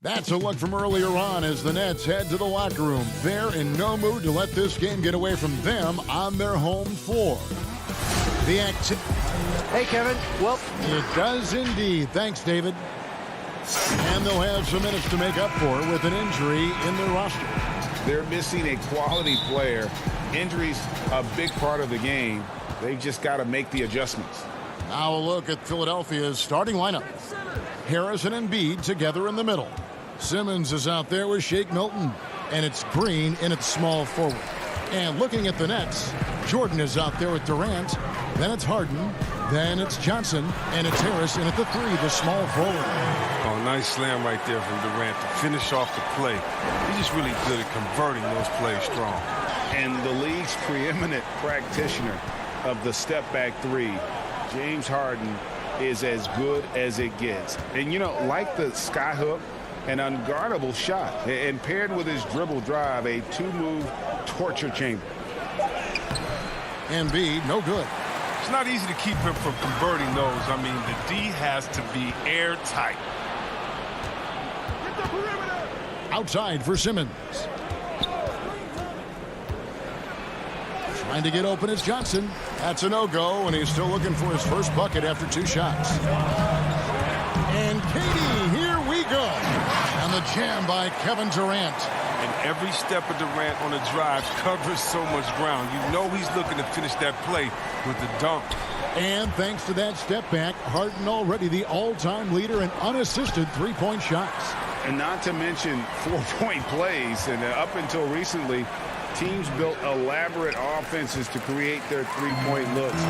That's a look from earlier on as the Nets head to the locker room. They're in no mood to let this game get away from them on their home floor. Hey, Kevin. Well, it does indeed. Thanks, David. And they'll have some minutes to make up for with an injury in their roster. They're missing a quality player. Injuries a big part of the game. They've just got to make the adjustments. Now a look at Philadelphia's starting lineup. Harris and Embiid together in the middle. Simmons is out there with Shake Milton. And it's Green in its small forward. And looking at the Nets, Jordan is out there with Durant. Then it's Harden. Then it's Johnson. And it's Harris in at the 3, the small forward. Oh, nice slam right there from Durant to finish off the play. He's just really good at converting those plays strong. And the league's preeminent practitioner of the step-back 3, James Harden, is as good as it gets. And, you know, like the skyhook, an unguardable shot. And paired with his dribble drive, a 2-move torture chamber. Embiid, no good. It's not easy to keep him from converting those. I mean, the D has to be airtight. Outside for Simmons. Trying to get open is Johnson. That's a no-go, and he's still looking for his first bucket after 2 shots. And Katie, here we go. And the jam by Kevin Durant. And every step of Durant on the drive covers so much ground. You know he's looking to finish that play with the dunk. And thanks to that step back, Harden already the all-time leader in unassisted 3-point shots. And not to mention 4-point plays. And up until recently, teams built elaborate offenses to create their 3-point looks.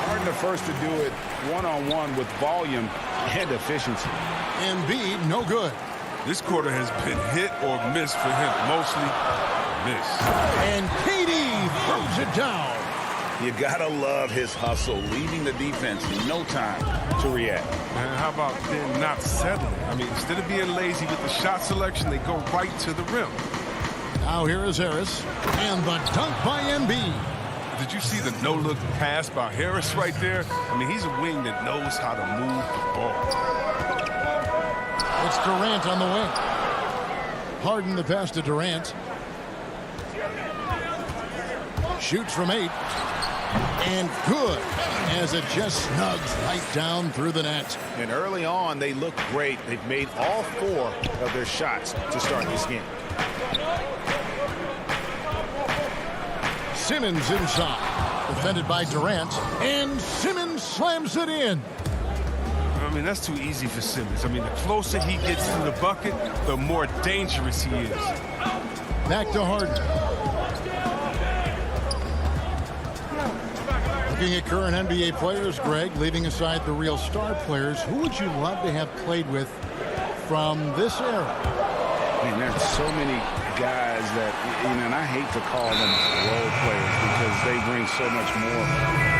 Harden the first to do it one-on-one with volume and efficiency. Embiid, no good. This quarter has been hit or miss for him. Mostly miss. And KD throws it down. You gotta love his hustle, leaving the defense no time to react. Man, how about them not settling? I mean, instead of being lazy with the shot selection, they go right to the rim. Now here is Harris. And the dunk by Embiid. Did you see the no-look pass by Harris right there? I mean, he's a wing that knows how to move the ball. It's Durant on the wing. Harden the pass to Durant. Shoots from 8. And good, as it just snugs right down through the net. And early on, they looked great. They've made all 4 of their shots to start this game. Simmons inside. Defended by Durant. And Simmons slams it in. I mean, that's too easy for Simmons. I mean, the closer he gets to the bucket, the more dangerous he is. Back to Harden. Looking at current NBA players, Greg, leaving aside the real star players, who would you love to have played with from this era? Man, there's so many guys that, you know, and I hate to call them role players because they bring so much more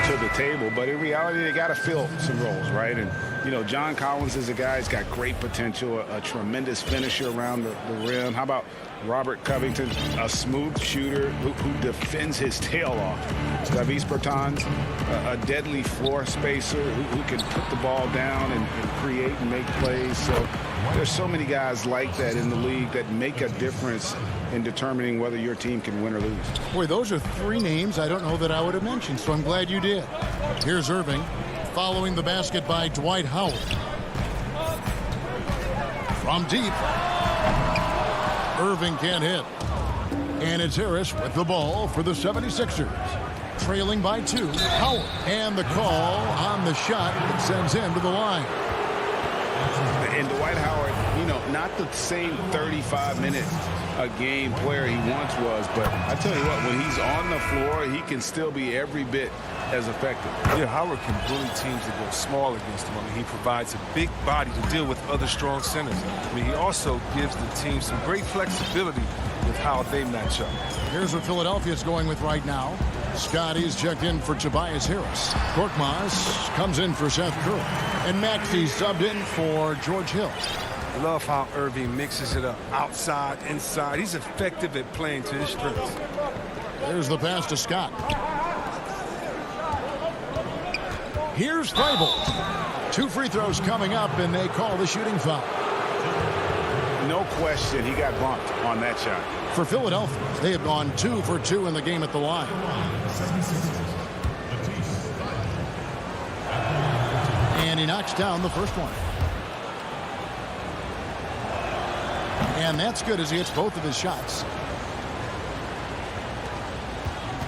to the table. But in reality, they got to fill some roles, right? And, you know, John Collins is a guy who's got great potential, a tremendous finisher around the rim. How about Robert Covington, a smooth shooter who defends his tail off? Davis Bertans, a deadly floor spacer who can put the ball down and create and make plays. So there's so many guys like that in the league that make a difference in determining whether your team can win or lose. Boy, those are 3 names I don't know that I would have mentioned, so I'm glad you did. Here's Irving, following the basket by Dwight Howard. From deep. Irving can't hit. And it's Harris with the ball for the 76ers. Trailing by 2, Howard. And the call on the shot that sends him to the line. And Dwight Howard, you know, not the same 35-minute a game player he once was, but I tell you what, when he's on the floor, he can still be every bit as effective. Yeah, Howard can bully teams that go small against him. I mean, he provides a big body to deal with other strong centers. I mean, he also gives the team some great flexibility with how they match up. Here's what Philadelphia's going with right now. Scotty's checked in for Tobias Harris. Korkmaz comes in for Seth Curry. And Maxey subbed in for George Hill. I love how Irving mixes it up outside, inside. He's effective at playing to his strengths. There's the pass to Scott. Here's Thybulle. 2 free throws coming up, and they call the shooting foul. No question he got bumped on that shot. For Philadelphia, they have gone 2 for 2 in the game at the line. And he knocks down the first one. And that's good as he hits both of his shots.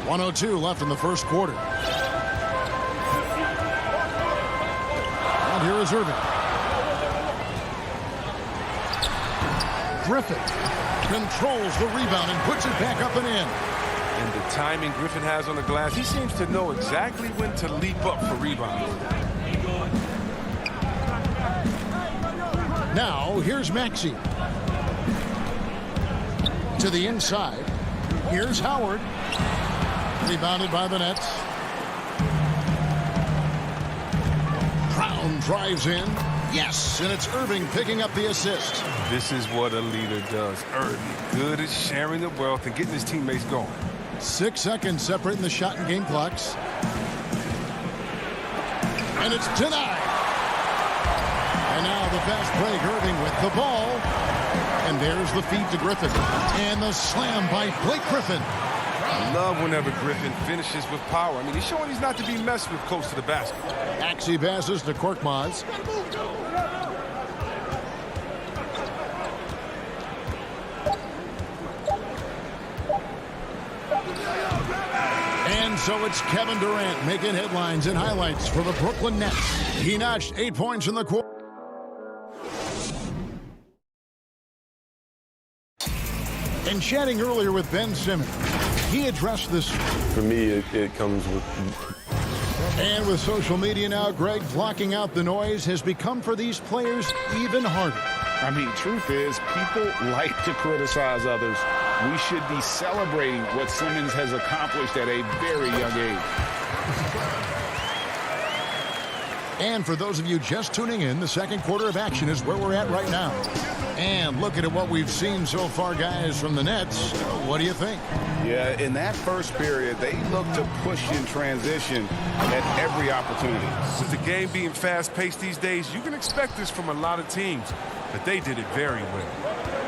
1:02 left in the first quarter. And here is Irving. Griffin controls the rebound and puts it back up and in. And the timing Griffin has on the glass, he seems to know exactly when to leap up for rebounds. Now, here's Maxey. To the inside. Here's Howard. Rebounded by the Nets. Brown drives in. Yes, and it's Irving picking up the assist. This is what a leader does. Irving, good at sharing the wealth and getting his teammates going. 6 seconds separating the shot and game clocks. And it's denied. And now the fast break. Irving with the ball. And there's the feed to Griffin. And the slam by Blake Griffin. I love whenever Griffin finishes with power. I mean, he's showing he's not to be messed with close to the basket. Maxey passes to Korkmaz. And so it's Kevin Durant making headlines and highlights for the Brooklyn Nets. He notched 8 points in the quarter. And chatting earlier with Ben Simmons, he addressed this. For me, it comes with... And with social media now, Greg, blocking out the noise has become for these players even harder. I mean, truth is, people like to criticize others. We should be celebrating what Simmons has accomplished at a very young age. And for those of you just tuning in, the second quarter of action is where we're at right now. And looking at what we've seen so far, guys, from the Nets, what do you think? Yeah, in that first period, they looked to push in transition at every opportunity. With the game being fast-paced these days, you can expect this from a lot of teams, but they did it very well.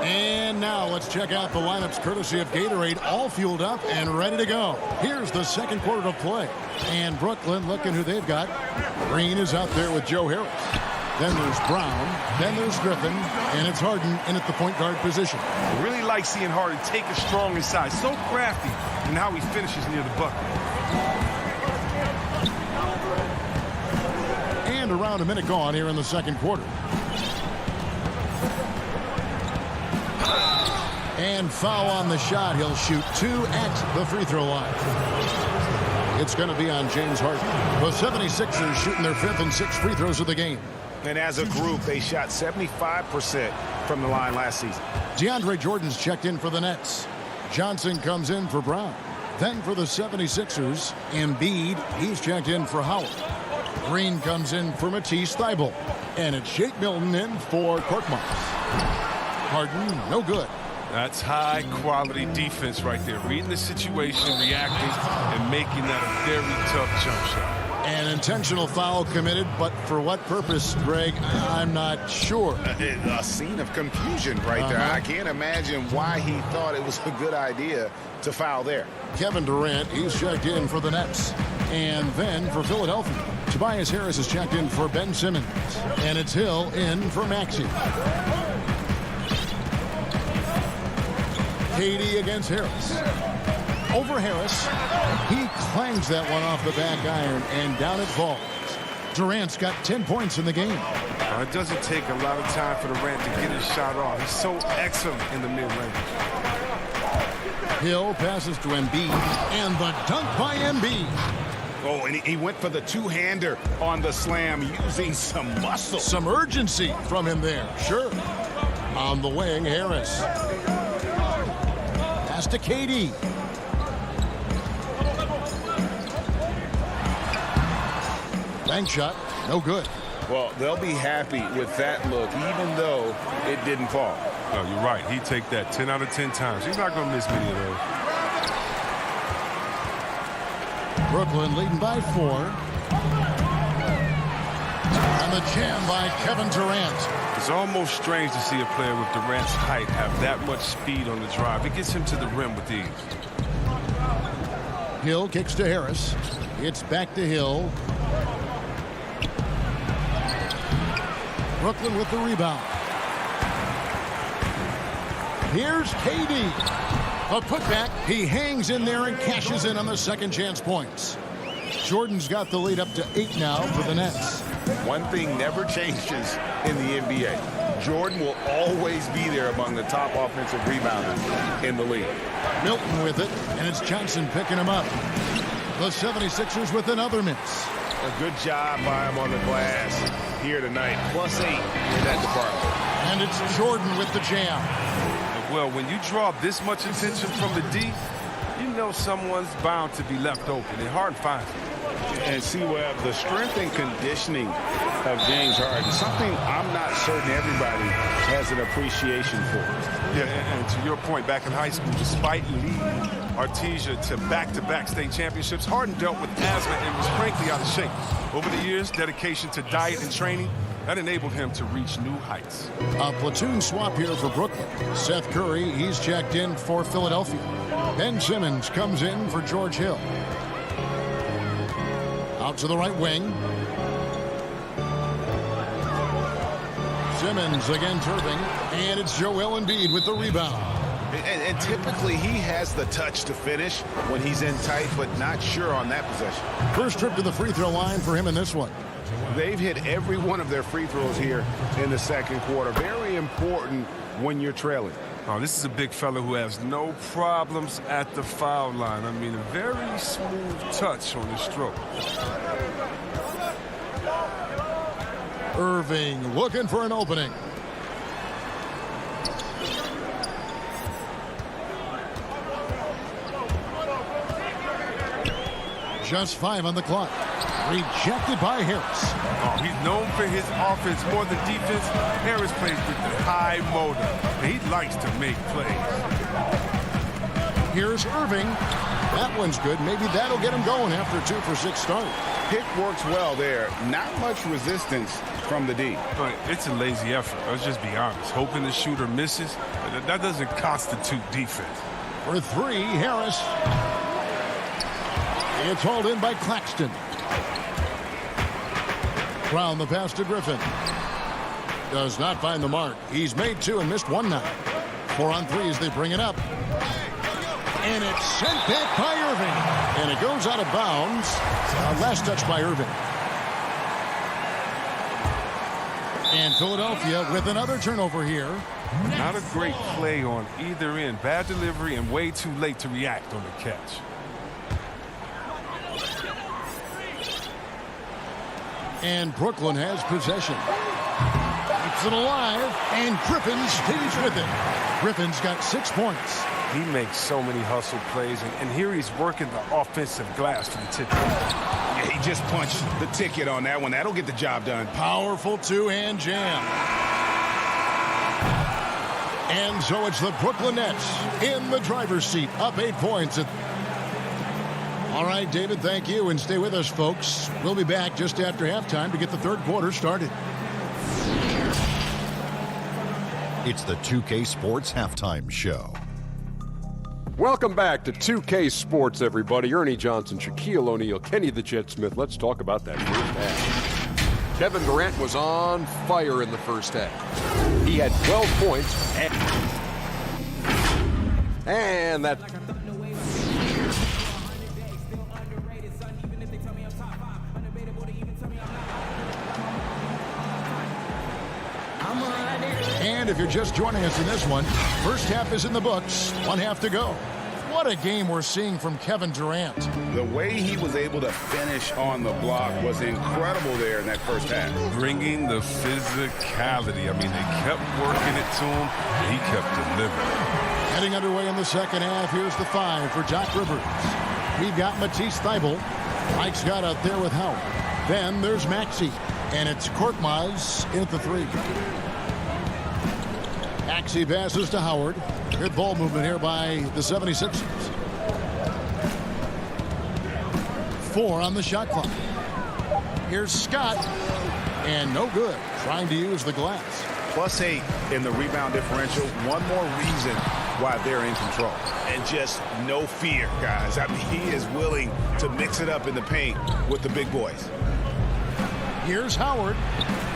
And now let's check out the lineups courtesy of Gatorade, all fueled up and ready to go. Here's the second quarter of play. And Brooklyn looking who they've got. Green is out there with Joe Harris. Then there's Brown. Then there's Griffin. And it's Harden in at the point guard position. I really like seeing Harden take a strong inside. So crafty in how he finishes near the bucket. And around a minute gone here in the second quarter. And foul on the shot. He'll shoot 2 at the free throw line. It's going to be on James Harden. The 76ers shooting their 5th and 6th free throws of the game. And as a group, they shot 75% from the line last season. DeAndre Jordan's checked in for the Nets. Johnson comes in for Brown. Then for the 76ers, Embiid, he's checked in for Howard. Green comes in for Matisse Thybulle. And it's Shake Milton in for Korkmaz. Harden, no good. That's high-quality defense right there. Reading the situation, reacting, and making that a very tough jump shot. An intentional foul committed, but for what purpose, Greg, I'm not sure. A scene of confusion right there. I can't imagine why he thought it was a good idea to foul there. Kevin Durant, he's checked in for the Nets. And then for Philadelphia, Tobias Harris is checked in for Ben Simmons. And it's Hill in for Maxey. KD against Harris. Over Harris. He clangs that one off the back iron, and down it falls. Durant's got 10 points in the game. It doesn't take a lot of time for Durant to get his shot off. He's so excellent in the mid-range. Hill passes to Embiid, and the dunk by Embiid. Oh, and he went for the two-hander on the slam using some muscle. Some urgency from him there, sure. On the wing, Harris. Pass to KD. Bank shot, no good. Well, they'll be happy with that look, even though it didn't fall. No, you're right. He'd take that 10 out of 10 times. He's not going to miss many of those. Brooklyn leading by 4. And the the jam by Kevin Durant. It's almost strange to see a player with Durant's height have that much speed on the drive. It gets him to the rim with ease. Hill kicks to Harris. It's back to Hill. Brooklyn with the rebound. Here's KD. A putback. He hangs in there and cashes in on the second chance points. Jordan's got the lead up to 8 now for the Nets. One thing never changes in the NBA. Jordan will always be there among the top offensive rebounders in the league. Milton with it, and it's Johnson picking him up. The 76ers with another miss. A good job by him on the glass here tonight. +8 in that department. And it's Jordan with the jam. Well, when you draw this much attention from the D, you know someone's bound to be left open. It's hard to find him. And see, Webb, the strength and conditioning of James Harden, something I'm not certain everybody has an appreciation for. Yeah, and to your point, back in high school, despite leading Artesia to back-to-back state championships, Harden dealt with asthma and was frankly out of shape. Over the years, dedication to diet and training, that enabled him to reach new heights. A platoon swap here for Brooklyn. Seth Curry, he's checked in for Philadelphia. Ben Simmons comes in for George Hill. Out to the right wing. Simmons against Irving. And it's Joel Embiid with the rebound. And typically he has the touch to finish when he's in tight, but not sure on that possession. First trip to the free throw line for him in this one. They've hit every one of their free throws here in the second quarter. Very important when you're trailing. Oh, this is a big fella who has no problems at the foul line. I mean, a very smooth touch on his stroke. Irving looking for an opening. Just 5 on the clock. Rejected by Harris. Oh, he's known for his offense more than defense. Harris plays with the high motor, and he likes to make plays. Here's Irving. That one's good. Maybe that'll get him going after a 2-for-6 start. Pick works well there. Not much resistance from the D. But it's a lazy effort. Let's just be honest. Hoping the shooter misses, that doesn't constitute defense. For 3, Harris. It's hauled in by Claxton. Brown the pass to Griffin. Does not find the mark. He's made 2 and missed 1 now. 4 on 3 as they bring it up. And it's sent back by Irving. And it goes out of bounds. Last touch by Irving. And Philadelphia with another turnover here. Not a great play on either end. Bad delivery and way too late to react on the catch. And Brooklyn has possession. Keeps it alive, and Griffin stays with it. Griffin's got 6 points. He makes so many hustle plays, and here he's working the offensive glass for the tip. Yeah, he just punched the ticket on that one. That'll get the job done. Powerful 2-hand jam. And so it's the Brooklyn Nets in the driver's seat, up 8 points. All right, David, thank you, and stay with us, folks. We'll be back just after halftime to get the third quarter started. It's the 2K Sports Halftime Show. Welcome back to 2K Sports, everybody. Ernie Johnson, Shaquille O'Neal, Kenny the Jet Smith. Let's talk about that first half. Kevin Durant was on fire in the first half. He had 12 points. And that... And if you're just joining us in this one, first half is in the books, 1 half to go. What a game we're seeing from Kevin Durant. The way he was able to finish on the block was incredible there in that first half. Bringing the physicality. I mean, they kept working it to him, and he kept delivering. Heading underway in the second half, here's the 5 for Doc Rivers. We've got Matisse Thybulle. Mike's got out there with Howard. Then there's Maxey, and it's Korkmaz in at the 3. Maxey passes to Howard. Good ball movement here by the 76ers. 4 on the shot clock. Here's Scott. And no good. Trying to use the glass. +8 in the rebound differential. One more reason why they're in control. And just no fear, guys. I mean, he is willing to mix it up in the paint with the big boys. Here's Howard.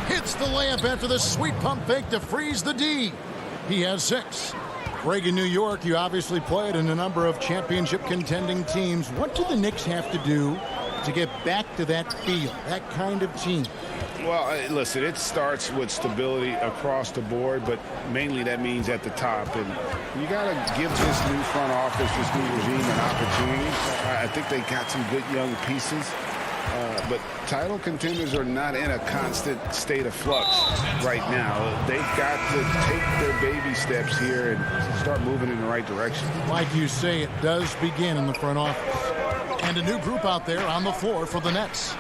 Hits the layup after the sweet pump fake to freeze the D. He has 6. Greg, in New York, you obviously played in a number of championship contending teams. What do the Knicks have to do to get back to that feel, that kind of team? Well, listen, it starts with stability across the board, but mainly that means at the top. And you got to give this new front office, this new regime, an opportunity. I think they got some good young pieces. But title contenders are not in a constant state of flux right now. They've got to take their baby steps here and start moving in the right direction. Like you say, it does begin in the front office. And a new group out there on the floor for the Nets.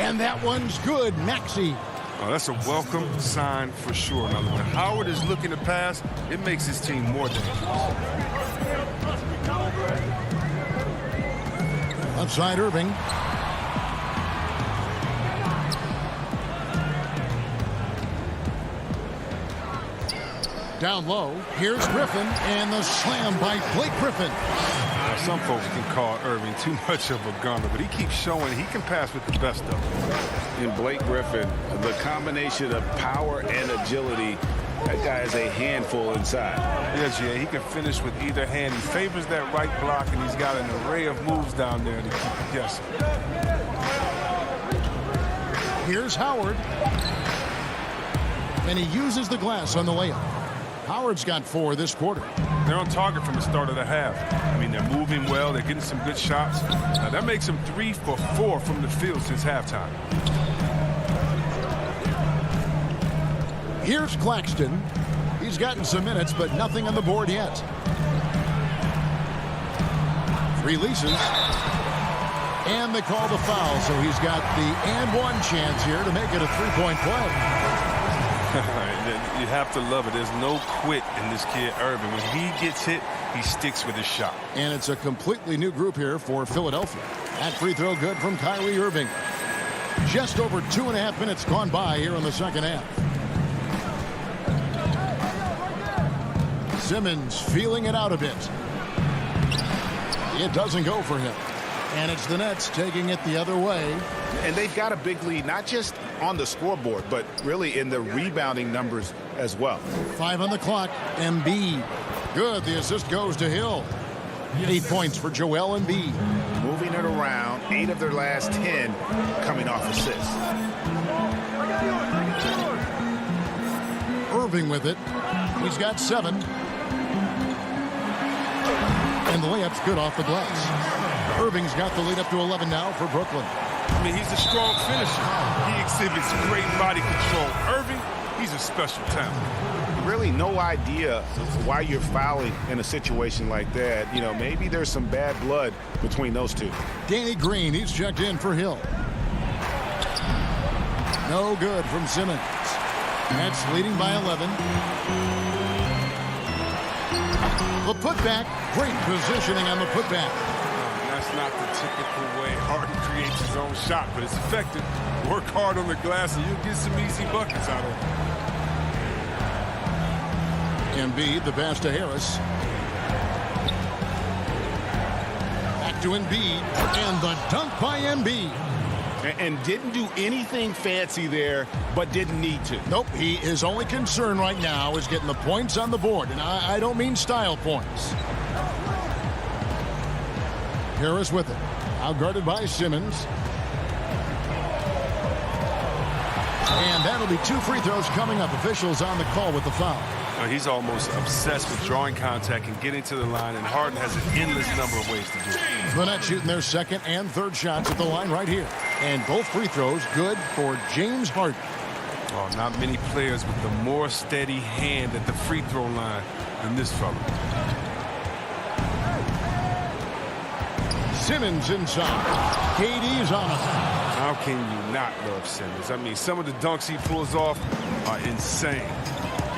And that one's good. Maxey. Oh, that's a welcome sign for sure. Now, when Howard is looking to pass, it makes his team more dangerous. Outside Irving. Down low, here's Griffin, and the slam by Blake Griffin. Now, some folks can call Irving too much of a gunner, but he keeps showing he can pass with the best of them. In Blake Griffin, the combination of power and agility, that guy is a handful inside. Yes, yeah, he can finish with either hand. He favors that right block, and he's got an array of moves down there to keep you guessing. Here's Howard. And he uses the glass on the layup. Howard's got 4 this quarter. They're on target from the start of the half. I mean, they're moving well. They're getting some good shots. Now, that makes them 3 for 4 from the field since halftime. Here's Claxton. He's gotten some minutes, but nothing on the board yet. Releases. And they call the foul, so he's got the and one chance here to make it a 3-point play. You have to love it. There's no quit in this kid, Irving. When he gets hit, he sticks with his shot. And it's a completely new group here for Philadelphia. That free throw good from Kyrie Irving. Just over 2.5 minutes gone by here in the second half. Simmons feeling it out a bit. It doesn't go for him. And it's the Nets taking it the other way. And they've got a big lead, not just on the scoreboard, but really in the rebounding numbers as well. 5 on the clock. Embiid. Good. The assist goes to Hill. 8 points for Joel Embiid. Moving it around. 8 of their last 10 coming off assists. Irving with it. He's got 7. And the layup's good off the glass. Irving's got the lead up to 11 now for Brooklyn. I mean, he's a strong finisher. He exhibits great body control. Irving, he's a special talent. Really no idea why you're fouling in a situation like that. You know, maybe there's some bad blood between those two. Danny Green, he's checked in for Hill. No good from Simmons. Nets leading by 11. The putback, great positioning on the putback. That's not the typical way Harden creates his own shot, but it's effective. Work hard on the glass and you'll get some easy buckets out of it. Embiid, the pass to Harris. Back to Embiid, and the dunk by Embiid. And didn't do anything fancy there, but didn't need to. Nope, his only concern right now is getting the points on the board, and I don't mean style points. Harris with it. Outguarded by Simmons. And that'll be 2 free throws coming up. Officials on the call with the foul. He's almost obsessed with drawing contact and getting to the line, and Harden has an endless number of ways to do it. The Nets shooting their second and third shots at the line right here. And both free throws good for James Harden. Oh, not many players with the more steady hand at the free throw line than this fella. Simmons inside. KD's on it. How can you not love Simmons? I mean, some of the dunks he pulls off are insane.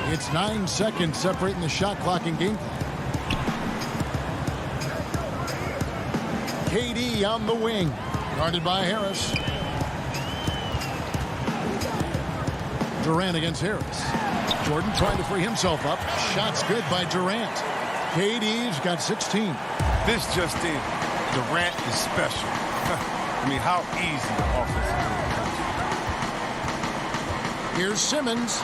It's 9 seconds separating the shot clock and game clock. KD on the wing. Guarded by Harris. Durant against Harris. Jordan trying to free himself up. Shot's good by Durant. KD's got 16. This just in. Durant is special. I mean, how easy the offense is. Here's Simmons.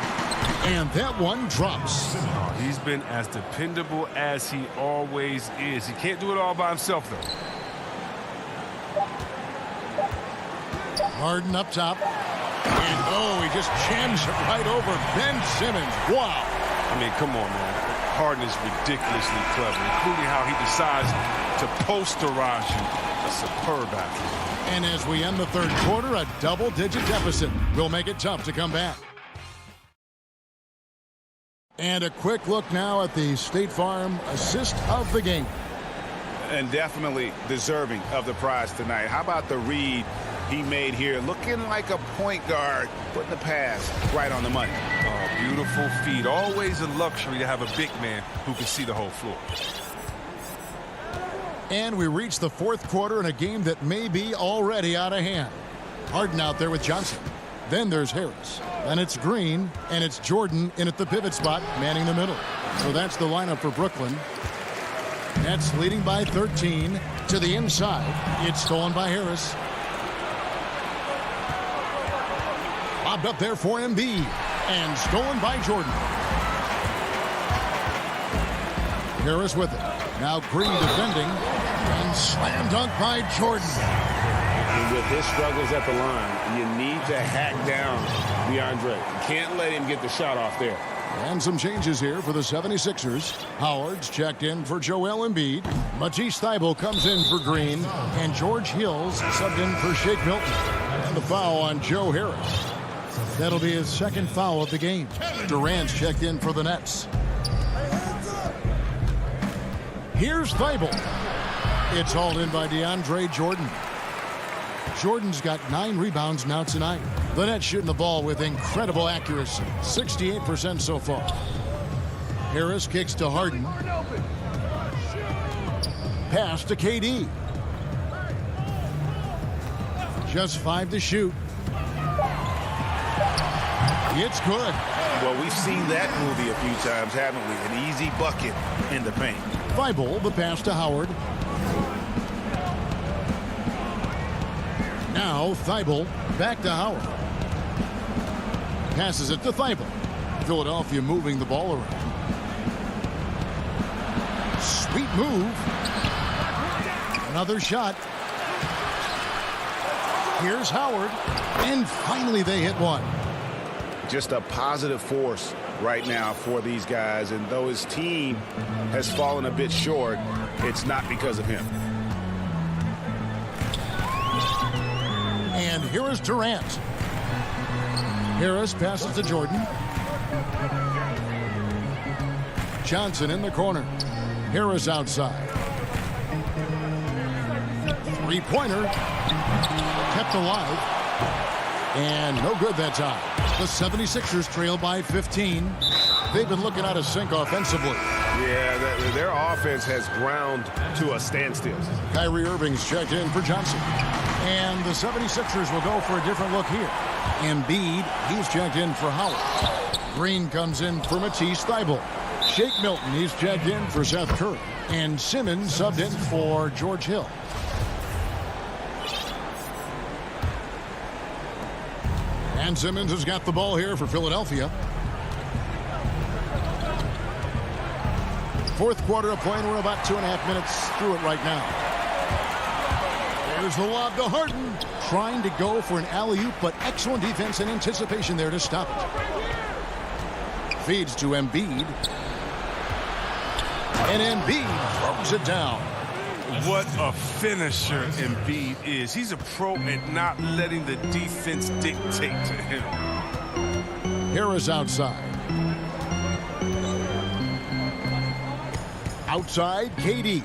And that one drops. Oh, he's been as dependable as he always is. He can't do it all by himself, though. Harden up top. And, oh, he just jams it right over Ben Simmons. Wow. I mean, come on, man. Harden is ridiculously clever, including how he decides to posterize you. A superb athlete. And as we end the third quarter, a double-digit deficit will make it tough to come back. And a quick look now at the State Farm assist of the game. And definitely deserving of the prize tonight. How about the read he made here? Looking like a point guard, putting the pass right on the money. Oh, beautiful feed. Always a luxury to have a big man who can see the whole floor. And we reach the fourth quarter in a game that may be already out of hand. Harden out there with Johnson. Then there's Harris. Then it's Green, and it's Jordan in at the pivot spot, manning the middle. So that's the lineup for Brooklyn. Nets leading by 13 to the inside. It's stolen by Harris. Lobbed up there for Embiid, and stolen by Jordan. Harris with it. Now Green defending, and slam dunk by Jordan. And with his struggles at the line, you need to hack down DeAndre. You can't let him get the shot off there. And some changes here for the 76ers. Howard's checked in for Joel Embiid. Matisse Thybulle comes in for Green. And George Hill's subbed in for Shake Milton. And the foul on Joe Harris. That'll be his second foul of the game. Durant's checked in for the Nets. Here's Thybulle. It's hauled in by DeAndre Jordan. Jordan's got 9 rebounds now tonight. The Nets shooting the ball with incredible accuracy. 68% so far. Harris kicks to Harden. Pass to KD. Just 5 to shoot. It's good. Well, we've seen that movie a few times, haven't we? An easy bucket in the paint. Thybulle, the pass to Howard. Now Thybulle back to Howard. Passes it to Thybulle. Philadelphia moving the ball around. Sweet move. Another shot. Here's Howard. And finally they hit one. Just a positive force right now for these guys. And though his team has fallen a bit short, it's not because of him. And here is Durant. Harris passes to Jordan. Johnson in the corner. Harris outside. Three-pointer. Kept alive. And no good that time. The 76ers trail by 15. They've been looking out of sync offensively. Yeah, their offense has ground to a standstill. Kyrie Irving's checked in for Johnson. And the 76ers will go for a different look here. Embiid, he's checked in for Howard. Green comes in for Matisse Thybulle. Shake Milton, he's checked in for Seth Curry. And Simmons subbed in for George Hill. And Simmons has got the ball here for Philadelphia. Fourth quarter of play, and we're about 2.5 minutes through it right now. There's the lob to Harden. Trying to go for an alley-oop, but excellent defense and anticipation there to stop it. Feeds to Embiid. And Embiid throws it down. What a finisher Embiid is. He's a pro at not letting the defense dictate to him. Harris outside. Outside, KD.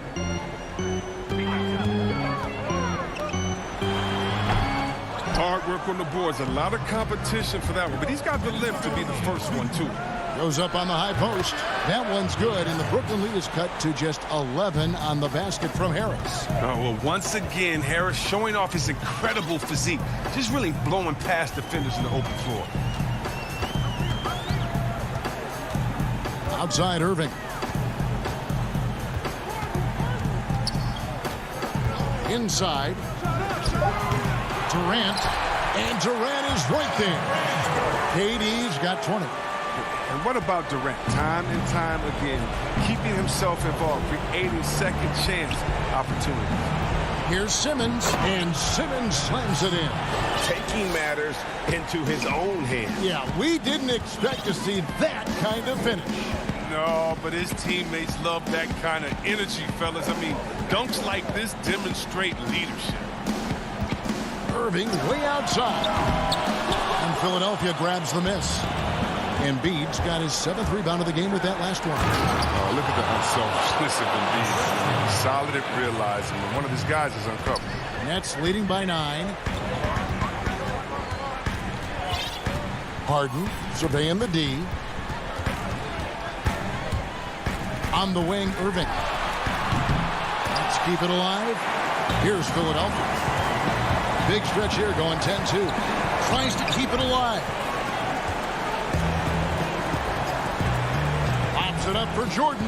Hard work on the boards. A lot of competition for that one, but he's got the lift to be the first one, too. Goes up on the high post. That one's good, and the Brooklyn lead is cut to just 11 on the basket from Harris. Oh, well, once again, Harris showing off his incredible physique. Just really blowing past defenders in the open floor. Outside Irving. Inside. Durant. And Durant is right there. KD's got 20. And what about Durant? Time and time again, keeping himself involved, creating second chance opportunities. Here's Simmons, and Simmons slams it in. Taking matters into his own hands. Yeah, we didn't expect to see that kind of finish. No, but his teammates love that kind of energy, fellas. I mean, dunks like this demonstrate leadership. Irving way outside. And Philadelphia grabs the miss. Embiid's got his 7th rebound of the game with that last one. Oh, look at the unselfishness of Embiid. He's solid at realizing when one of his guys is uncovered. Nets leading by 9. Harden surveying the D. On the wing, Irving. Let's keep it alive. Here's Philadelphia. Big stretch here going 10-2. Tries to keep it alive. Pops it up for Jordan.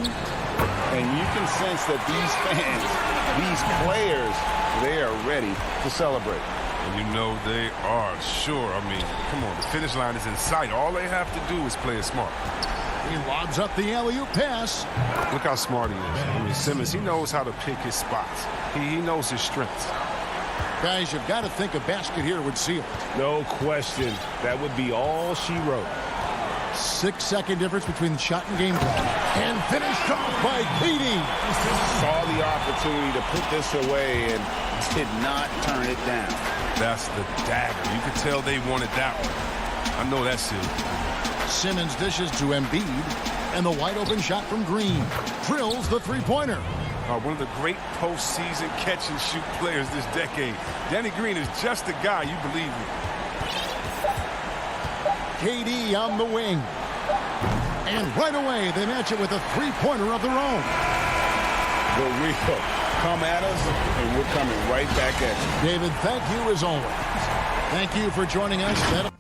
And you can sense that these fans, these players, they are ready to celebrate. And you know they are, sure. I mean, come on, the finish line is in sight. All they have to do is play it smart. He lobs up the alley-oop pass. Look how smart he is. I mean, Simmons, he knows how to pick his spots. He knows his strengths. Guys, you've got to think a basket here would seal it. No question. That would be all she wrote. 6-second difference between the shot and game clock. And finished off by KD. Saw the opportunity to put this away and did not turn it down. That's the dagger. You could tell they wanted that one. I know that's it. Simmons dishes to Embiid. And the wide-open shot from Green. Drills the three-pointer. One of the great postseason catch-and-shoot players this decade. Danny Green is just the guy you believe in. KD on the wing. And right away, they match it with a three-pointer of their own. The real. Come at us, and we're coming right back at you. David, thank you as always. Thank you for joining us.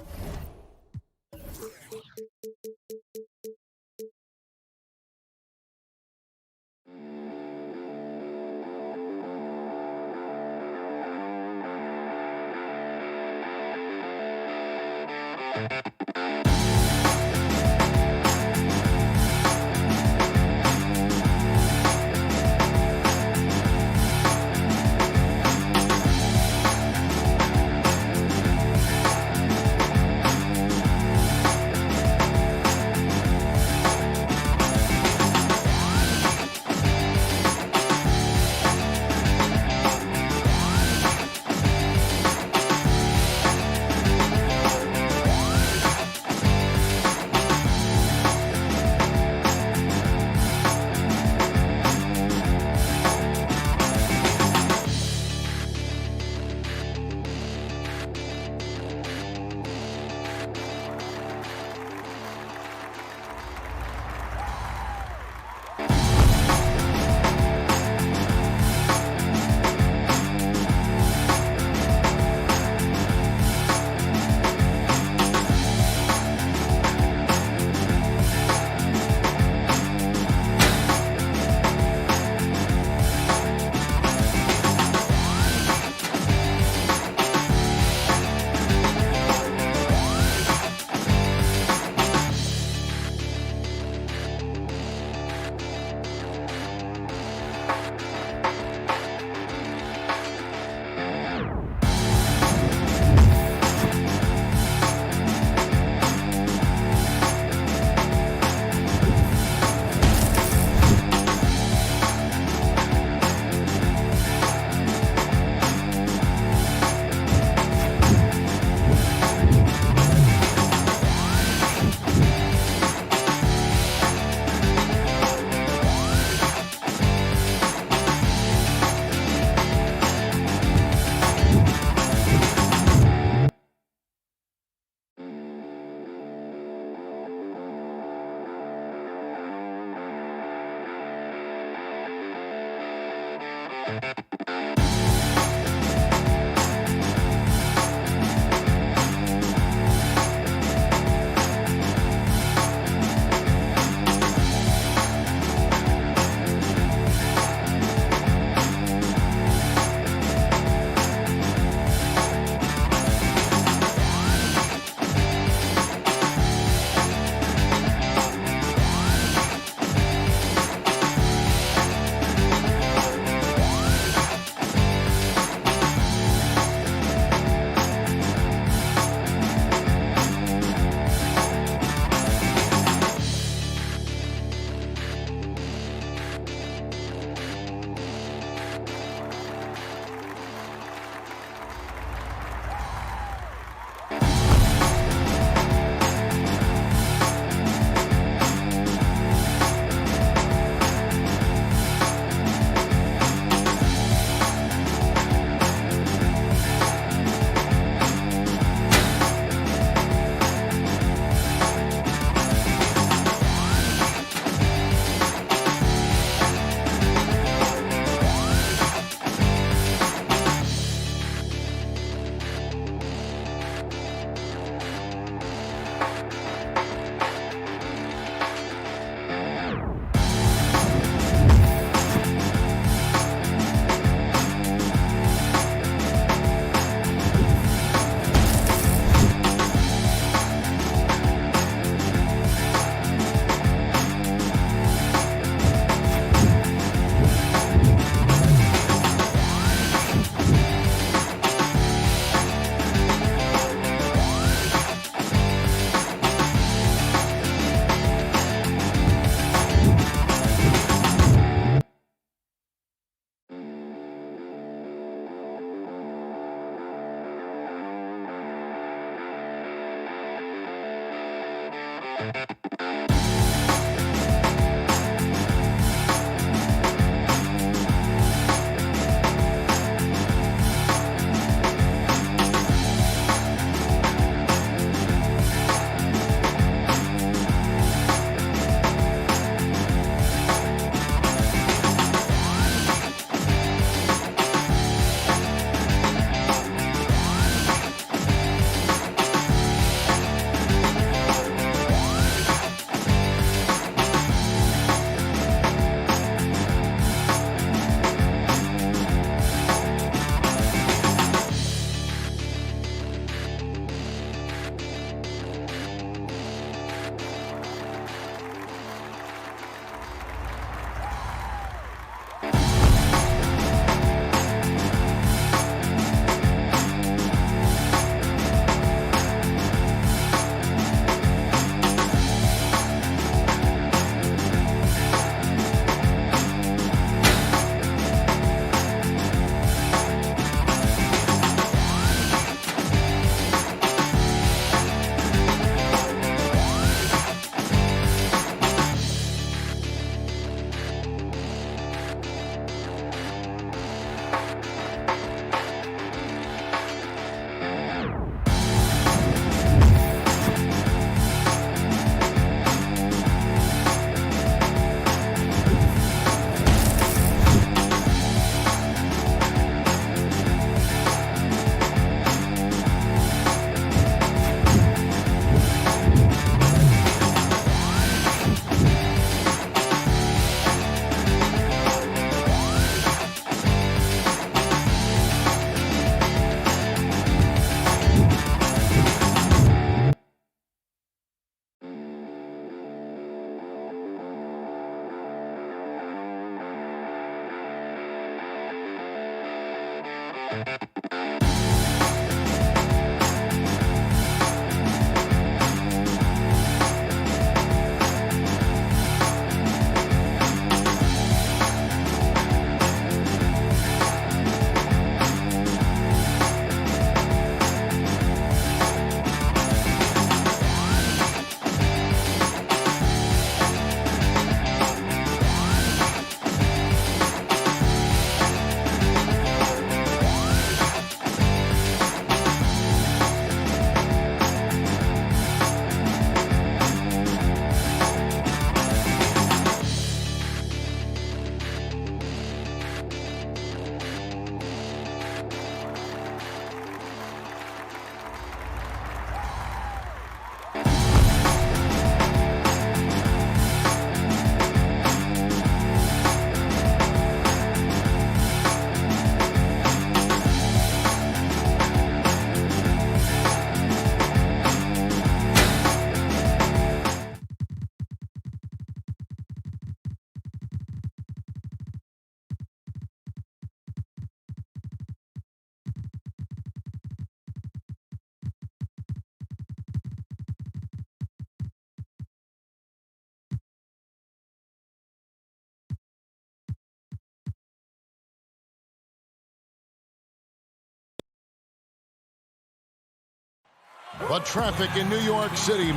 But traffic in New York City.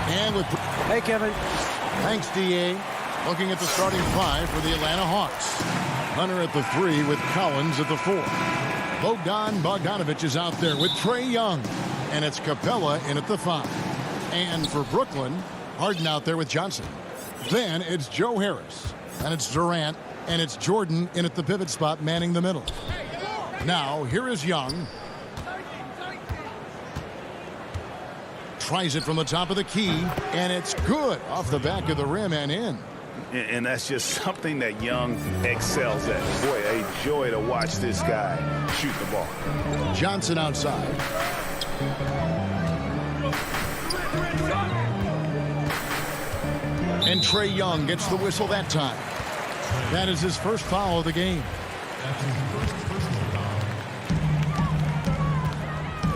And with... Hey, Kevin. Thanks, D.A. Looking at the starting five for the Atlanta Hawks. Hunter at the 3 with Collins at the 4. Bogdan Bogdanovic is out there with Trae Young. And it's Capella in at the 5. And for Brooklyn, Harden out there with Johnson. Then it's Joe Harris. And it's Durant. And it's Jordan in at the pivot spot manning the middle. Now, here is Young. Tries it from the top of the key, and it's good off the back of the rim and in. And that's just something that Young excels at. Boy, a joy to watch this guy shoot the ball. Johnson outside. And Trae Young gets the whistle that time. That is his first foul of the game.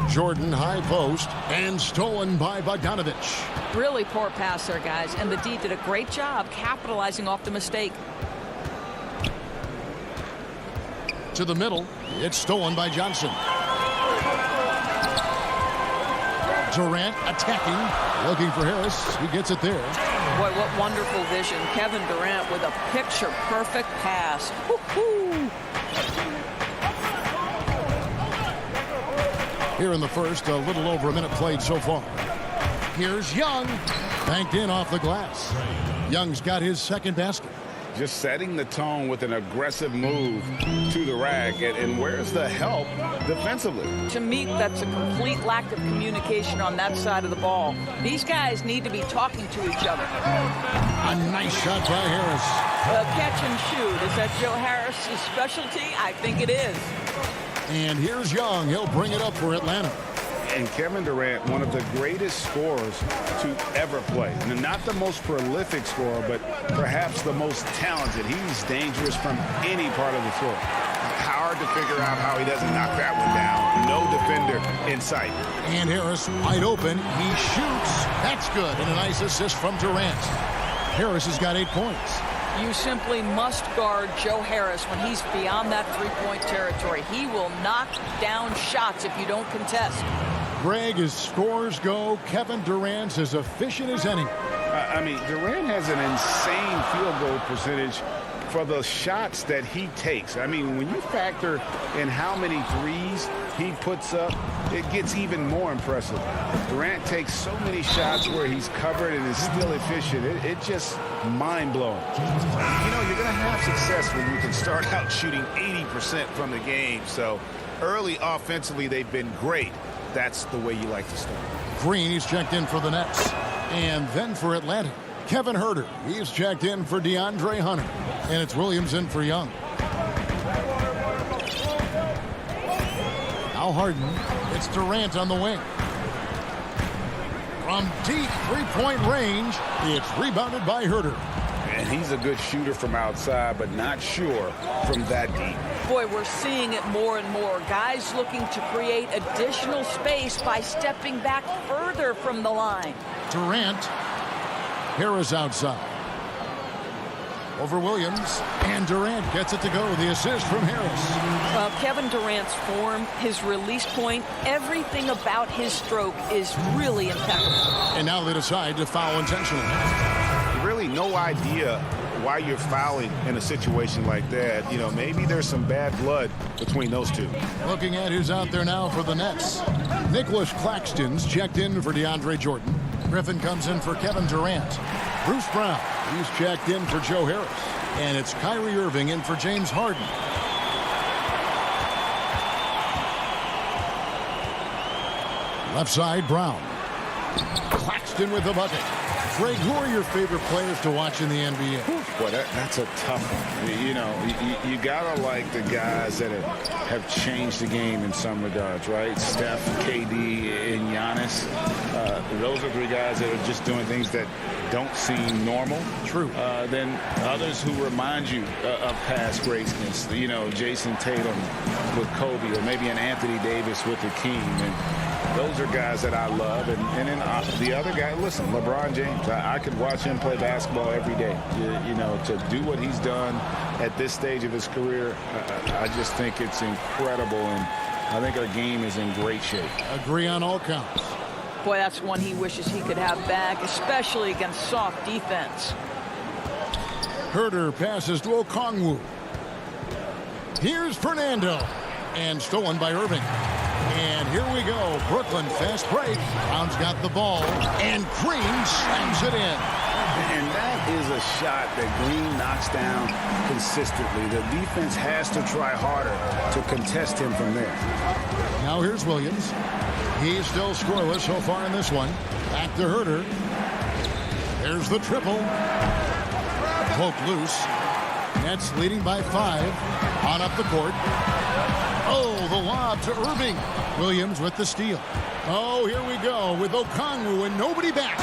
Jordan high post and stolen by Bogdanovic. Really poor pass there, guys, and the D did a great job capitalizing off the mistake. To the middle, it's stolen by Johnson. Durant attacking, looking for Harris. He gets it there. Boy, what wonderful vision. Kevin Durant with a picture-perfect pass. Woo-hoo! Here in the first, a little over a minute played so far. Here's Young, banked in off the glass. Young's got his second basket. Just setting the tone with an aggressive move to the rack. And where's the help defensively? To me, that's a complete lack of communication on that side of the ball. These guys need to be talking to each other. A nice shot by Harris. Catch and shoot. Is that Joe Harris's specialty? I think it is. And here's Young. He'll bring it up for Atlanta. And Kevin Durant, one of the greatest scorers to ever play. And not the most prolific scorer, but perhaps the most talented. He's dangerous from any part of the floor. Hard to figure out how he doesn't knock that one down. No defender in sight. And Harris wide open. He shoots. That's good. And a nice assist from Durant. Harris has got 8 points. You simply must guard Joe Harris when he's beyond that three-point territory. He will knock down shots if you don't contest. Greg, as scores go, Kevin Durant's as efficient as any. I mean, Durant has an insane field goal percentage for the shots that he takes. I mean, when you factor in how many threes he puts up, it gets even more impressive. Durant takes so many shots where he's covered and is still efficient. It's just mind-blowing. You know, you're going to have success when you can start out shooting 80% from the game. So early offensively, they've been great. That's the way you like to start. Green, he's checked in for the Nets. And then for Atlanta, Kevin Huerter. He's checked in for DeAndre Hunter. And it's Williams in for Young. Now Harden. It's Durant on the wing. From deep three-point range, it's rebounded by Huerter. And he's a good shooter from outside, but not sure from that deep. Boy, we're seeing it more and more. Guys looking to create additional space by stepping back further from the line. Durant. Harris outside. Over Williams. And Durant gets it to go. The assist from Harris. Well, Kevin Durant's form, his release point, everything about his stroke is really impeccable. And now they decide to foul intentionally. Really no idea why you're fouling in a situation like that. You know, maybe there's some bad blood between those two. Looking at who's out there now for the Nets. Nicholas Claxton's checked in for DeAndre Jordan. Griffin comes in for Kevin Durant. Bruce Brown, he's checked in for Joe Harris. And it's Kyrie Irving in for James Harden. Left side, Brown. Claxton with the bucket. Greg, who are your favorite players to watch in the NBA? Boy, that's a tough one. You know, you gotta like the guys that have changed the game in some regards, right? Steph, KD, and Giannis. Those are three guys that are just doing things that don't seem normal. True. Then others who remind you of past greatness. You know, Jason Tatum with Kobe, or maybe an Anthony Davis with the King. And those are guys that I love. And then the other guy, listen, LeBron James. I could watch him play basketball every day. You know, to do what he's done at this stage of his career, I just think it's incredible. And I think our game is in great shape. Agree on all counts. Boy, that's one he wishes he could have back, especially against soft defense. Herter passes to Okongwu. Here's Fernando. And stolen by Irving. And here we go. Brooklyn fast break. Brown's got the ball. And Green slams it in. And that is a shot that Green knocks down consistently. The defense has to try harder to contest him from there. Now here's Williams. He's still scoreless so far in this one. Back to Herter. There's the triple. Poke loose. Nets leading by 5. On up the court. Oh, the lob to Irving. Williams with the steal. Oh, here we go with Okongwu and nobody back.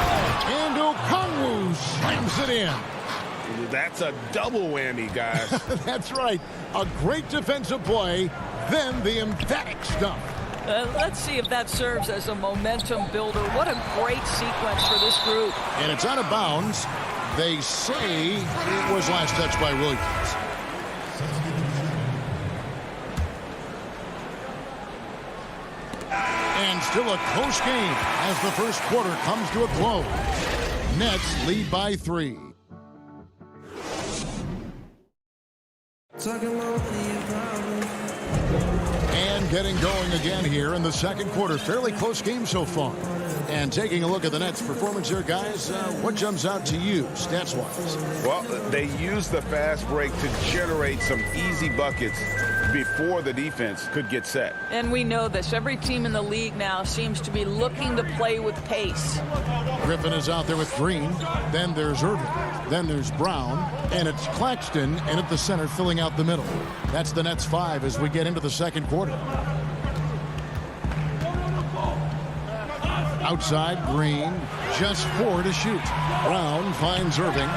And Okongwu slams it in. That's a double whammy, guys. That's right. A great defensive play, then the emphatic stuff. Let's see if that serves as a momentum builder. What a great sequence for this group. And it's out of bounds. They say it was last touched by Williams. And still a close game as the first quarter comes to a close. Nets lead by 3. And getting going again here in the second quarter. Fairly close game so far. And taking a look at the Nets' performance here, guys, what jumps out to you, stats-wise? Well, they used the fast break to generate some easy buckets before the defense could get set. And we know this. Every team in the league now seems to be looking to play with pace. Griffin is out there with Green. Then there's Irving. Then there's Brown. And it's Claxton in at the center filling out the middle. That's the Nets 5 as we get into the second quarter. Outside, Green, just 4 to shoot. Brown finds Irving.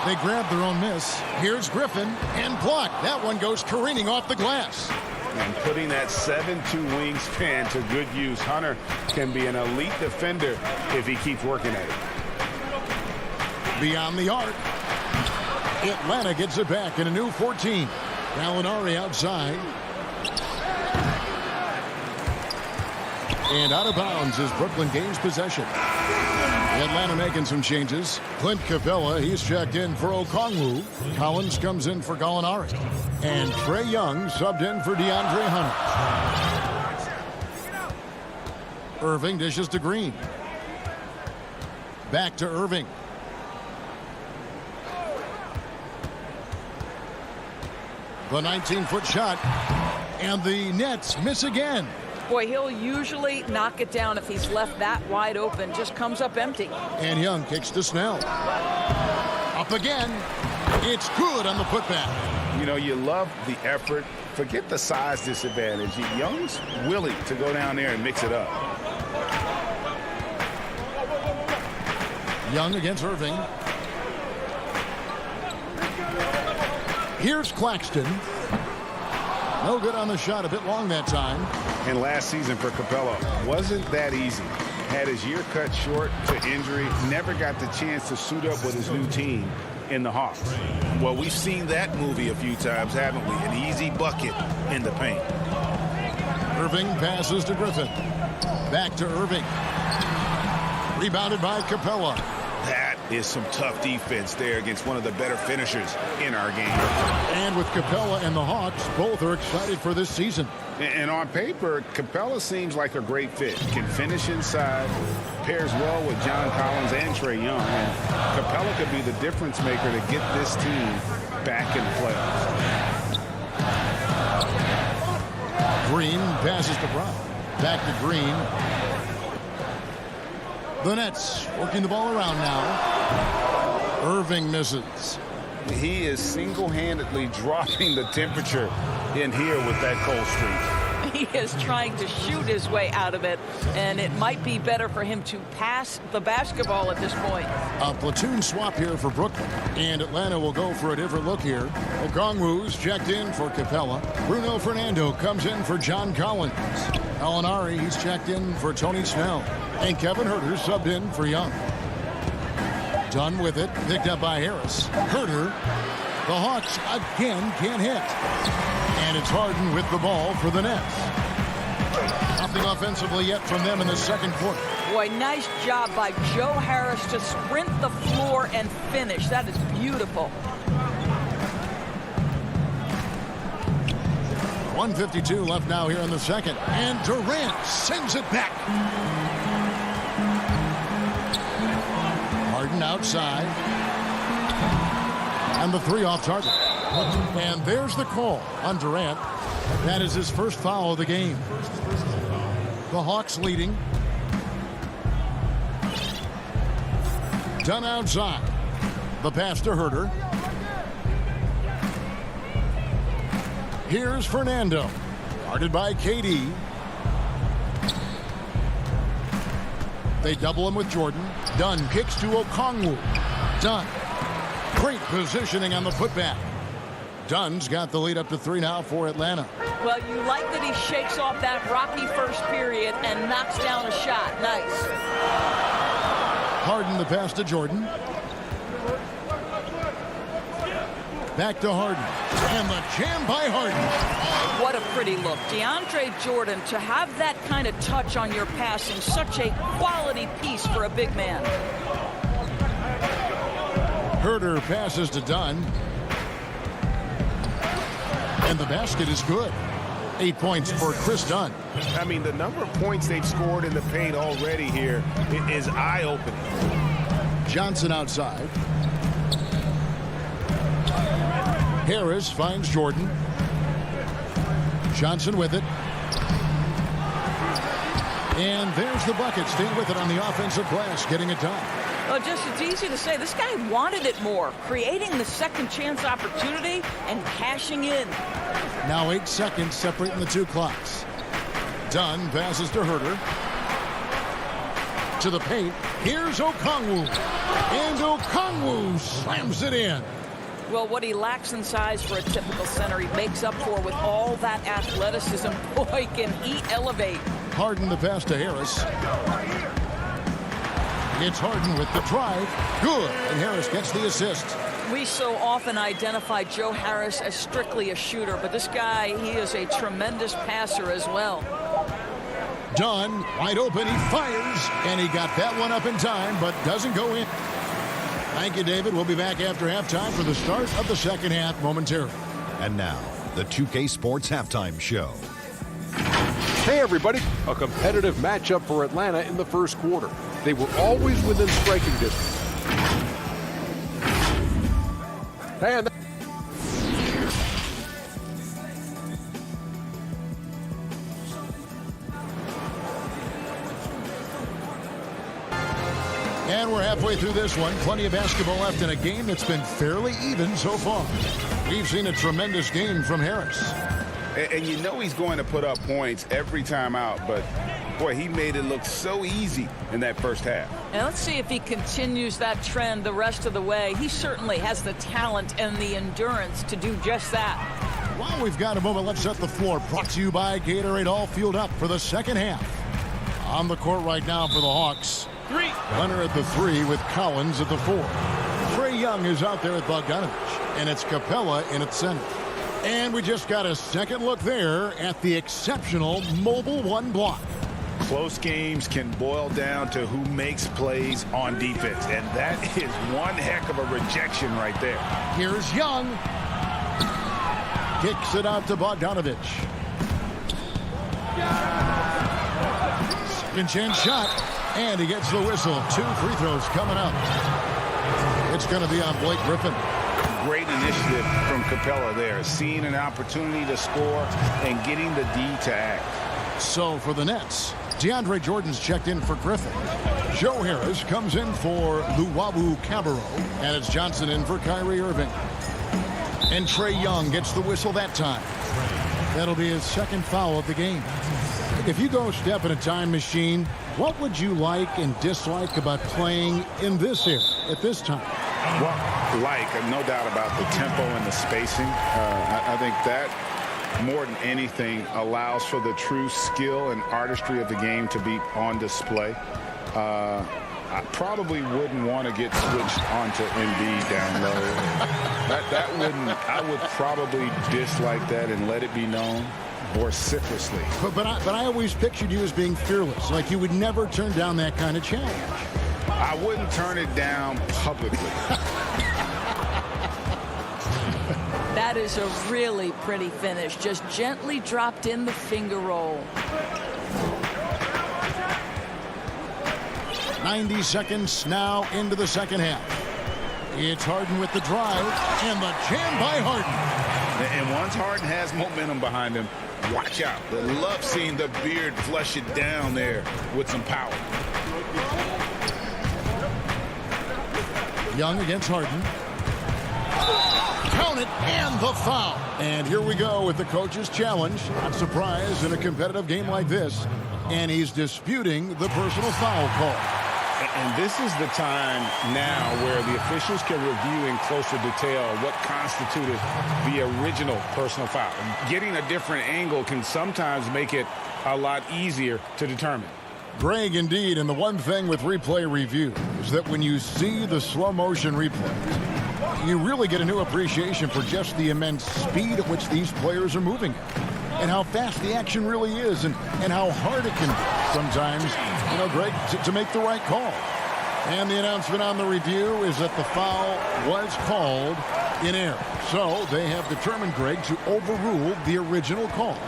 They grab their own miss. Here's Griffin, and blocked. That one goes careening off the glass. And putting that 7'2" wingspan to good use. Hunter can be an elite defender if he keeps working at it. Beyond the arc. Atlanta gets it back in a new 14. Gallinari outside. And out of bounds as Brooklyn gains possession. Atlanta making some changes. Clint Capella, he's checked in for Okongwu. Collins comes in for Gallinari. And Trae Young subbed in for DeAndre Hunter. Irving dishes to Green. Back to Irving. The 19-foot shot. And the Nets miss again. Boy, he'll usually knock it down if he's left that wide open. Just comes up empty. And Young kicks to Snell. Up again. It's good on the putback. You know, you love the effort. Forget the size disadvantage. Young's willing to go down there and mix it up. Young against Irving. Here's Claxton. No good on the shot. A bit long that time. And last season for Capella wasn't that easy. Had his year cut short to injury. Never got the chance to suit up with his new team in the Hawks. Well, we've seen that movie a few times, haven't we? An easy bucket in the paint. Irving passes to Griffin. Back to Irving. Rebounded by Capella. That is some tough defense there against one of the better finishers in our game. And with Capella and the Hawks, both are excited for this season. And on paper, Capella seems like a great fit. Can finish inside, pairs well with John Collins and Trae Young. And Capella could be the difference maker to get this team back in the playoffs. Green passes to Brown. Back to Green. The Nets working the ball around now. Irving misses. He is single-handedly dropping the temperature in here with that cold streak. He is trying to shoot his way out of it, and it might be better for him to pass the basketball at this point. A platoon swap here for Brooklyn, and Atlanta will go for a different look here. Okongwu's checked in for Capella. Bruno Fernando comes in for John Collins. Alinari, he's checked in for Tony Snell. And Kevin Huerter subbed in for Young. Done with it, picked up by Harris. Huerter, the Hawks again can't hit. And it's Harden with the ball for the Nets. Nothing offensively yet from them in the second quarter. Boy, nice job by Joe Harris to sprint the floor and finish. That is beautiful. 1:52 left now here in the second. And Durant sends it back. Harden outside. And the three off target. And there's the call on Durant. That is his first foul of the game. The Hawks leading. Done outside. The pass to Huerter. Here's Fernando. Guarded by KD. They double him with Jordan. Dunn kicks to Okongwu. Dunn. Great positioning on the putback. Dunn's got the lead up to 3 now for Atlanta. Well, you like that he shakes off that rocky first period and knocks down a shot. Nice. Harden the pass to Jordan. Back to Harden. And the jam by Harden. What a pretty look. DeAndre Jordan, to have that kind of touch on your passing, such a quality piece for a big man. Huerter passes to Dunn. And the basket is good. 8 points for Chris Dunn. I mean, the number of points they've scored in the paint already here is eye-opening. Johnson outside. Harris finds Jordan. Johnson with it. And there's the bucket. Staying with it on the offensive glass, getting it done. Well, just it's easy to say this guy wanted it more, creating the second chance opportunity and cashing in. Now 8 seconds separating the two clocks. Dunn passes to Huerter. To the paint. Here's Okongwu. And Okongwu slams it in. Well, what he lacks in size for a typical center, he makes up for with all that athleticism. Boy, can he elevate. Harden the pass to Harris. It's Harden with the drive. Good. And Harris gets the assist. We so often identify Joe Harris as strictly a shooter, but this guy, he is a tremendous passer as well. Dunn, wide open, he fires, and he got that one up in time, but doesn't go in. Thank you, David. We'll be back after halftime for the start of the second half momentarily. And now, the 2K Sports Halftime Show. Hey, everybody. A competitive matchup for Atlanta in the first quarter. They were always within striking distance. And we're halfway through this one. Plenty of basketball left in a game that's been fairly even so far. We've seen a tremendous game from Harris. And you know he's going to put up points every time out, but Boy, he made it look so easy in that first half. And let's see if he continues that trend the rest of the way. He certainly has the talent and the endurance to do just that. While we've got a moment, let's set the floor. Brought to you by Gatorade, all fueled up for the second half. On the court right now for the Hawks. Leonard at the 3 with Collins at the 4. Trae Young is out there at Bogdanovich, and it's Capella in at center. And we just got a second look there at the exceptional Mobile 1 block. Close games can boil down to who makes plays on defense, and that is one heck of a rejection right there. Here's Young. Kicks it out to Bogdanovich. Second chance shot, and he gets the whistle. 2 free throws coming up. It's going to be on Blake Griffin. Great initiative from Capella there, seeing an opportunity to score and getting the D to act. So for the Nets, DeAndre Jordan's checked in for Griffin. Joe Harris comes in for Luwawu Cabarro, and it's Johnson in for Kyrie Irving. And Trae Young gets the whistle that time. That'll be his second foul of the game. If you go step in a time machine, what would you like and dislike about playing in this era at this time? Well, no doubt about the tempo and the spacing. I think that more than anything allows for the true skill and artistry of the game to be on display. I probably wouldn't want to get switched onto Embiid down low. I would probably dislike that and let it be known vociferously. But I always pictured you as being fearless, like you would never turn down that kind of challenge. I wouldn't turn it down publicly. That is a really pretty finish. Just gently dropped in the finger roll. 90 seconds now into the second half. It's Harden with the drive and the jam by Harden. And once Harden has momentum behind him, watch out. I love seeing the beard flush it down there with some power. Young against Harden. Count it, and the foul. And here we go with the coach's challenge. Not surprised in a competitive game like this. And he's disputing the personal foul call. And this is the time now where the officials can review in closer detail what constituted the original personal foul. Getting a different angle can sometimes make it a lot easier to determine. Greg, indeed, and the one thing with replay review is that when you see the slow motion replay, you really get a new appreciation for just the immense speed at which these players are moving and how fast the action really is and how hard it can be sometimes, Greg, to make the right call. And the announcement on the review is that the foul was called in error. So they have determined, Greg, to overrule the original call.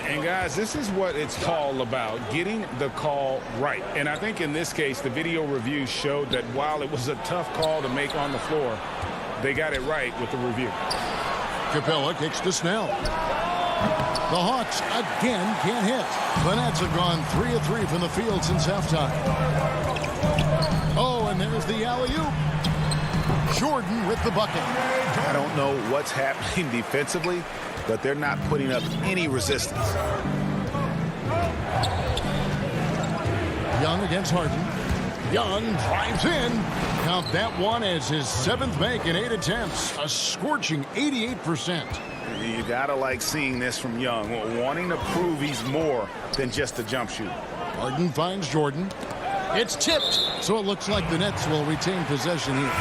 And guys, this is what it's all about, getting the call right. And I think in this case, the video review showed that while it was a tough call to make on the floor, they got it right with the review. Capella kicks to Snell. The Hawks again can't hit. The Nets have gone 3 of 3 from the field since halftime. Oh, and there's the alley-oop. Jordan with the bucket. I don't know what's happening defensively, but they're not putting up any resistance. Young against Harden. Young drives in. Count that one as his 7th make in 8 attempts. A scorching 88%. You gotta like seeing this from Young, wanting to prove he's more than just a jump shooter. Harden finds Jordan. It's tipped, so it looks like the Nets will retain possession here.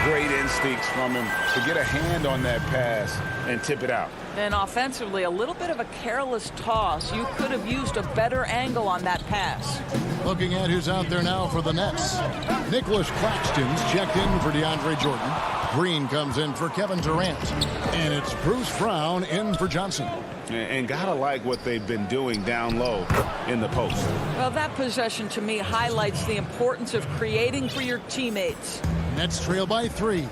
Great instincts from him to get a hand on that pass and tip it out. And offensively, a little bit of a careless toss. You could have used a better angle on that pass. Looking at who's out there now for the Nets. Nicholas Claxton's checked in for DeAndre Jordan. Green comes in for Kevin Durant. And it's Bruce Brown in for Johnson. And gotta like what they've been doing down low in the post. Well, that possession to me highlights the importance of creating for your teammates. Nets trail by 3.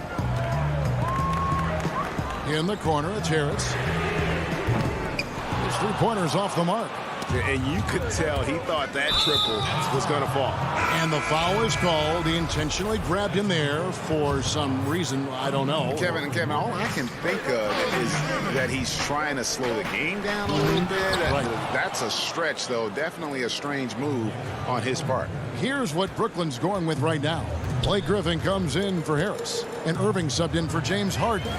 In the corner, it's Harris. His 3-pointer's off the mark. And you could tell he thought that triple was going to fall. And the foul is called. He intentionally grabbed him there for some reason. I don't know. Kevin, all I can think of is that he's trying to slow the game down a little bit. That's a stretch, though. Definitely a strange move on his part. Here's what Brooklyn's going with right now. Blake Griffin comes in for Harris, and Irving subbed in for James Harden.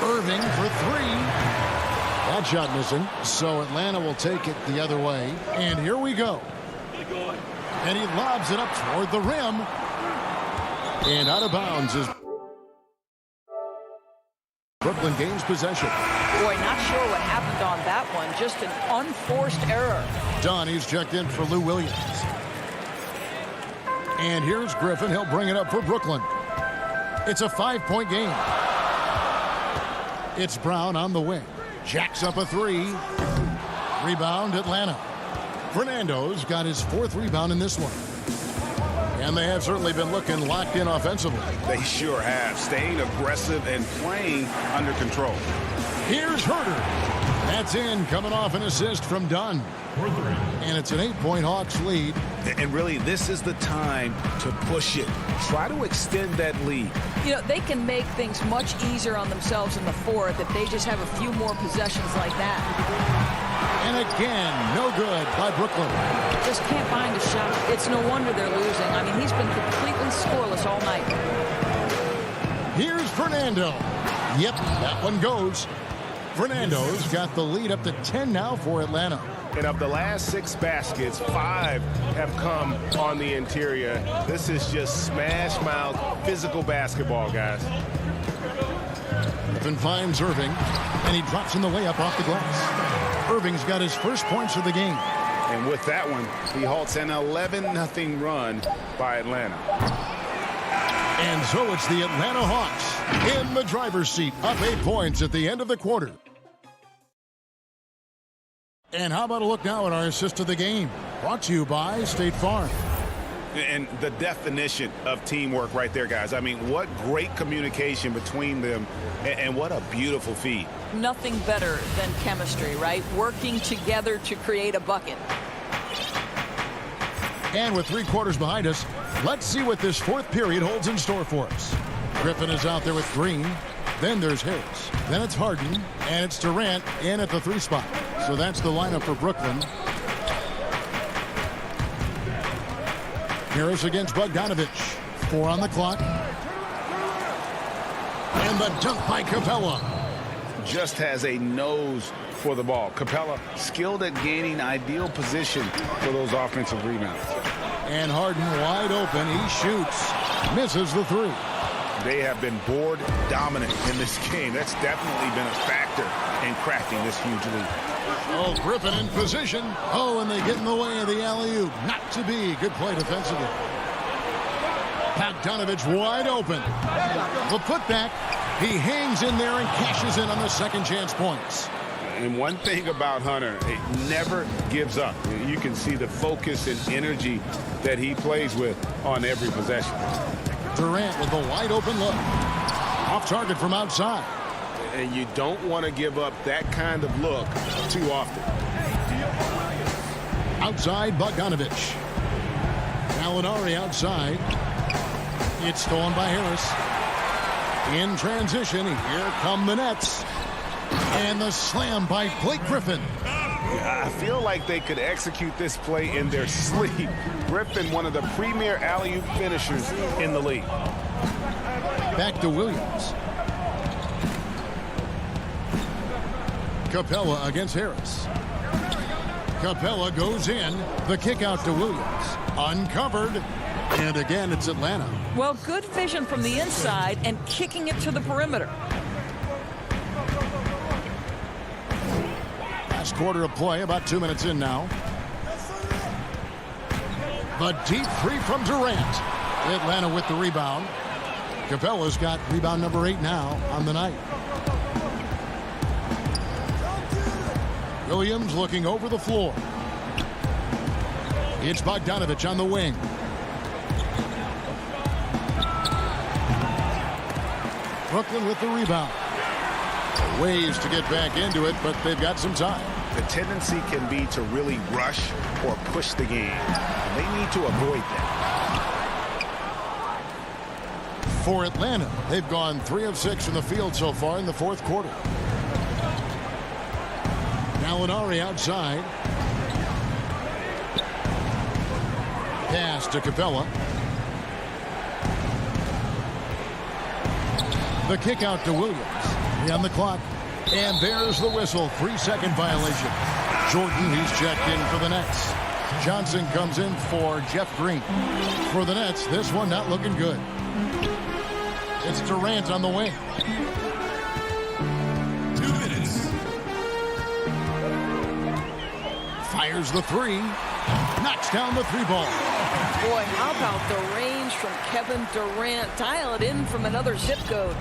Irving for three. That shot missing, so Atlanta will take it the other way. And here we go. And he lobs it up toward the rim. And out of bounds is Brooklyn gains possession. Boy, not sure what happened on that one. Just an unforced error. Donnie's checked in for Lou Williams. And here's Griffin. He'll bring it up for Brooklyn. It's a 5-point game. It's Brown on the wing. Jacks up a three. Rebound, Atlanta. Fernando's got his 4th rebound in this one. And they have certainly been looking locked in offensively. They sure have. Staying aggressive and playing under control. Here's Herter. That's in, coming off an assist from Dunn. And it's an 8-point Hawks lead. And really, this is the time to push it. Try to extend that lead. You know, they can make things much easier on themselves in the fourth if they just have a few more possessions like that. And again, no good by Brooklyn. Just can't find a shot. It's no wonder they're losing. I mean, he's been completely scoreless all night. Here's Fernando. Yep, that one goes. Fernando's got the lead up to 10 now for Atlanta. And of the last 6 baskets, 5 have come on the interior. This is just smash mouth physical basketball, guys. Griffin finds Irving, and he drops in the layup off the glass. Irving's got his first points of the game. And with that one, he halts an 11-0 run by Atlanta. And so it's the Atlanta Hawks in the driver's seat, up 8 points at the end of the quarter. And how about a look now at our assist of the game? Brought to you by State Farm. And the definition of teamwork right there, guys. I mean, what great communication between them, and what a beautiful feed. Nothing better than chemistry, right? Working together to create a bucket. And with 3 quarters behind us, let's see what this 4th period holds in store for us. Griffin is out there with Green. Then there's Harris. Then it's Harden. And it's Durant in at the 3 spot. So that's the lineup for Brooklyn. Harris against Bogdanovich. 4 on the clock. And the dunk by Capella. Just has a nose for the ball. Capella skilled at gaining ideal position for those offensive rebounds. And Harden wide open. He shoots. Misses the 3. They have been board dominant in this game. That's definitely been a factor in cracking this huge lead. Oh, Griffin in position. Oh, and they get in the way of the alley-oop. Not to be. Good play defensively. Bogdanovich wide open. The putback. He hangs in there and cashes in on the second chance points. And one thing about Hunter, it never gives up. You can see the focus and energy that he plays with on every possession. Durant with a wide open look. Off target from outside. And you don't want to give up that kind of look too often. Outside, Bogdanovich. Gallinari outside. It's stolen by Harris. In transition, here come the Nets. And the slam by Blake Griffin. I feel like they could execute this play in their sleep. Griffin, one of the premier alley-oop finishers in the league. Back to Williams. Capella against Harris. Capella goes in. The kick out to Williams. Uncovered. And again, it's Atlanta. Well, good vision from the inside and kicking it to the perimeter. Last quarter of play, about 2 minutes in now. The deep 3 from Durant. Atlanta with the rebound. Capella's got rebound number 8 now on the night. Williams looking over the floor. It's Bogdanovich on the wing. Brooklyn with the rebound. Ways to get back into it, but they've got some time. The tendency can be to really rush or push the game. And they need to avoid that. For Atlanta, they've gone 3 of 6 from the field so far in the fourth quarter. Gallinari outside. Pass to Capella. The kick out to Williams. 3 on the clock. And there's the whistle. 3-second violation. Jordan, he's checked in for the Nets. Johnson comes in for Jeff Green. For the Nets, this one not looking good. It's Durant on the wing. 2 minutes. Fires the 3. Knocks down the 3-ball. Boy, how about the range from Kevin Durant? Dial it in from another zip code.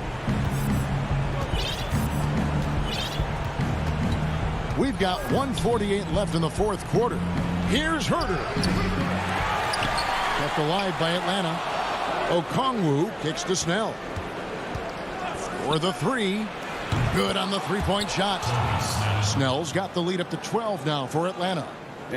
We've got 1:48 left in the fourth quarter. Here's Herter. Kept alive by Atlanta. Okongwu kicks to Snell. For the 3. Good on the 3-point shot. Snell's got the lead up to 12 now for Atlanta.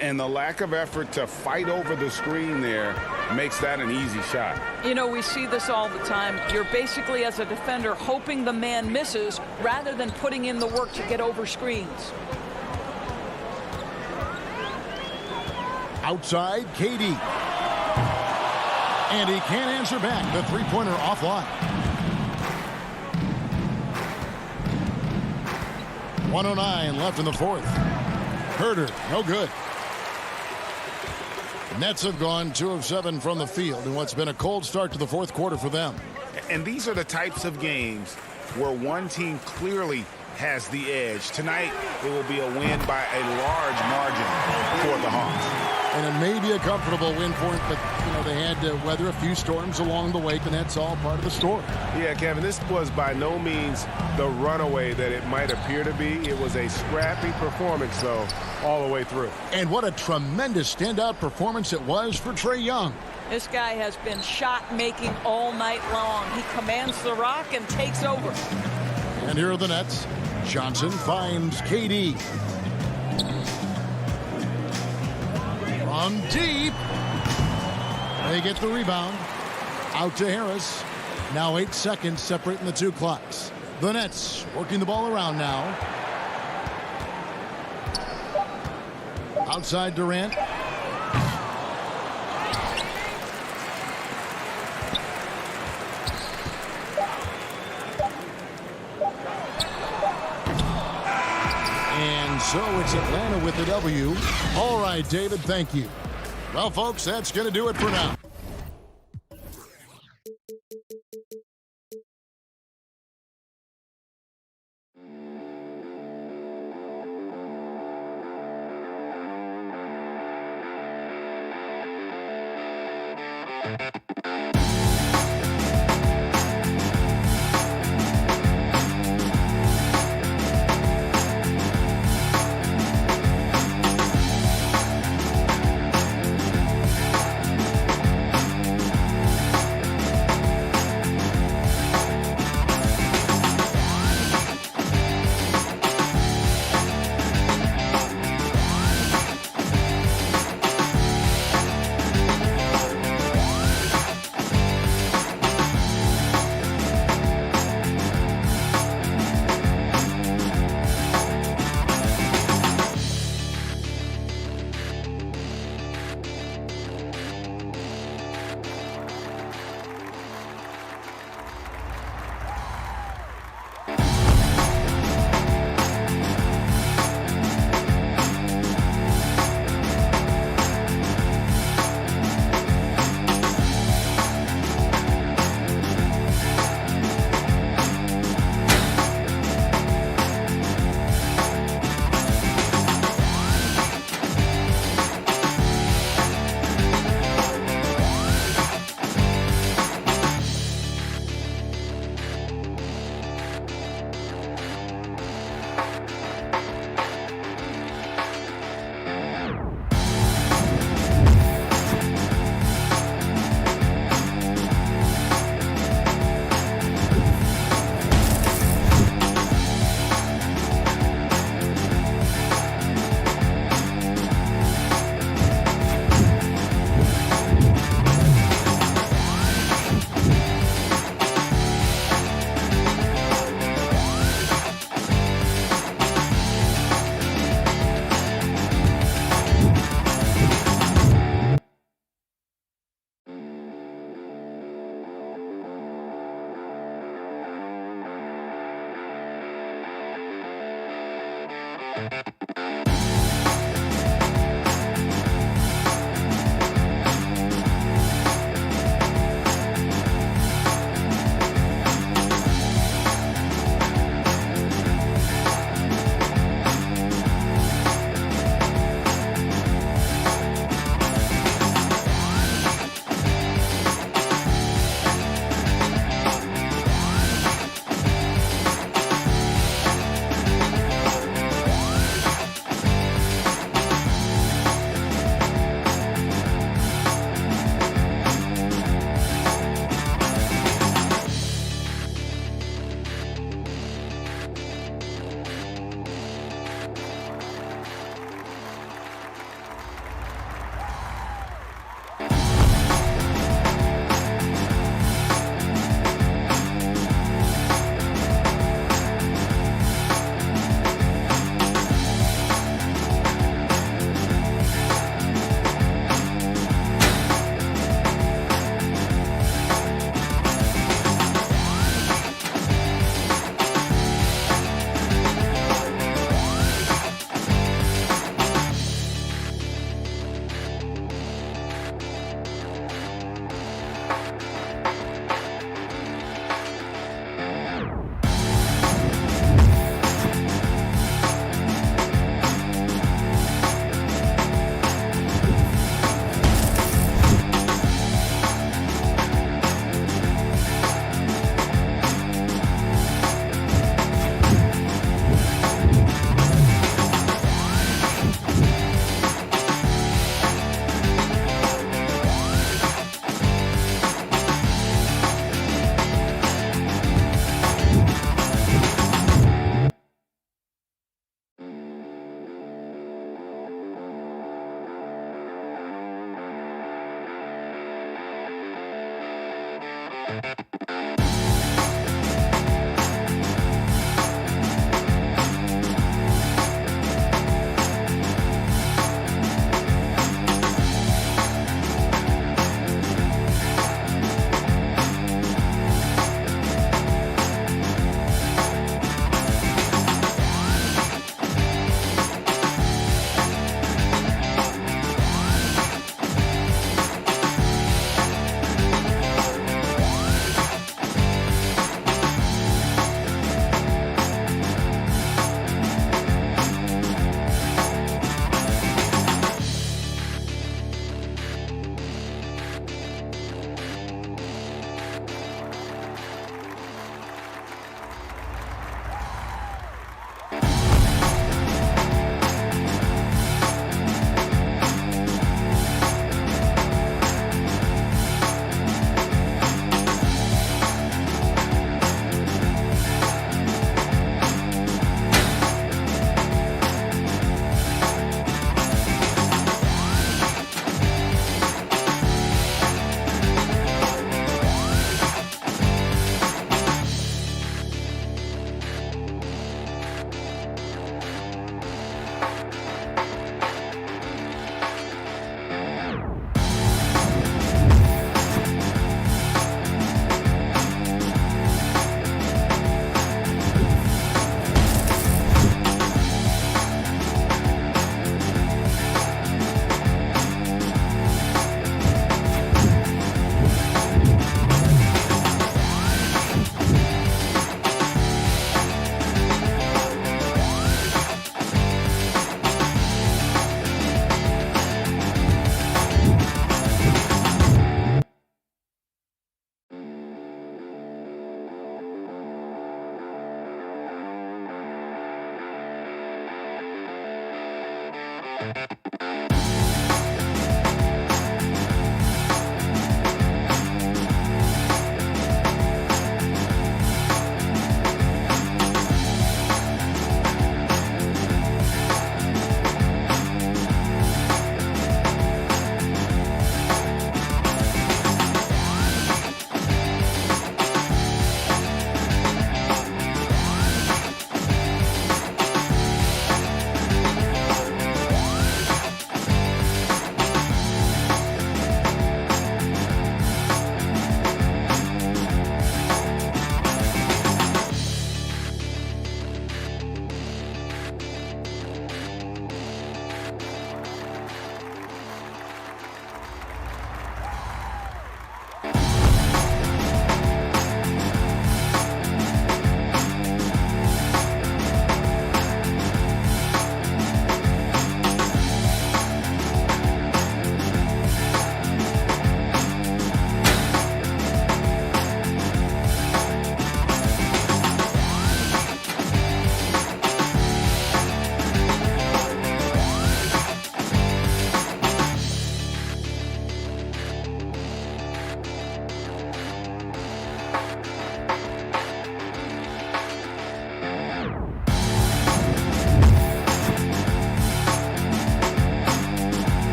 And the lack of effort to fight over the screen there makes that an easy shot. You know, we see this all the time. You're basically, as a defender, hoping the man misses rather than putting in the work to get over screens. Outside, KD. And he can't answer back. The 3-pointer offline. 1:09 left in the fourth. Herter, no good. Nets have gone 2 of 7 from the field in what's been a cold start to the fourth quarter for them. And these are the types of games where one team clearly has the edge. Tonight, it will be a win by a large margin for the Hawks. And it may be a comfortable win for it, but, you know, they had to weather a few storms along the way, and that's all part of the story. Yeah, Kevin, this was by no means the runaway that it might appear to be. It was a scrappy performance, though, all the way through. And what a tremendous standout performance it was for Trae Young. This guy has been shot-making all night long. He commands the rock and takes over. And here are the Nets. Johnson finds KD. From deep. They get the rebound. Out to Harris. Now 8 seconds separating the 2 clocks. The Nets working the ball around now. Outside Durant. And so it's Atlanta with the W. All right, David, thank you. Well, folks, that's going to do it for now.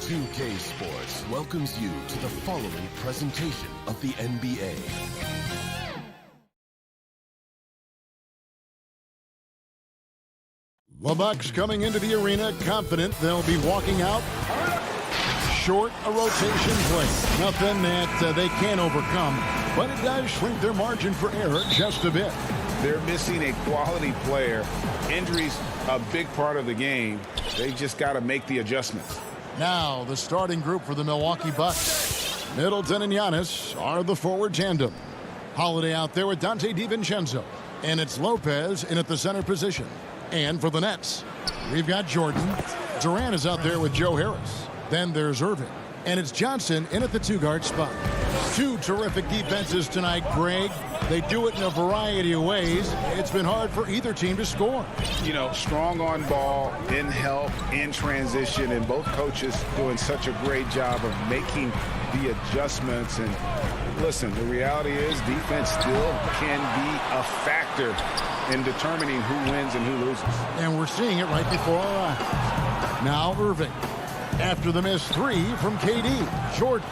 2K Sports welcomes you to the following presentation of the NBA. The Bucks coming into the arena confident they'll be walking out short a rotation play. Nothing that they can't overcome, but it does shrink their margin for error just a bit. They're missing a quality player. Injuries a big part of the game. They just got to make the adjustments. Now the starting group for the Milwaukee Bucks. Middleton and Giannis are the forward tandem. Holiday out there with Dante DiVincenzo. And it's Lopez in at the center position. And for the Nets, we've got Jordan. Durant is out there with Joe Harris. Then there's Irving. And it's Johnson in at the two-guard spot. Two terrific defenses tonight, Greg. They do it in a variety of ways. It's been hard for either team to score. You know, strong on ball, in help, in transition, and both coaches doing such a great job of making the adjustments. And listen, the reality is defense still can be a factor in determining who wins and who loses. And we're seeing it right before our eyes. Now Irving. After the missed three from KD. Jordan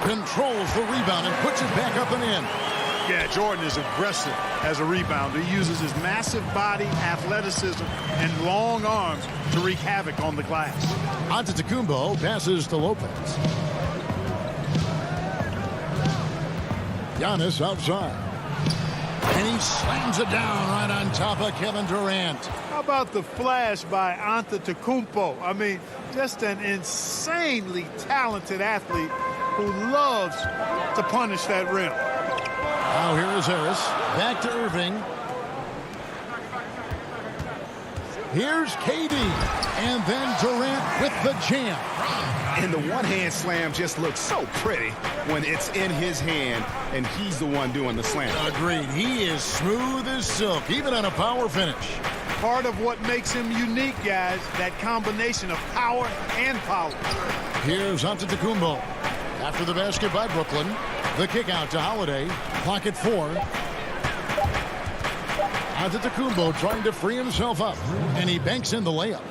controls the rebound and puts it back up and in. Yeah, Jordan is aggressive as a rebounder. He uses his massive body, athleticism, and long arms to wreak havoc on the glass. Antetokounmpo passes to Lopez. Giannis outside. And he slams it down right on top of Kevin Durant. How about the flash by Antetokounmpo? I mean, just an insanely talented athlete who loves to punish that rim. Now here is Harris. Back to Irving. Here's KD. And then Durant with the jam. And the one-hand slam just looks so pretty when it's in his hand and he's the one doing the slam. Agreed. He is smooth as silk, even on a power finish. Part of what makes him unique, guys, that combination of power and power. Here's Antetokounmpo. After the basket by Brooklyn, the kick out to Holiday. Clock at 4. Antetokounmpo trying to free himself up, and he banks in the layup.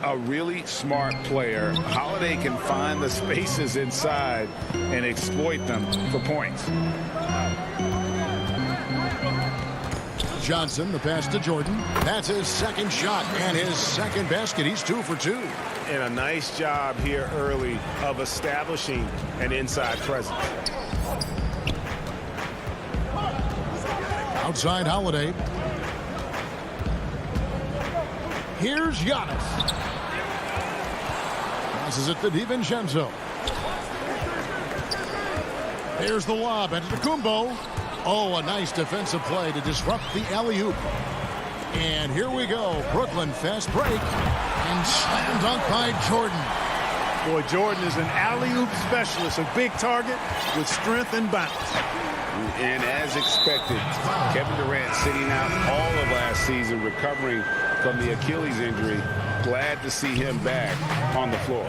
A really smart player. Holiday can find the spaces inside and exploit them for points. Johnson, the pass to Jordan. That's his second shot and his second basket. He's 2 for 2. And a nice job here early of establishing an inside presence. Outside Holiday. Here's Giannis. Passes it to DiVincenzo. Here's the lob. Antetokounmpo. Oh, a nice defensive play to disrupt the alley-oop. And here we go. Brooklyn fast break. And slam dunk by Jordan. Boy, Jordan is an alley-oop specialist, a big target with strength and bounce. And as expected, Kevin Durant sitting out all of last season, recovering from the Achilles injury. Glad to see him back on the floor.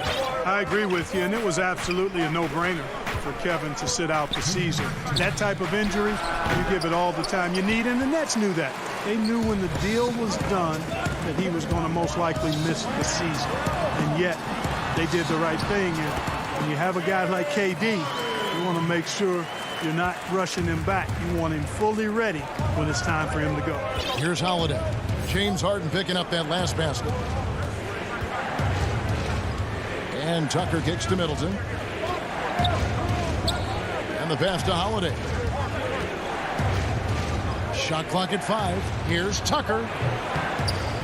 I agree with you, and it was absolutely a no-brainer for Kevin to sit out the season. That type of injury, you give it all the time you need, and the Nets knew that. They knew when the deal was done that he was going to most likely miss the season. And yet, they did the right thing. And when you have a guy like KD You want to make sure you're not rushing him back. You want him fully ready when it's time for him to go. Here's Holiday. James Harden picking up that last basket. And Tucker kicks to Middleton. And the pass to Holiday. Shot clock at 5. Here's Tucker.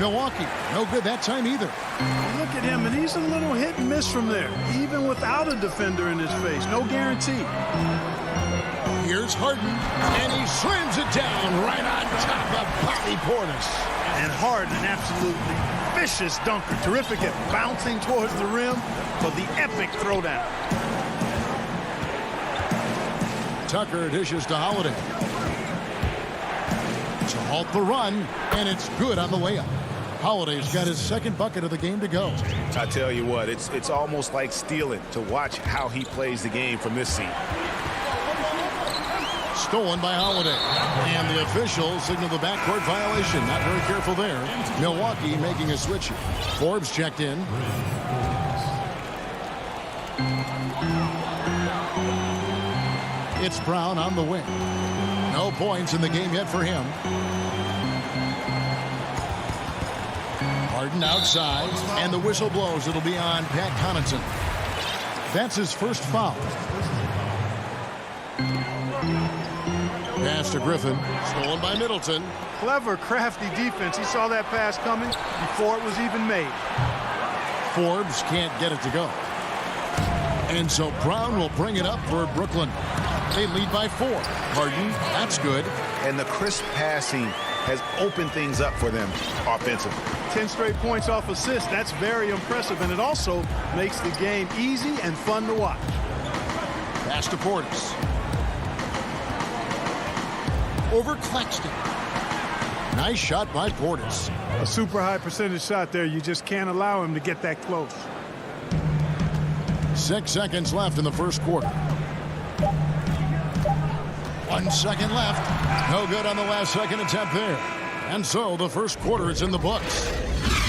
Milwaukee, no good that time either. Look at him, and he's a little hit and miss from there, even without a defender in his face. No guarantee. Here's Harden, and he slams it down right on top of Bobby Portis. And Harden, an absolutely vicious dunker. Terrific at bouncing towards the rim, but the epic throwdown. Tucker dishes to Holiday. To halt the run, and it's good on the layup. Holiday's got his second bucket of the game to go. I tell you what, it's almost like stealing to watch how he plays the game from this seat. Stolen by Holiday. And the officials signal the backcourt violation. Not very careful there. Milwaukee making a switch. Forbes checked in. It's Brown on the wing. No points in the game yet for him. Harden outside, and the whistle blows. It'll be on Pat Connaughton. That's his first foul. Pass to Griffin, stolen by Middleton. Clever, crafty defense. He saw that pass coming before it was even made. Forbes can't get it to go. And so Brown will bring it up for Brooklyn. They lead by 4. Harden, that's good. And the crisp passing has opened things up for them offensively. 10 straight points off assists. That's very impressive, and it also makes the game easy and fun to watch. Pass to Portis. Over Claxton. Nice shot by Portis. A super high percentage shot there. You just can't allow him to get that close. 6 seconds left in the first quarter. 1 second left. No good on the last second attempt there. And so the first quarter is in the books.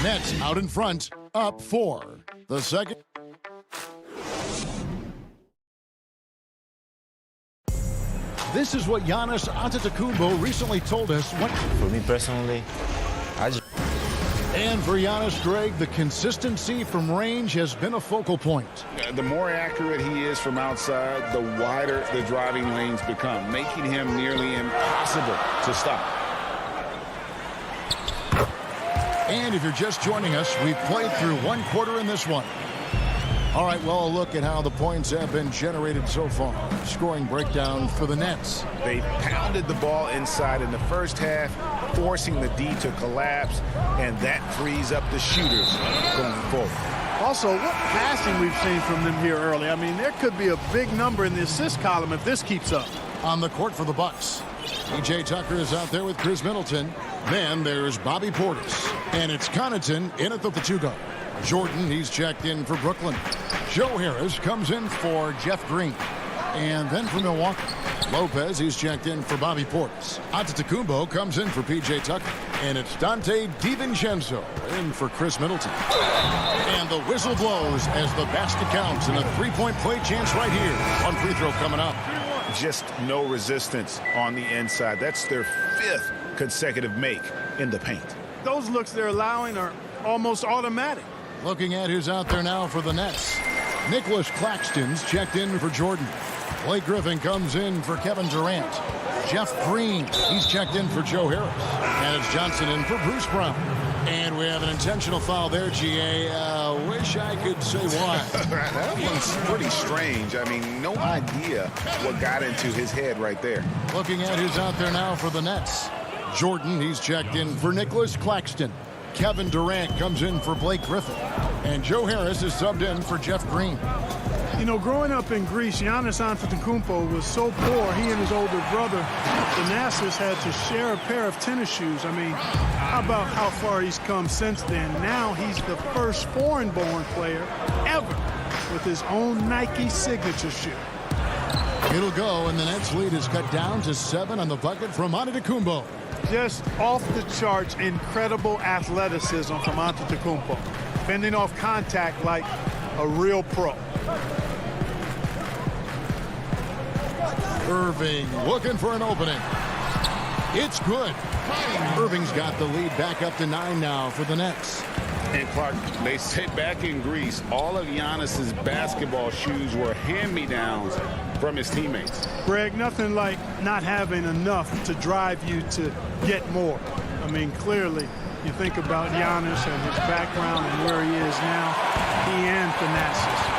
Nets out in front, up 4. The second. This is what Giannis Antetokounmpo recently told us. For me personally, And for Giannis, Greg, the consistency from range has been a focal point. The more accurate he is from outside, the wider the driving lanes become, making him nearly impossible to stop. And if you're just joining us, we've played through 1 quarter in this one. All right, well, a look at how the points have been generated so far. Scoring breakdown for the Nets. They pounded the ball inside in the first half, forcing the D to collapse, and that frees up the shooters going forward. Also, what passing we've seen from them here early. I mean, there could be a big number in the assist column if this keeps up. On the court for the Bucks. P.J. Tucker is out there with Chris Middleton. Then there's Bobby Portis. And it's Connaughton in at the 2-guard. Jordan, he's checked in for Brooklyn. Joe Harris comes in for Jeff Green. And then for Milwaukee, Lopez, he's checked in for Bobby Portis. Antetokounmpo comes in for P.J. Tucker. And it's Dante DiVincenzo in for Chris Middleton. And the whistle blows as the basket counts, and a 3-point play chance right here. 1 free throw coming up. Just no resistance on the inside. That's their 5th consecutive make in the paint. Those looks they're allowing are almost automatic. Looking at who's out there now for the Nets. Nicholas Claxton's checked in for Jordan. Blake Griffin comes in for Kevin Durant. Jeff Green, he's checked in for Joe Harris. And it's Johnson in for Bruce Brown. And we have an intentional foul there, G.A. Wish I could say why. That one's pretty strange. I mean, no idea what got into his head right there. Looking at who's out there now for the Nets. Jordan, he's checked in for Nicholas Claxton. Kevin Durant comes in for Blake Griffin. And Joe Harris is subbed in for Jeff Green. You know, growing up in Greece, Giannis Antetokounmpo was so poor, he and his older brother, Thanasis, had to share a pair of tennis shoes. I mean, how about how far he's come since then? Now he's the first foreign-born player ever with his own Nike signature shoe. It'll go, and the Nets lead is cut down to 7 on the bucket from Antetokounmpo. Just off the charts, incredible athleticism from Antetokounmpo. Fending off contact like a real pro. Irving looking for an opening. It's good. Irving's got the lead back up to 9 now for the Nets. And Clark, they say back in Greece, all of Giannis's basketball shoes were hand-me-downs from his teammates. Greg, nothing like not having enough to drive you to get more. I mean, clearly, you think about Giannis and his background and where he is now, he and Thanasis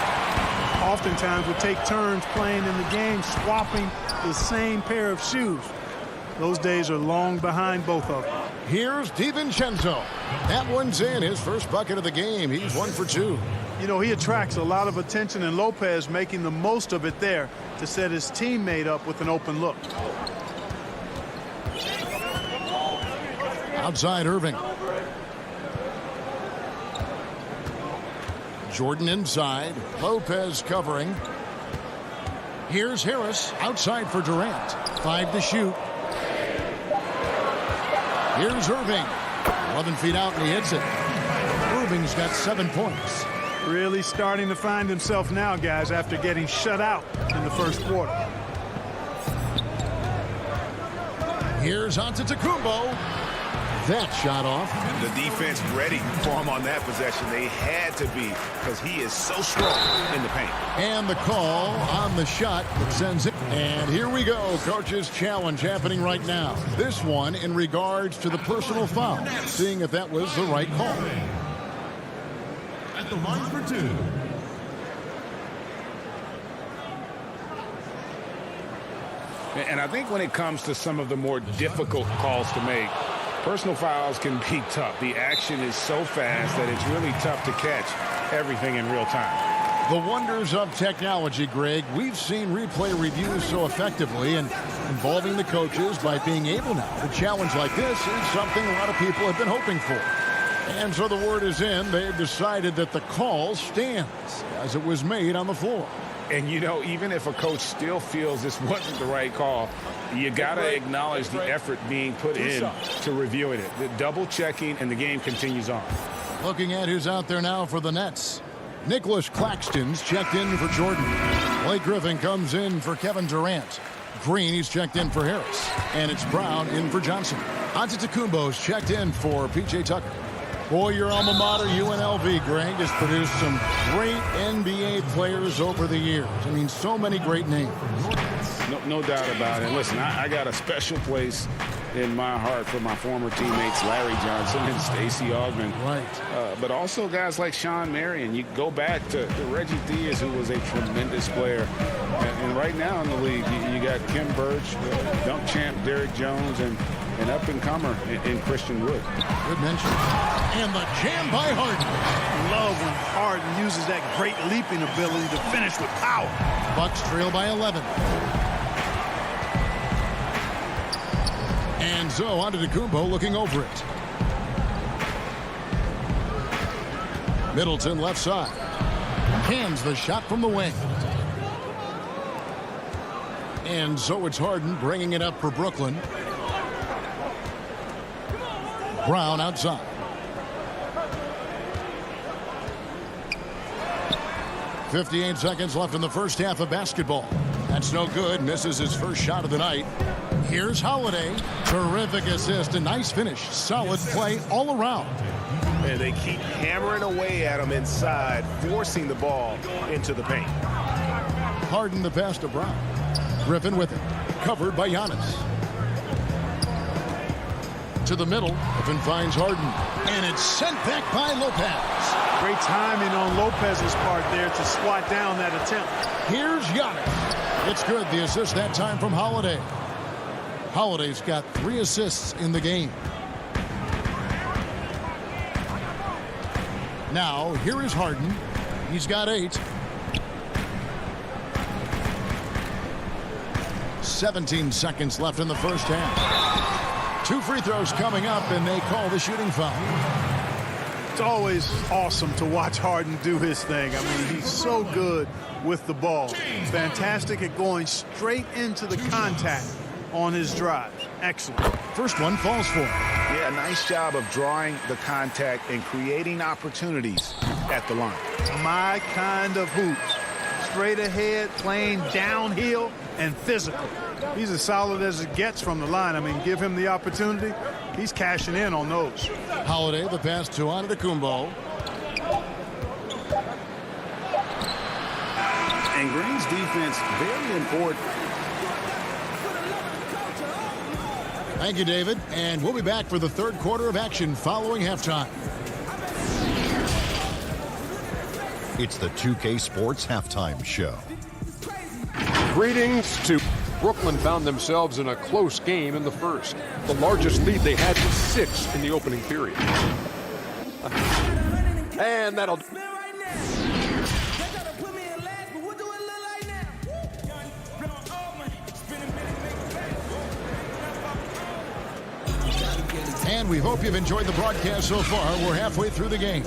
oftentimes would take turns playing in the game, swapping the same pair of shoes. Those days are long behind both of them. Here's DiVincenzo. That one's in, his first bucket of the game. He's 1 for 2. You know, he attracts a lot of attention, and Lopez making the most of it there to set his teammate up with an open look. Outside Irving. Jordan inside. Lopez covering. Here's Harris outside for Durant. 5 to shoot. Here's Irving. 11 feet out and he hits it. Irving's got 7 points. Really starting to find himself now, guys, after getting shut out in the first quarter. Here's Antetokounmpo. That shot off. The defense ready for him on that possession. They had to be, because he is so strong in the paint. And the call on the shot that sends it. And here we go. Coach's challenge happening right now. This one in regards to the personal foul. Seeing if that was the right call. At the line for 2. And I think when it comes to some of the more difficult calls to make, personal fouls can be tough. The action is so fast that it's really tough to catch everything in real time. The wonders of technology, Greg. We've seen replay reviews so effectively, and involving the coaches by being able now to challenge like this is something a lot of people have been hoping for. And so the word is in. They've decided that the call stands as it was made on the floor. And, you know, even if a coach still feels this wasn't the right call, you got to acknowledge the effort being put in to reviewing it. The double checking, and the game continues on. Looking at who's out there now for the Nets. Nicholas Claxton's checked in for Jordan. Blake Griffin comes in for Kevin Durant. Green, he's checked in for Harris. And it's Brown in for Johnson. Antetokounmpo's checked in for P.J. Tucker. Boy, your alma mater, UNLV, Greg, has produced some great NBA players over the years. I mean, so many great names. No doubt about it. Listen, I got a special place in my heart for my former teammates Larry Johnson and Stacey Augmon. Right. But also guys like Sean Marion. You go back to Reggie Diaz, who was a tremendous player. And right now in the league, you got Kim Birch, dunk champ Derrick Jones, and an up-and-comer in Christian Wood. Good mention. And the jam by Harden. Love when Harden uses that great leaping ability to finish with power. Bucks trail by 11. And so Antetokounmpo looking over it. Middleton left side. Hands the shot from the wing. And so it's Harden bringing it up for Brooklyn. Brown outside. .58 seconds left in the first half of basketball. That's no good. Misses his first shot of the night. Here's Holiday. Terrific assist. A nice finish. Solid play all around. And they keep hammering away at him inside, forcing the ball into the paint. Harden the pass to Brown. Griffin with it. Covered by Giannis. To the middle. Griffin finds Harden. And it's sent back by Lopez. Great timing on Lopez's part there to swat down that attempt. Here's Giannis. It's good. The assist that time from Holiday. Holiday's got 3 assists in the game. Now, here is Harden. He's got 8. 17 seconds left in the first half. 2 free throws coming up, and they call the shooting foul. It's always awesome to watch Harden do his thing. I mean, he's so good with the ball. Fantastic at going straight into the contact on his drive. Excellent. First one falls for him. Yeah, nice job of drawing the contact and creating opportunities at the line. My kind of hoops. Straight ahead, playing downhill. and physical. He's as solid as it gets from the line. I mean, give him the opportunity. He's cashing in on those. Holiday, the pass to Antetokounmpo. And Green's defense, very important. Thank you, David. And we'll be back for the third quarter of action following halftime. It's the 2K Sports Halftime Show. Greetings to Brooklyn. Found themselves in a close game in the first. The largest lead they had was 6 in the opening period. And that'll... And we hope you've enjoyed the broadcast so far. We're halfway through the game.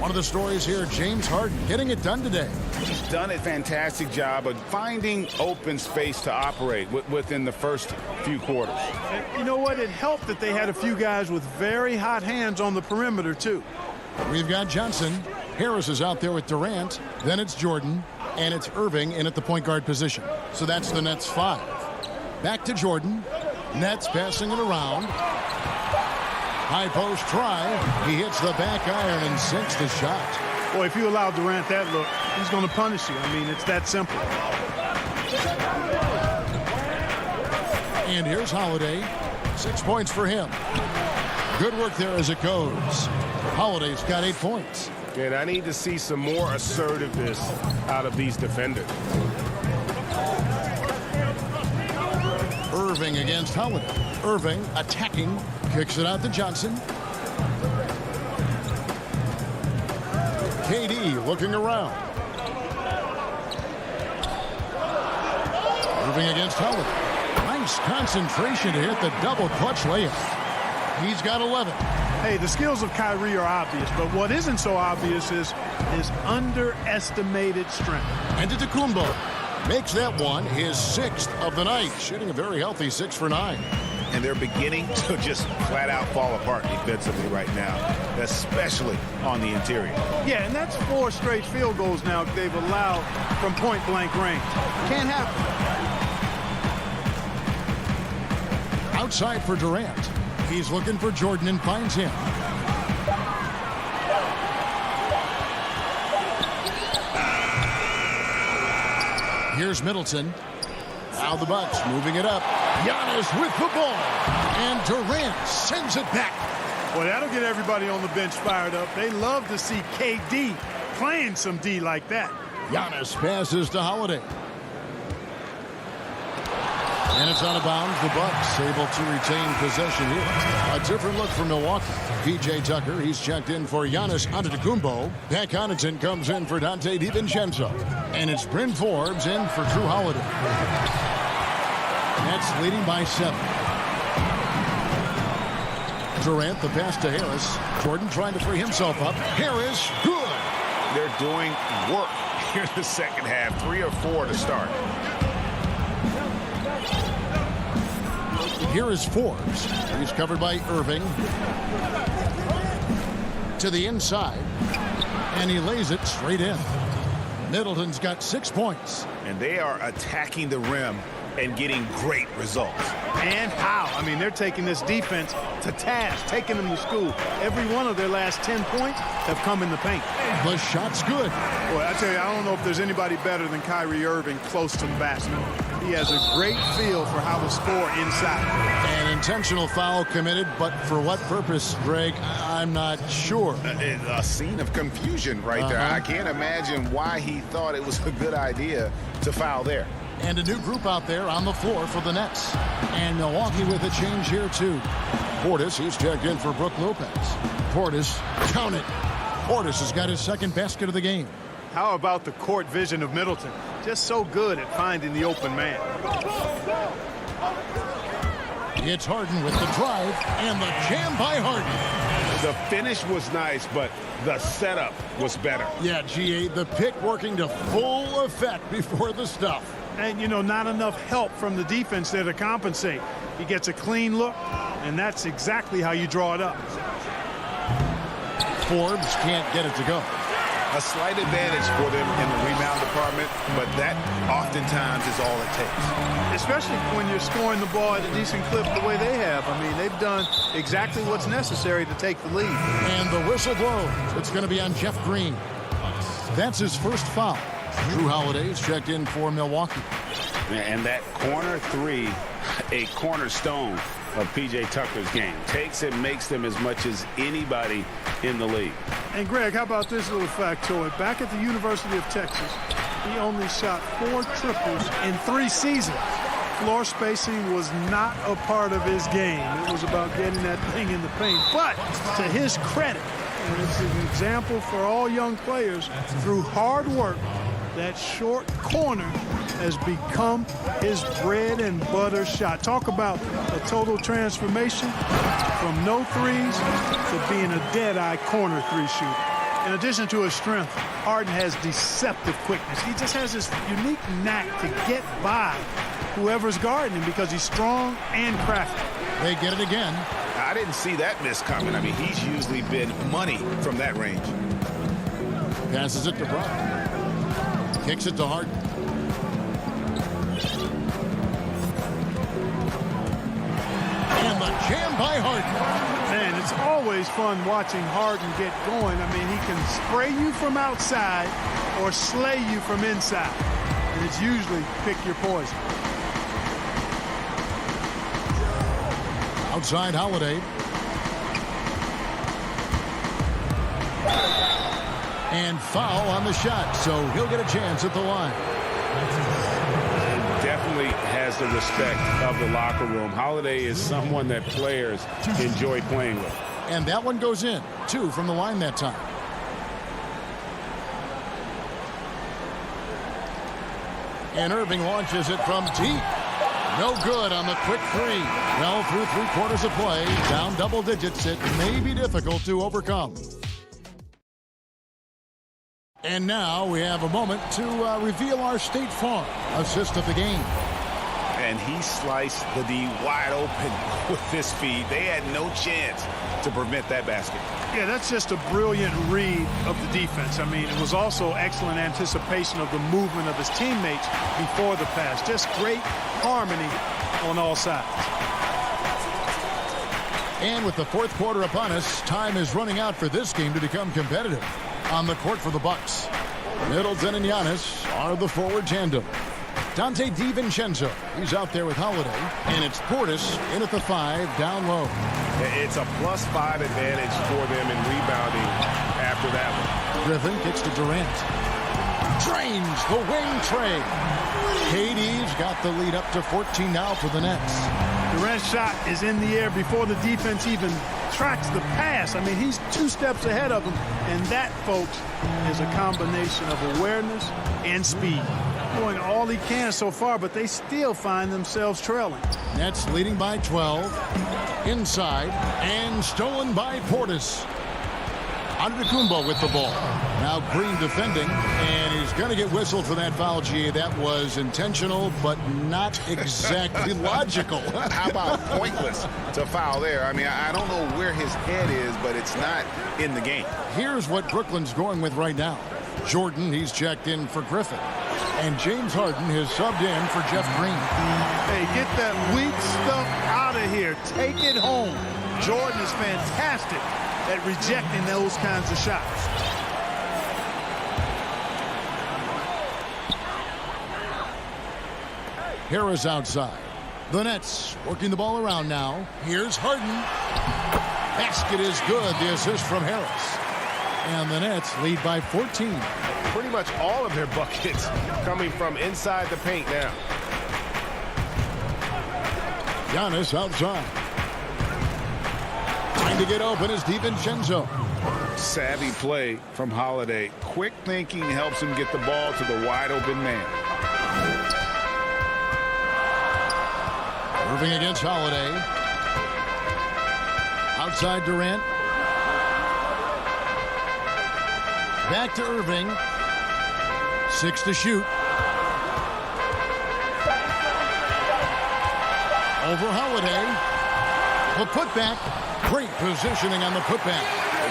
One of the stories here, James Harden getting it done today. He's done a fantastic job of finding open space to operate within the first few quarters. And you know what? It helped that they had a few guys with very hot hands on the perimeter, too. We've got Johnson. Harris is out there with Durant. Then it's Jordan. And it's Irving in at the point guard position. So that's the Nets 5. Back to Jordan. Nets passing it around. High post try. He hits the back iron and sinks the shot. Boy, if you allow Durant that look, he's going to punish you. I mean, it's that simple. And here's Holiday. 6 points for him. Good work there as it goes. Holiday's got 8 points. And I need to see some more assertiveness out of these defenders. Irving against Holiday. Irving attacking. Kicks it out to Johnson. KD looking around. Irving against Holiday. Nice concentration to hit the double clutch layup. He's got 11. Hey, the skills of Kyrie are obvious, but what isn't so obvious is his underestimated strength. Antetokounmpo makes that one his 6th of the night, shooting a very healthy 6 for 9. And they're beginning to just flat out fall apart defensively right now, especially on the interior. Yeah, and that's 4 straight field goals now they've allowed from point-blank range. Can't happen. Outside for Durant. He's looking for Jordan and finds him. Here's Middleton. Now the Bucks moving it up. Giannis with the ball. And Durant sends it back. Well, that'll get everybody on the bench fired up. They love to see KD playing some D like that. Giannis passes to Holiday. And it's out of bounds. The Bucks able to retain possession here. A different look for Milwaukee. P.J. Tucker, he's checked in for Giannis Antetokounmpo. Pat Connaughton comes in for Dante DiVincenzo. And it's Bryn Forbes in for Drew Holiday. Nets leading by 7. Durant, the pass to Harris. Jordan trying to free himself up. Harris, good. They're doing work here in the second half. 3 or 4 to start. Here is Forbes. He's covered by Irving. To the inside. And he lays it straight in. Middleton's got 6 points. And they are attacking the rim and getting great results. And how? I mean, they're taking this defense to task, taking them to school. Every one of their last 10 points have come in the paint. The shot's good. Boy, I tell you, I don't know if there's anybody better than Kyrie Irving close to the basket. He has a great feel for how to score inside. An intentional foul committed, but for what purpose, Greg? I'm not sure. A scene of confusion right there. I can't imagine why he thought it was a good idea to foul there. And a new group out there on the floor for the Nets. And Milwaukee with a change here, too. Portis, he's checked in for Brook Lopez. Portis, count it. Portis has got his 2nd basket of the game. How about the court vision of Middleton? Just so good at finding the open man. It's Harden with the drive and the jam by Harden. The finish was nice, but the setup was better. Yeah, GA, the pick working to full effect before the stuff. And, you know, not enough help from the defense there to compensate. He gets a clean look, and that's exactly how you draw it up. Forbes can't get it to go. A slight advantage for them in the rebound department. different, but that oftentimes is all it takes. Especially when you're scoring the ball at a decent clip the way they have. I mean, they've done exactly what's necessary to take the lead. And the whistle blows. It's going to be on Jeff Green. That's his first foul. Drew Holiday's checked in for Milwaukee. And that corner three, a cornerstone of P.J. Tucker's game. Takes and makes them as much as anybody in the league. And Greg, how about this little factoid? Back at the University of Texas, he only shot 4 triples in 3 seasons. Floor spacing was not a part of his game. It was about getting that thing in the paint. But to his credit, and it's an example for all young players, through hard work, that short corner has become his bread and butter shot. Talk about a total transformation from no threes to being a dead-eye corner 3 shooter. In addition to his strength, Harden has deceptive quickness. He just has this unique knack to get by whoever's guarding him because he's strong and crafty. They get it again. I didn't see that miss coming. I mean, he's usually been money from that range. Passes it to Brown. Kicks it to Harden. And the jam by Harden. Man, it's always fun watching Harden get going. I mean, he can spray you from outside or slay you from inside. And it's usually pick your poison. Outside Holiday. And foul on the shot, so he'll get a chance at the line. Definitely has the respect of the locker room. Holiday is someone that players enjoy playing with. And that one goes in. 2 from the line that time. And Irving launches it from deep. No good on the quick 3. Well, through 3 quarters of play, down double digits, it may be difficult to overcome. And now we have a moment to reveal our State Farm assist of the game. And he sliced the D wide open with this feed. They had no chance to prevent that basket. Yeah, that's just a brilliant read of the defense. I mean, it was also excellent anticipation of the movement of his teammates before the pass. Just great harmony on all sides. And with the 4th quarter upon us, time is running out for this game to become competitive. On the court for the Bucks, Middleton and Giannis are the forward tandem. Dante DiVincenzo, he's out there with Holiday, and it's Portis in at the 5 down low. It's a +5 advantage for them in rebounding after that one. Griffin kicks to Durant. Drains the wing trade. KD's got the lead up to 14 now for the Nets. Durant's shot is in the air before the defense even tracks the pass. I mean, he's 2 steps ahead of them, and that, folks, is a combination of awareness and speed. Doing all he can so far, but they still find themselves trailing. Nets leading by 12. Inside, and stolen by Portis. Antetokounmpo with the ball. Now Green defending, and he's going to get whistled for that foul, G. That was intentional, but not exactly logical. How about pointless to foul there? I mean, I don't know where his head is, but it's not in the game. Here's what Brooklyn's going with right now. Jordan, he's checked in for Griffin. And James Harden has subbed in for Jeff Green. Hey, get that weak stuff out of here. Take it home. Jordan is fantastic at rejecting those kinds of shots. Harris outside. The Nets working the ball around now. Here's Harden. Basket is good. The assist from Harris. And the Nets lead by 14. Pretty much all of their buckets coming from inside the paint now. Giannis outside. Trying to get open is DiVincenzo. Savvy play from Holiday. Quick thinking helps him get the ball to the wide open man. Irving against Holiday. Outside Durant. Back to Irving. 6 to shoot. Over Holiday. The putback. Great positioning on the putback.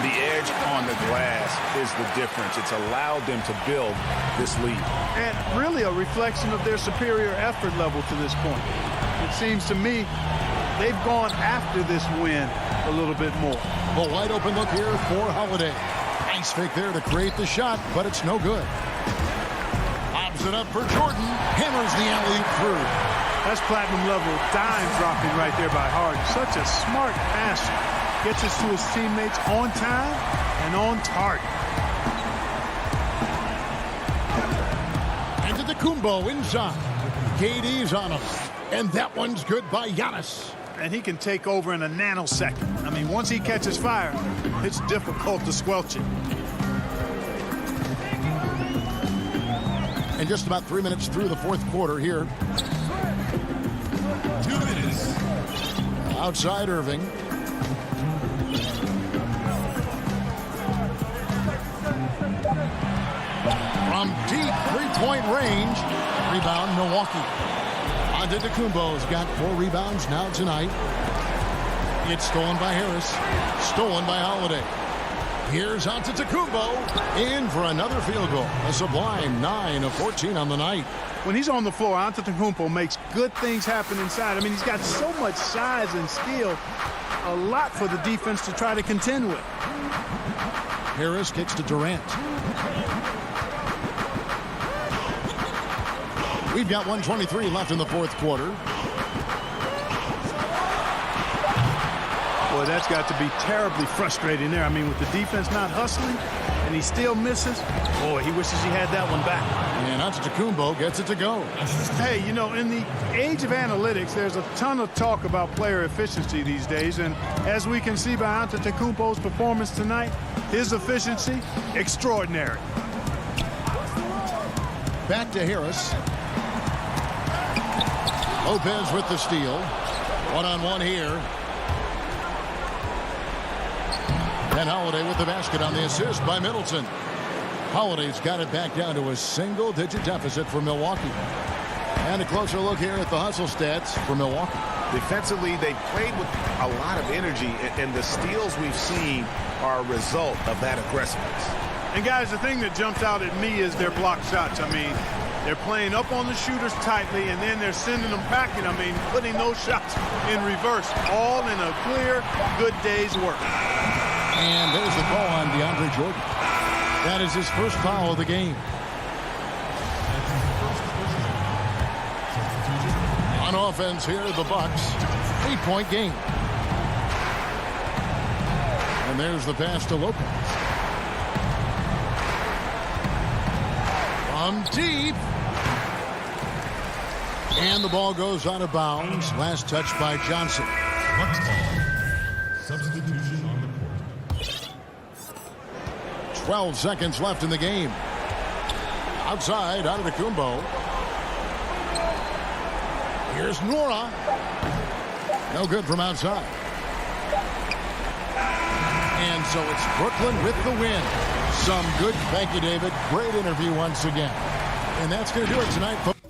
the edge on the glass is the difference. It's allowed them to build this lead. And really a reflection of their superior effort level to this point. It seems to me they've gone after this win a little bit more. A wide open look here for Holiday. Nice fake there to create the shot, but it's no good. Lobs it up for Jordan. Hammers the alley-oop through. That's platinum level dime dropping right there by Harden. Such a smart passer. Gets us to his teammates on time and on target. And to the Kumbo inside. KD's on him. And that one's good by Giannis. And he can take over in a nanosecond. I mean, once he catches fire, it's difficult to squelch it. And just about 3 minutes through the fourth quarter here. 2 minutes. Outside Irving. From deep three-point range. Rebound, Milwaukee. Antetokounmpo's got 4 rebounds now tonight. It's stolen by Harris. Stolen by Holiday. Here's Antetokounmpo in for another field goal. A sublime 9 of 14 on the night. When he's on the floor, Antetokounmpo makes good things happen inside. I mean, he's got so much size and skill. A lot for the defense to try to contend with. Harris kicks to Durant. We've got 1:23 left in the fourth quarter. Boy, that's got to be terribly frustrating there. I mean, with the defense not hustling and he still misses, boy, he wishes he had that one back. And Antetokounmpo gets it to go. Hey, you know, in the age of analytics, there's a ton of talk about player efficiency these days. And as we can see by Antetokounmpo's performance tonight, his efficiency, extraordinary. Back to Harris. Lopez with the steal. One-on-one here. And Holiday with the basket on the assist by Middleton. Holiday's got it back down to a single-digit deficit for Milwaukee. And a closer look here at the hustle stats for Milwaukee. Defensively, they played with a lot of energy, and the steals we've seen are a result of that aggressiveness. And guys, the thing that jumps out at me is their block shots. I mean, they're playing up on the shooters tightly, and then they're sending them packing. I mean, putting those shots in reverse, all in a clear, good day's work. And there's the call on DeAndre Jordan. That is his first foul of the game. On offense here, the Bucks. 8-point game. And there's the pass to Lopez. From deep. And the ball goes out of bounds. Last touch by Johnson. Bucks ball. Substitution on the court. 12 seconds left in the game. Outside, Antetokounmpo. Here's Nora. No good from outside. And so it's Brooklyn with the win. Some good. Thank you, David. Great interview once again. And that's going to do it tonight, folks.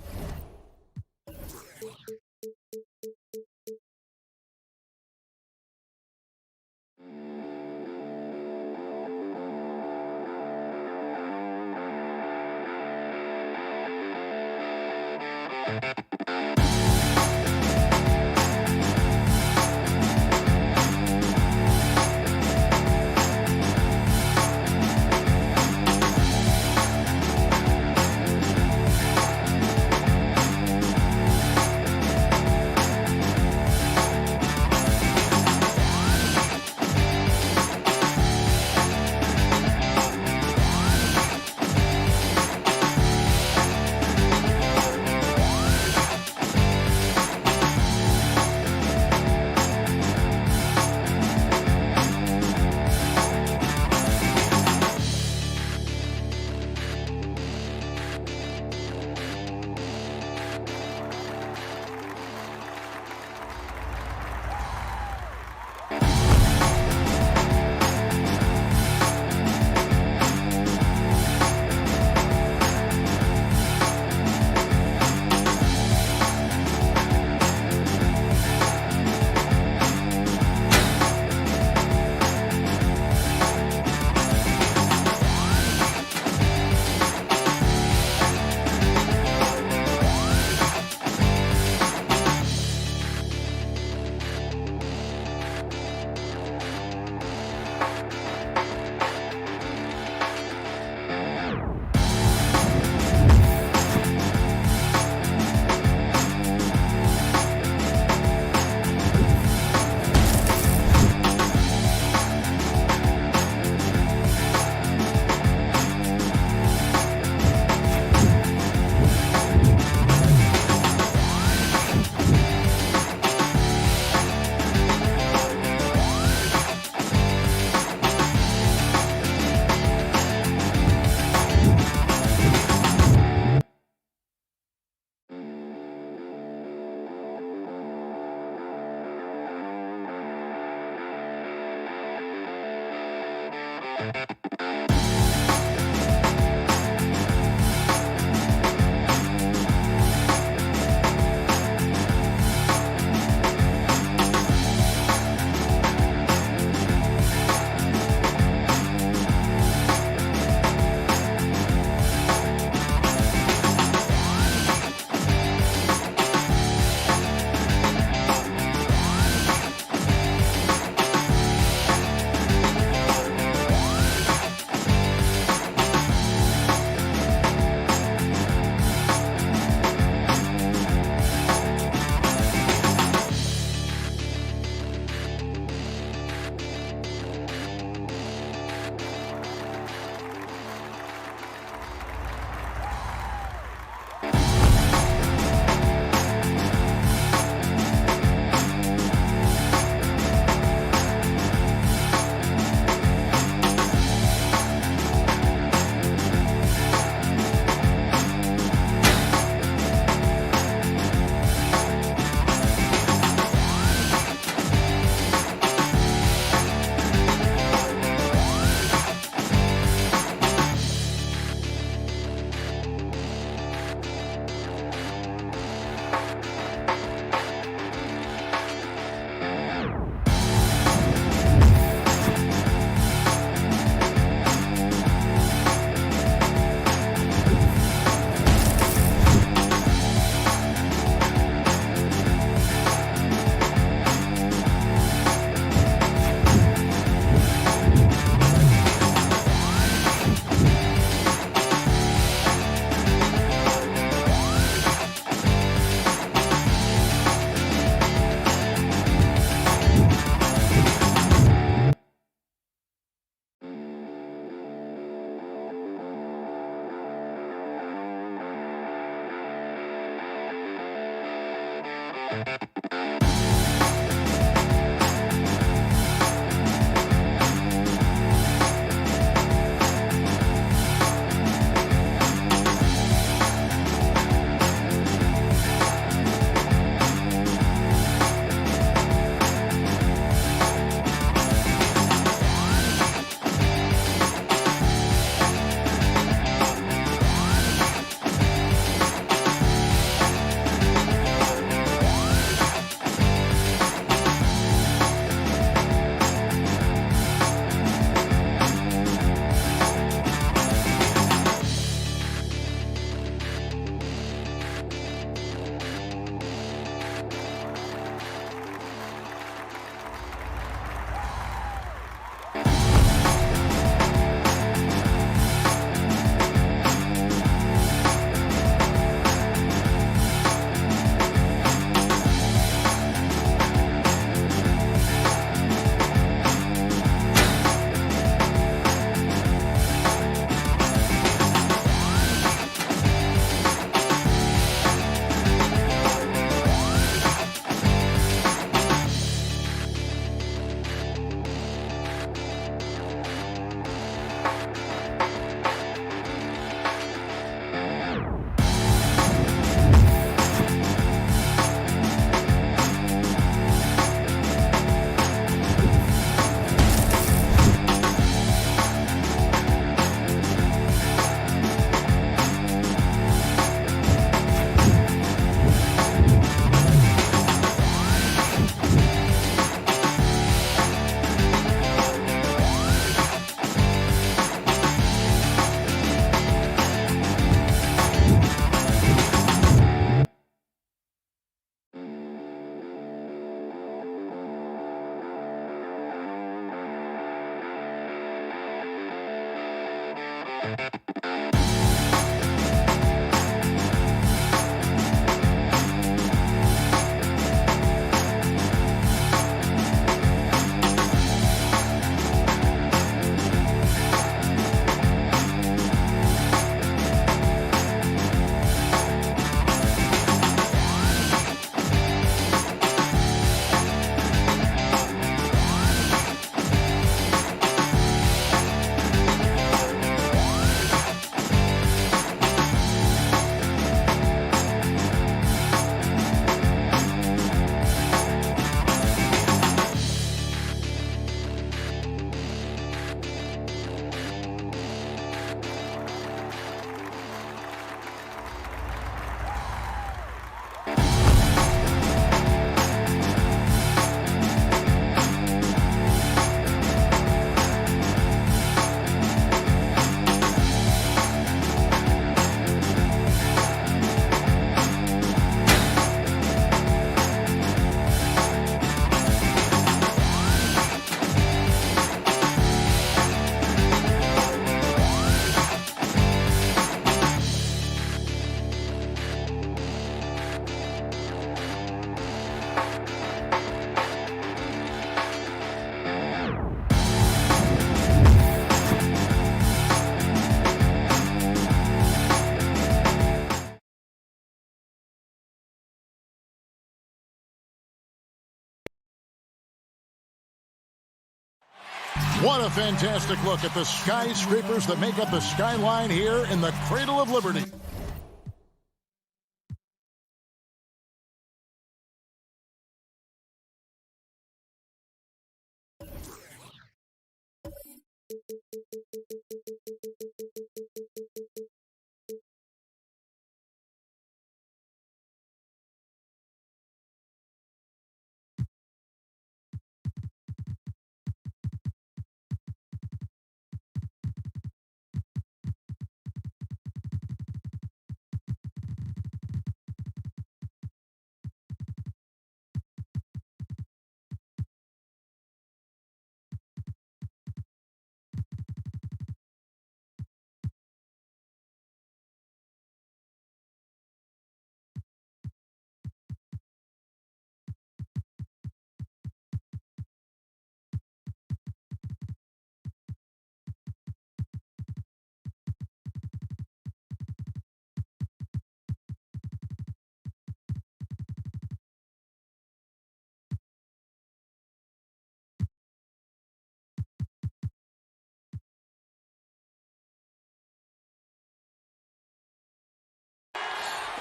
What a fantastic look at the skyscrapers that make up the skyline here in the Cradle of Liberty.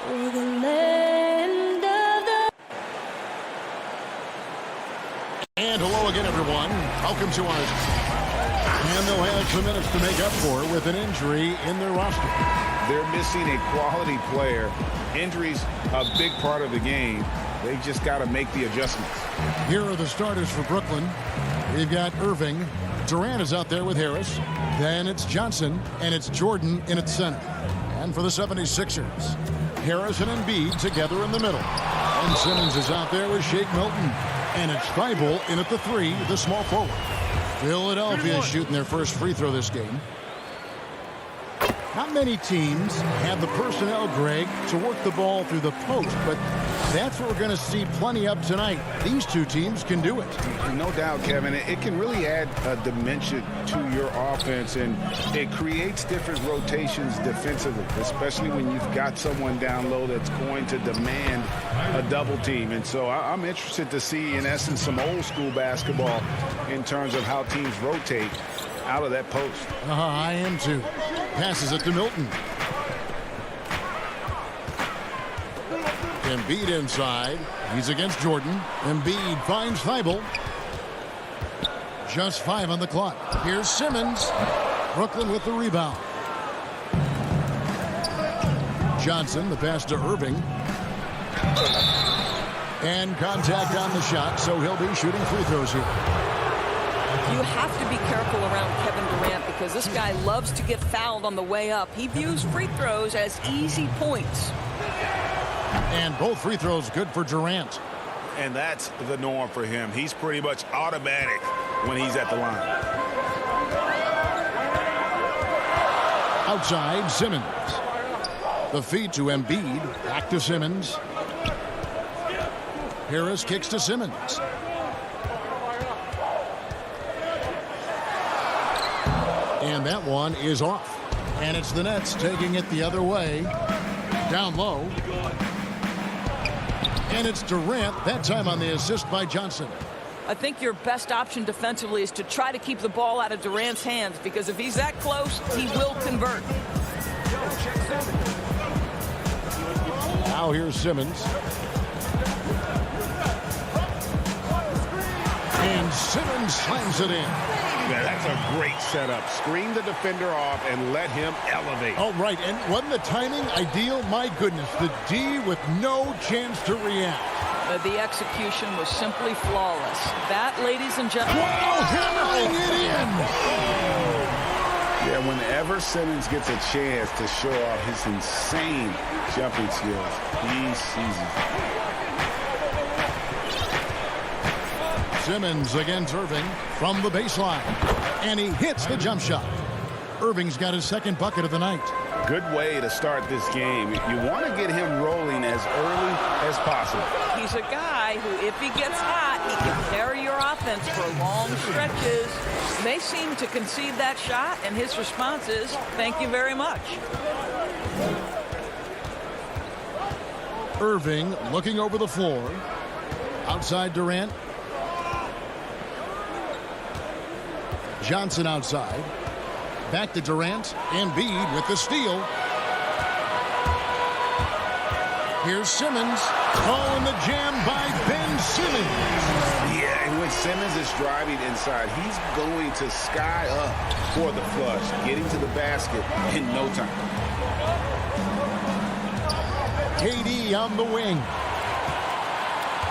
for the land of the... And hello again, everyone. Welcome to our... And they'll have some minutes to make up for with an injury in their roster. They're missing a quality player. Injuries a big part of the game. They just got to make the adjustments. Here are the starters for Brooklyn. We've got Irving. Durant is out there with Harris. Then it's Johnson, and it's Jordan in its center. And for the 76ers, Harris and Embiid together in the middle. And Simmons is out there with Shake Milton. And it's Thibault in at the 3, the small forward. Philadelphia shooting their first free throw this game. Not many teams have the personnel, Greg, to work the ball through the post, but that's what we're going to see plenty of tonight. These two teams can do it. No doubt, Kevin. It can really add a dimension to your offense, and it creates different rotations defensively, especially when you've got someone down low that's going to demand a double team. And so I'm interested to see, in essence, some old school basketball in terms of how teams rotate out of that post. I am too. Passes it to Milton. Embiid inside. He's against Jordan. Embiid finds Thibault. Just 5 on the clock. Here's Simmons. Brooklyn with the rebound. Johnson, the pass to Irving. And contact on the shot, so he'll be shooting free throws here. You have to be careful around Kevin Durant because this guy loves to get fouled on the way up. He views free throws as easy points. And both free throws good for Durant. And that's the norm for him. He's pretty much automatic when he's at the line. Outside, Simmons. The feed to Embiid. Back to Simmons. Harris kicks to Simmons. And that one is off. And it's the Nets taking it the other way. Down low. And it's Durant, that time on the assist by Johnson. I think your best option defensively is to try to keep the ball out of Durant's hands, because if he's that close, he will convert. Now here's Simmons. And Simmons slams it in. Yeah, that's a great setup. Screen the defender off and let him elevate. Oh, right. And wasn't the timing ideal? My goodness. The D with no chance to react. The execution was simply flawless. That, ladies and gentlemen. Wow, hammering it in. Yeah, whenever Simmons gets a chance to show off his insane jumping skills, he seizes it. Simmons against Irving from the baseline. And he hits the jump shot. Irving's got his second bucket of the night. Good way to start this game. You want to get him rolling as early as possible. He's a guy who, if he gets hot, he can carry your offense for long stretches. They seem to concede that shot, and his response is, thank you very much. Irving looking over the floor. Outside Durant. Johnson outside. Back to Durant. Embiid with the steal. Here's Simmons. Oh, and the jam by Ben Simmons. Yeah, and when Simmons is driving inside, he's going to sky up for the flush, getting to the basket in no time. KD on the wing.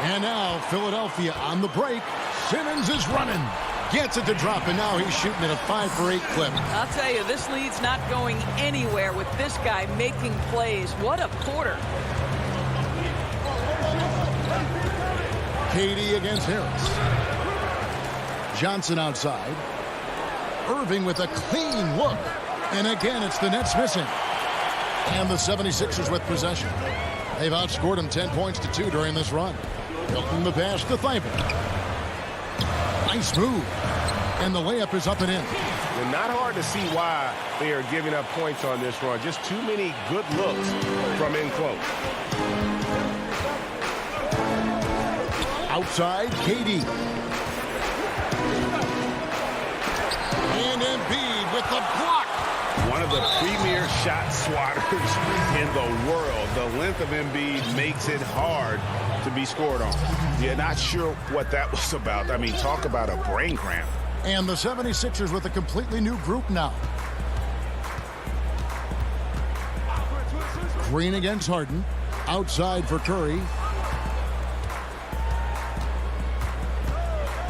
And now Philadelphia on the break. Simmons is running. Gets it to drop, and now he's shooting at a 5 for 8 clip. I'll tell you, this lead's not going anywhere with this guy making plays. What a quarter. KD against Harris. Johnson outside. Irving with a clean look. And again, it's the Nets missing. And the 76ers with possession. They've outscored them 10 points to 2 during this run. Hilton the pass to Thibault. Nice move. And the layup is up and in. And not hard to see why they are giving up points on this run. Just too many good looks from in close. Outside, KD. And Embiid with the block. One of the premier shot swatters in the world. The length of Embiid makes it hard to be scored on. You're not sure what that was about. I mean, talk about a brain cramp. And the 76ers with a completely new group now. Green against Harden. Outside for Curry.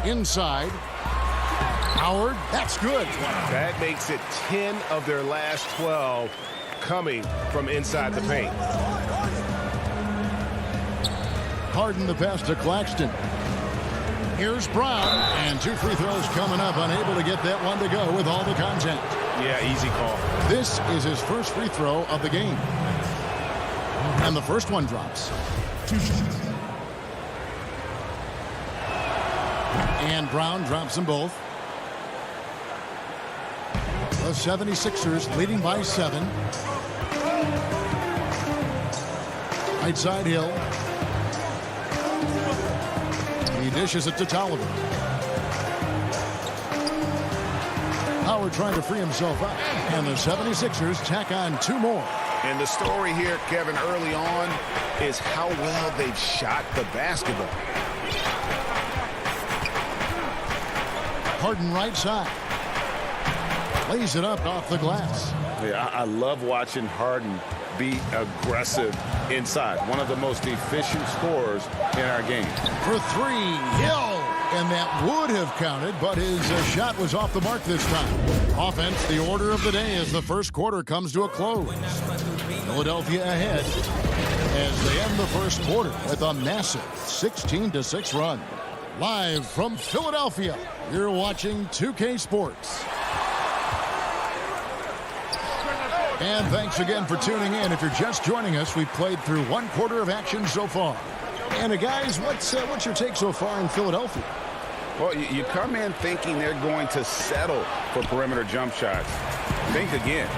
Inside. Howard, that's good. That makes it 10 of their last 12 coming from inside the paint. Harden the pass to Claxton. Here's Brown, and 2 free throws coming up, unable to get that one to go with all the contact. Yeah, easy call. This is his first free throw of the game. And the first one drops. And Brown drops them both. The 76ers leading by 7. Right side Hill. He dishes it to Tolliver. Howard trying to free himself up. And the 76ers tack on 2 more. And the story here, Kevin, early on is how well they've shot the basketball. Harden right side. Lays it up off the glass. Yeah, I love watching Harden be aggressive inside. One of the most efficient scorers in our game. For 3, Hill. And that would have counted, but his shot was off the mark this time. Offense, the order of the day as the first quarter comes to a close. Philadelphia ahead as they end the first quarter with a massive 16-6 run. Live from Philadelphia, you're watching 2K Sports. And thanks again for tuning in. If you're just joining us, we've played through 1 quarter of action so far. And guys, what's your take so far in Philadelphia? Well, you come in thinking they're going to settle for perimeter jump shots. Think again.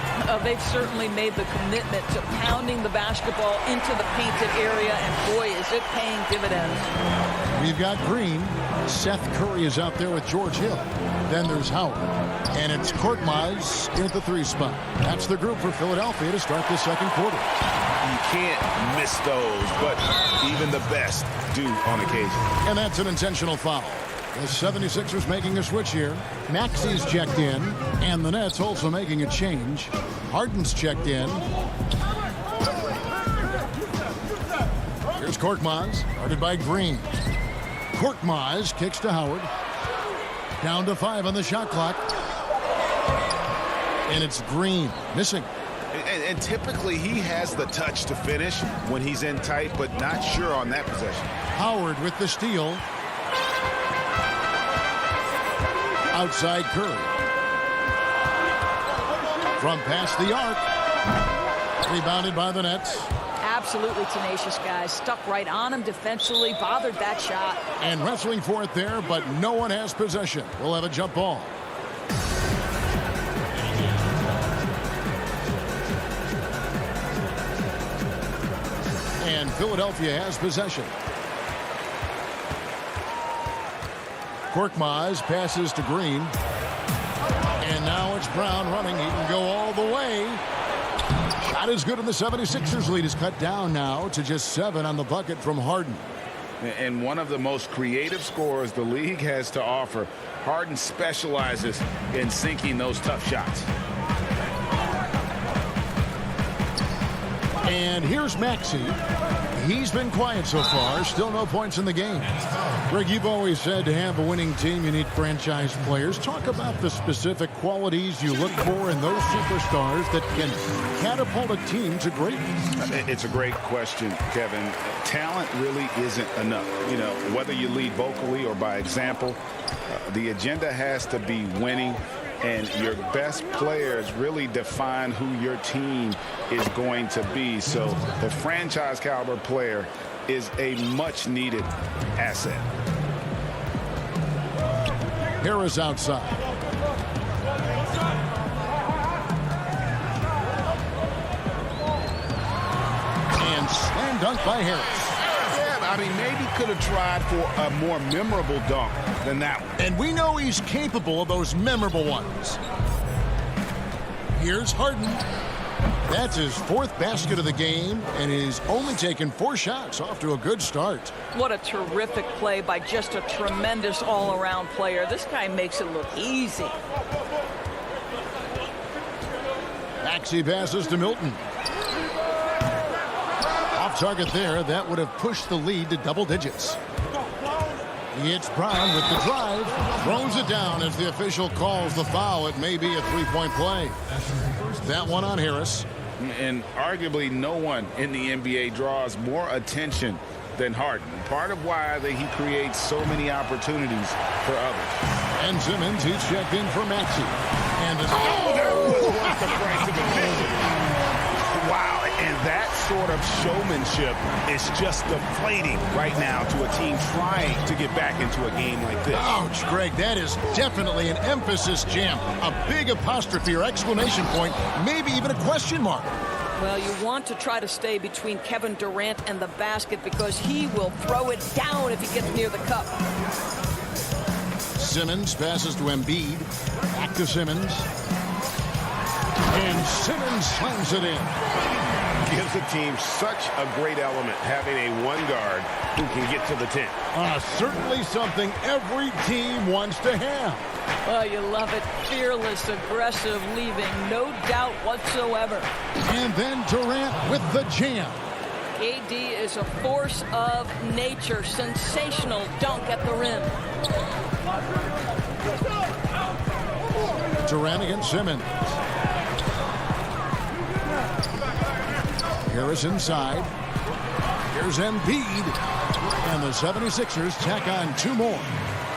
They've certainly made the commitment to pounding the basketball into the painted area, and boy, is it paying dividends. We've got Green. Seth Curry is out there with George Hill. Then there's Howard. And it's Korkmaz in at the 3 spot. That's the group for Philadelphia to start the second quarter. You can't miss those, but even the best do on occasion. And that's an intentional foul. The 76ers making a switch here. Maxi's checked in, and the Nets also making a change. Harden's checked in. Here's Korkmaz, guarded by Green. Korkmaz kicks to Howard. Down to 5 on the shot clock. And it's Green missing. And typically he has the touch to finish when he's in tight, but not sure on that possession. Howard with the steal. Outside Curry. From past the arc. Rebounded by the Nets. Absolutely tenacious guys. Stuck right on him defensively. Bothered that shot. And wrestling for it there, but no one has possession. We'll have a jump ball. And Philadelphia has possession. Korkmaz passes to Green. And now it's Brown running. He can go all the way. Shot is good, and the 76ers lead is cut down now to just 7 on the bucket from Harden. And one of the most creative scorers the league has to offer. Harden specializes in sinking those tough shots. And here's Maxey. He's been quiet so far. Still no points in the game. Greg, you've always said to have a winning team, you need franchise players. Talk about the specific qualities you look for in those superstars that can catapult a team to greatness. It's a great question, Kevin. Talent really isn't enough. You know, whether you lead vocally or by example, the agenda has to be winning. And your best players really define who your team is going to be. So the franchise caliber player is a much needed asset. Harris outside. And slam dunk by Harris. I mean, maybe could have tried for a more memorable dunk than that one. And we know he's capable of those memorable ones. Here's Harden. That's his 4th basket of the game, and he's only taken 4 shots. Off to a good start. What a terrific play by just a tremendous all-around player. This guy makes it look easy. Maxey passes to Milton. Off target there. That would have pushed the lead to double digits. It's Brown with the drive. Throws it down as the official calls the foul. It may be a 3-point play. That one on Harris. And arguably no one in the NBA draws more attention than Harden. Part of why he creates so many opportunities for others. And Simmons, he's checked in for Maxey. And the that was worth the price of admission. Wow, and that sort of showmanship is just deflating right now to a team trying to get back into a game like this. Ouch, Greg, that is definitely an emphasis jam. A big apostrophe or exclamation point, maybe even a question mark. Well, you want to try to stay between Kevin Durant and the basket because he will throw it down if he gets near the cup. Simmons passes to Embiid. Back to Simmons. And Simmons slams it in. Gives a team such a great element having a one guard who can get to the 10. Certainly something every team wants to have. Well, you love it. Fearless, aggressive, leaving no doubt whatsoever. And then Durant with the jam. AD is a force of nature. Sensational dunk at the rim. Durant against Simmons. Harris inside. Here's Embiid. And the 76ers tack on 2 more.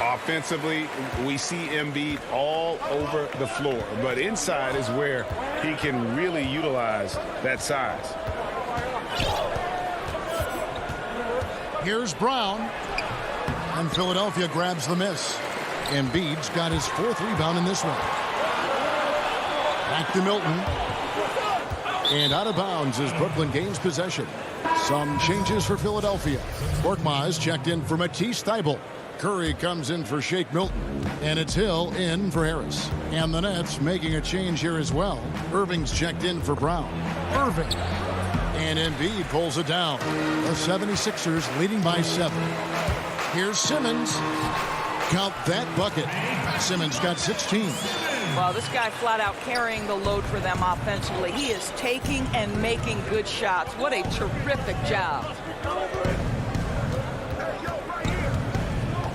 Offensively, we see Embiid all over the floor. But inside is where he can really utilize that size. Here's Brown. And Philadelphia grabs the miss. Embiid's got his 4th rebound in this one. Back to Milton. And out of bounds as Brooklyn gains possession. Some changes for Philadelphia. Korkmaz checked in for Matisse Thybulle. Curry comes in for Shake Milton. And it's Hill in for Harris. And the Nets making a change here as well. Irving's checked in for Brown. Irving. And Embiid pulls it down. The 76ers leading by 7. Here's Simmons. Count that bucket. Simmons got 16. Well, this guy flat out carrying the load for them offensively. He is taking and making good shots. What a terrific job.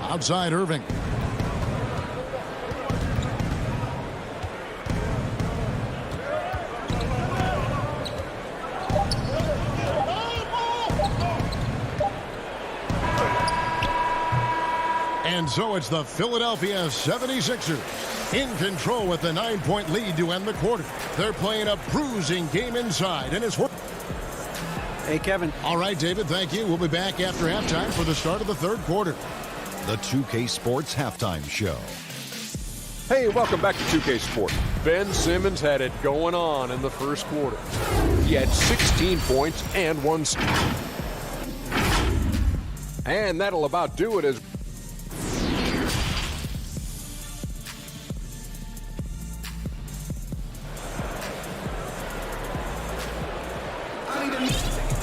Outside Irving. And so it's the Philadelphia 76ers in control with the 9-point lead to end the quarter. They're playing a bruising game inside, and it's working. Hey, Kevin. All right, David, thank you. We'll be back after halftime for the start of the 3rd quarter. The 2K Sports Halftime Show. Hey, welcome back to 2K Sports. Ben Simmons had it going on in the first quarter. He had 16 points and 1 steal. And that'll about do it as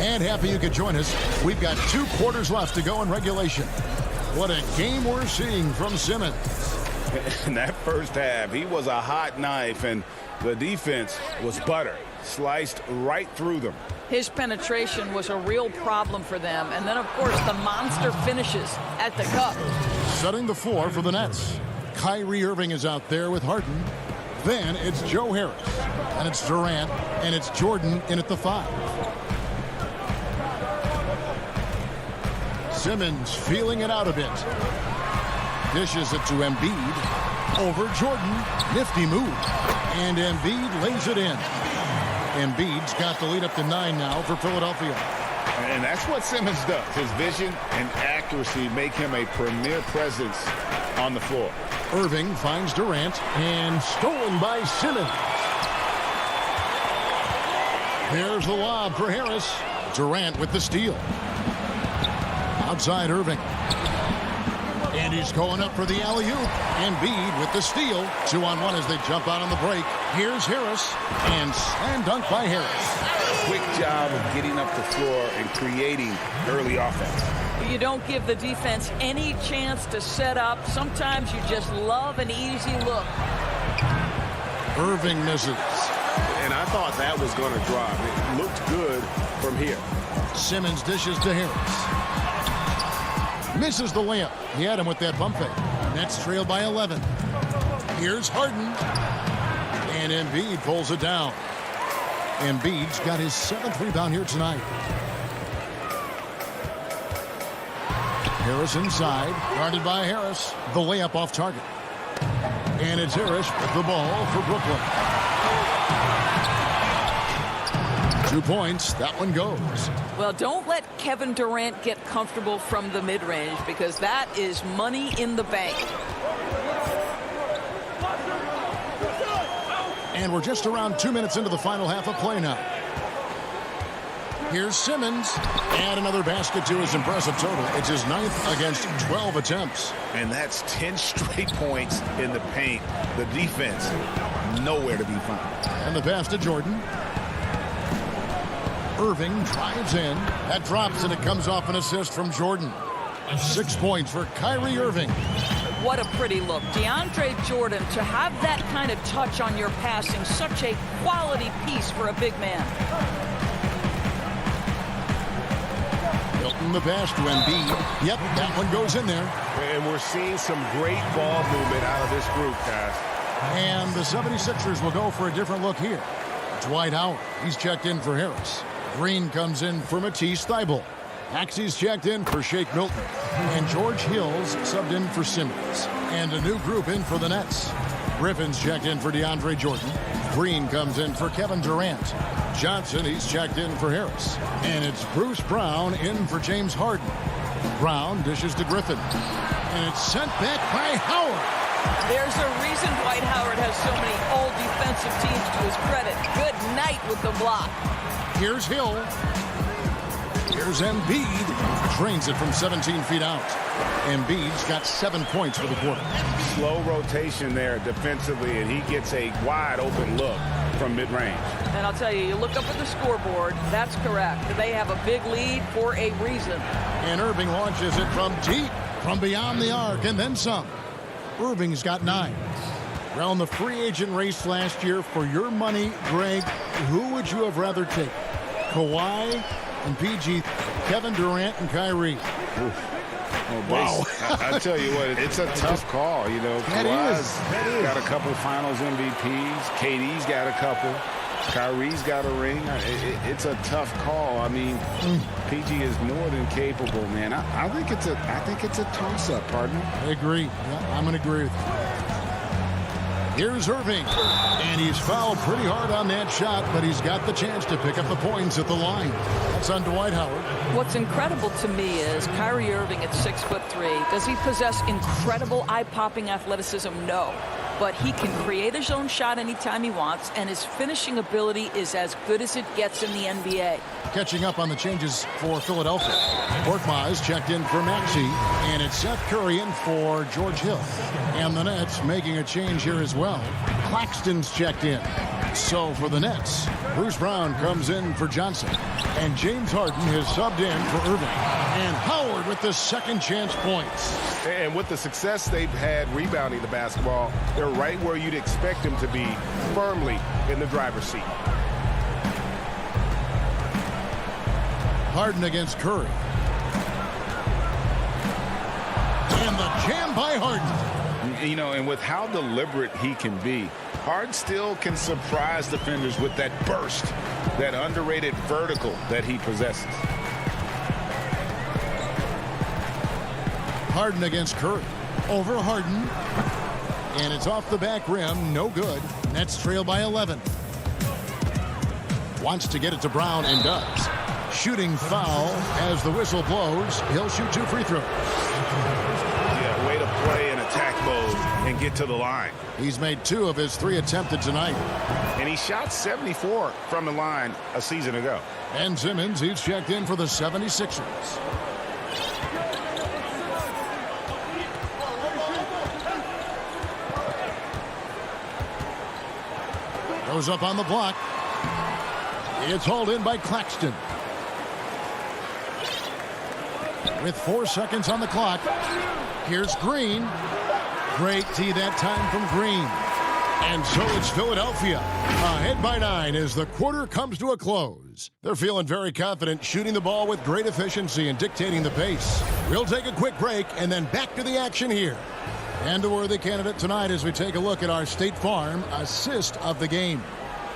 and happy you could join us. We've got 2 quarters left to go in regulation. What a game we're seeing from Simmons. In that first half, he was a hot knife, and the defense was butter. Sliced right through them. His penetration was a real problem for them. And then, of course, the monster finishes at the cup. Setting the floor for the Nets. Kyrie Irving is out there with Harden. Then it's Joe Harris. And it's Durant. And it's Jordan in at the 5. Simmons feeling it out a bit. Dishes it to Embiid. Over Jordan. Nifty move. And Embiid lays it in. Embiid's got the lead up to 9 now for Philadelphia. And that's what Simmons does. His vision and accuracy make him a premier presence on the floor. Irving finds Durant, and stolen by Simmons. There's the lob for Harris. Durant with the steal. Outside Irving. And he's going up for the alley-oop. Embiid with the steal. 2-on-1 as they jump out on the break. Here's Harris. And slam dunk by Harris. Quick job of getting up the floor and creating early offense. You don't give the defense any chance to set up. Sometimes you just love an easy look. Irving misses. And I thought that was going to drop. It looked good from here. Simmons dishes to Harris. Misses the layup. He had him with that bump fake. Nets trail by 11. Here's Harden. And Embiid pulls it down. Embiid's got his 7th rebound here tonight. Harris inside. Guarded by Harris. The layup off target. And it's Harris with the ball for Brooklyn. 2 points. That one goes. Well, don't let Kevin Durant get comfortable from the mid-range because that is money in the bank. And we're just around 2 minutes into the final half of play now. Here's Simmons. And another basket to his impressive total. It's his 9th against 12 attempts. And that's 10 straight points in the paint. The defense, nowhere to be found. And the pass to Jordan. Irving drives in. That drops, and it comes off an assist from Jordan. 6 points for Kyrie Irving. What a pretty look. DeAndre Jordan, to have that kind of touch on your passing, such a quality piece for a big man. Hilton the pass to Embiid. Yep, that one goes in there. And we're seeing some great ball movement out of this group, guys. And the 76ers will go for a different look here. Dwight Howard, he's checked in for Harris. Green comes in for Matisse Thybulle. Maxey's checked in for Shake Milton. And George Hill's subbed in for Simmons. And a new group in for the Nets. Griffin's checked in for DeAndre Jordan. Green comes in for Kevin Durant. Johnson, he's checked in for Harris. And it's Bruce Brown in for James Harden. Brown dishes to Griffin. And it's sent back by Howard. There's a reason Dwight Howard has so many all defensive teams to his credit. Good night with the block. Here's Hill. Here's Embiid. Trains it from 17 feet out. Embiid's got 7 points for the quarter. Slow rotation there defensively, and he gets a wide open look from mid-range. And I'll tell you, you look up at the scoreboard, that's correct. They have a big lead for a reason. And Irving launches it from deep, from beyond the arc, and then some. Irving's got 9. Around the free agent race last year, for your money, Greg, who would you have rather take? Kawhi and PG, Kevin Durant and Kyrie. Oh, wow. I tell you what, it's a tough call. You know, Kawhi's got a couple finals MVPs. KD's got a couple. Kyrie's got a ring. It's a tough call. I mean, PG is more than capable, man. I think it's a toss-up, partner. I agree. Yeah, I'm going to agree with you. Here's Irving, and he's fouled pretty hard on that shot, but he's got the chance to pick up the points at the line. That's on Dwight Howard. What's incredible to me is Kyrie Irving at 6'3". Does he possess incredible eye-popping athleticism? No. But he can create his own shot anytime he wants, and his finishing ability is as good as it gets in the NBA. Catching up on the changes for Philadelphia. Korkmaz checked in for Maxey, and it's Seth Curry in for George Hill. And the Nets making a change here as well. Claxton's checked in. So for the Nets, Bruce Brown comes in for Johnson. And James Harden has subbed in for Irving. And Howard with the second chance points. And with the success they've had rebounding the basketball, they're right where you'd expect them to be, firmly in the driver's seat. Harden against Curry. And the jam by Harden. You know, and with how deliberate he can be, Harden still can surprise defenders with that burst, that underrated vertical that he possesses. Harden against Curry. Over Harden. And it's off the back rim. No good. Nets trail by 11. Wants to get it to Brown and does. Shooting foul as the whistle blows. He'll shoot 2 free throws. Yeah, way to play in attack mode and get to the line. He's made 2 of his 3 attempted tonight. And he shot 74 from the line a season ago. And Simmons, he's checked in for the 76ers. Goes up on the block. It's hauled in by Claxton. With 4 seconds on the clock, here's Green. Great tee that time from Green. And so it's Philadelphia ahead by 9 as the quarter comes to a close. They're feeling very confident, shooting the ball with great efficiency and dictating the pace. We'll take a quick break and then back to the action here. And a worthy candidate tonight as we take a look at our State Farm assist of the game.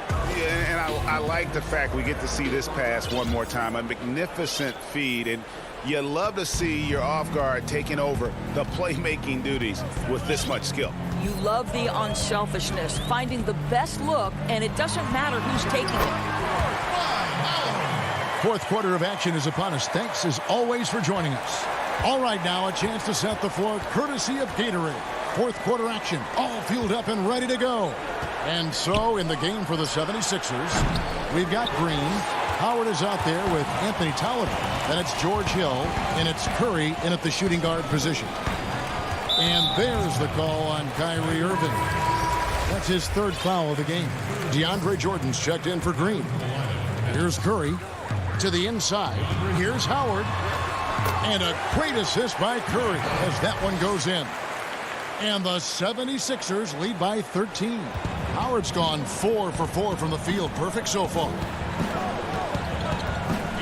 Yeah, and I like the fact we get to see this pass one more time. A magnificent feed, and you love to see your off guard taking over the playmaking duties with this much skill. You love the unselfishness, finding the best look, and it doesn't matter who's taking it. Fourth quarter of action is upon us. Thanks as always for joining us. All right, now a chance to set the floor courtesy of Gatorade. Fourth quarter action, all fueled up and ready to go. And so in the game for the 76ers, we've got Green. Howard is out there with Anthony Tolliver. Then it's George Hill, and it's Curry in at the shooting guard position. And there's the call on Kyrie Irving. That's his third foul of the game. DeAndre Jordan's checked in for Green. Here's Curry to the inside. Here's Howard. And a great assist by Curry as that one goes in. And the 76ers lead by 13. Howard's gone 4 for 4 from the field. Perfect so far.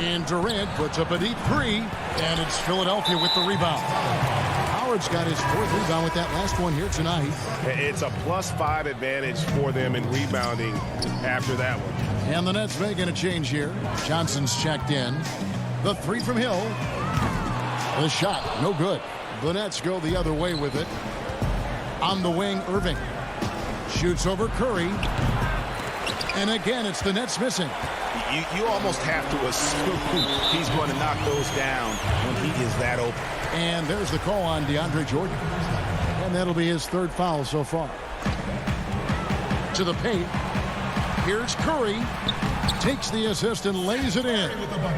And Durant puts up a deep three. And it's Philadelphia with the rebound. Howard's got his 4th rebound with that last one here tonight. It's a +5 advantage for them in rebounding after that one. And the Nets making a change here. Johnson's checked in. The 3 from Hill. The shot, no good. The Nets go the other way with it. On the wing, Irving. Shoots over Curry. And again, it's the Nets missing. You almost have to assume he's going to knock those down when he is that open. And there's the call on DeAndre Jordan. And that'll be his 3rd foul so far. To the paint. Here's Curry. Takes the assist and lays it in.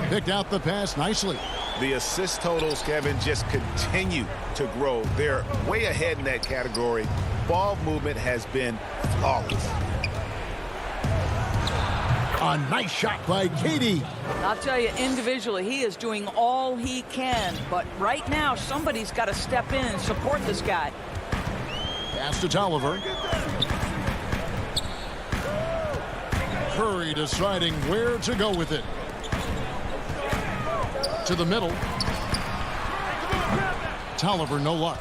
Picked out the pass nicely. The assist totals, Kevin, just continue to grow. They're way ahead in that category. Ball movement has been flawless. A nice shot by KD. I'll tell you, individually, he is doing all he can. But right now, somebody's got to step in and support this guy. Pass to Tolliver. Curry deciding where to go with it. To the middle. Tolliver, no luck.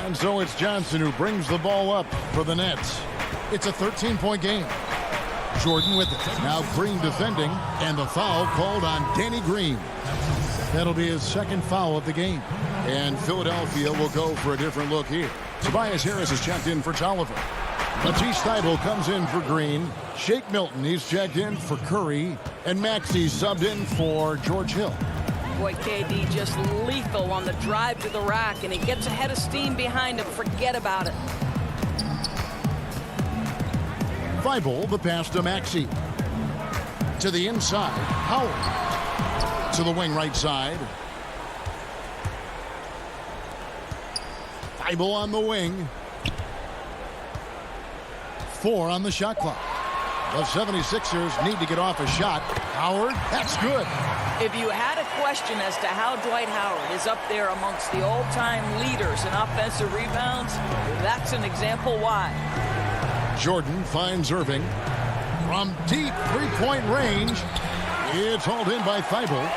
And so it's Johnson who brings the ball up for the Nets. It's a 13-point game. Jordan with it. Now Green defending, and the foul called on Danny Green. That'll be his 2nd foul of the game. And Philadelphia will go for a different look here. Tobias Harris is checked in for Tolliver. Matisse Thybulle comes in for Green. Shake Milton, he's checked in for Curry. And Maxey subbed in for George Hill. Boy, KD just lethal on the drive to the rack, and he gets ahead of steam behind him. Forget about it. Thybulle, the pass to Maxey. To the inside, Howard. To the wing right side. Thybulle on the wing. 4 on the shot clock. The 76ers need to get off a shot. Howard, that's good. If you had a question as to how Dwight Howard is up there amongst the all-time leaders in offensive rebounds, that's an example why. Jordan finds Irving. From deep three-point range, it's hauled in by Thybulle.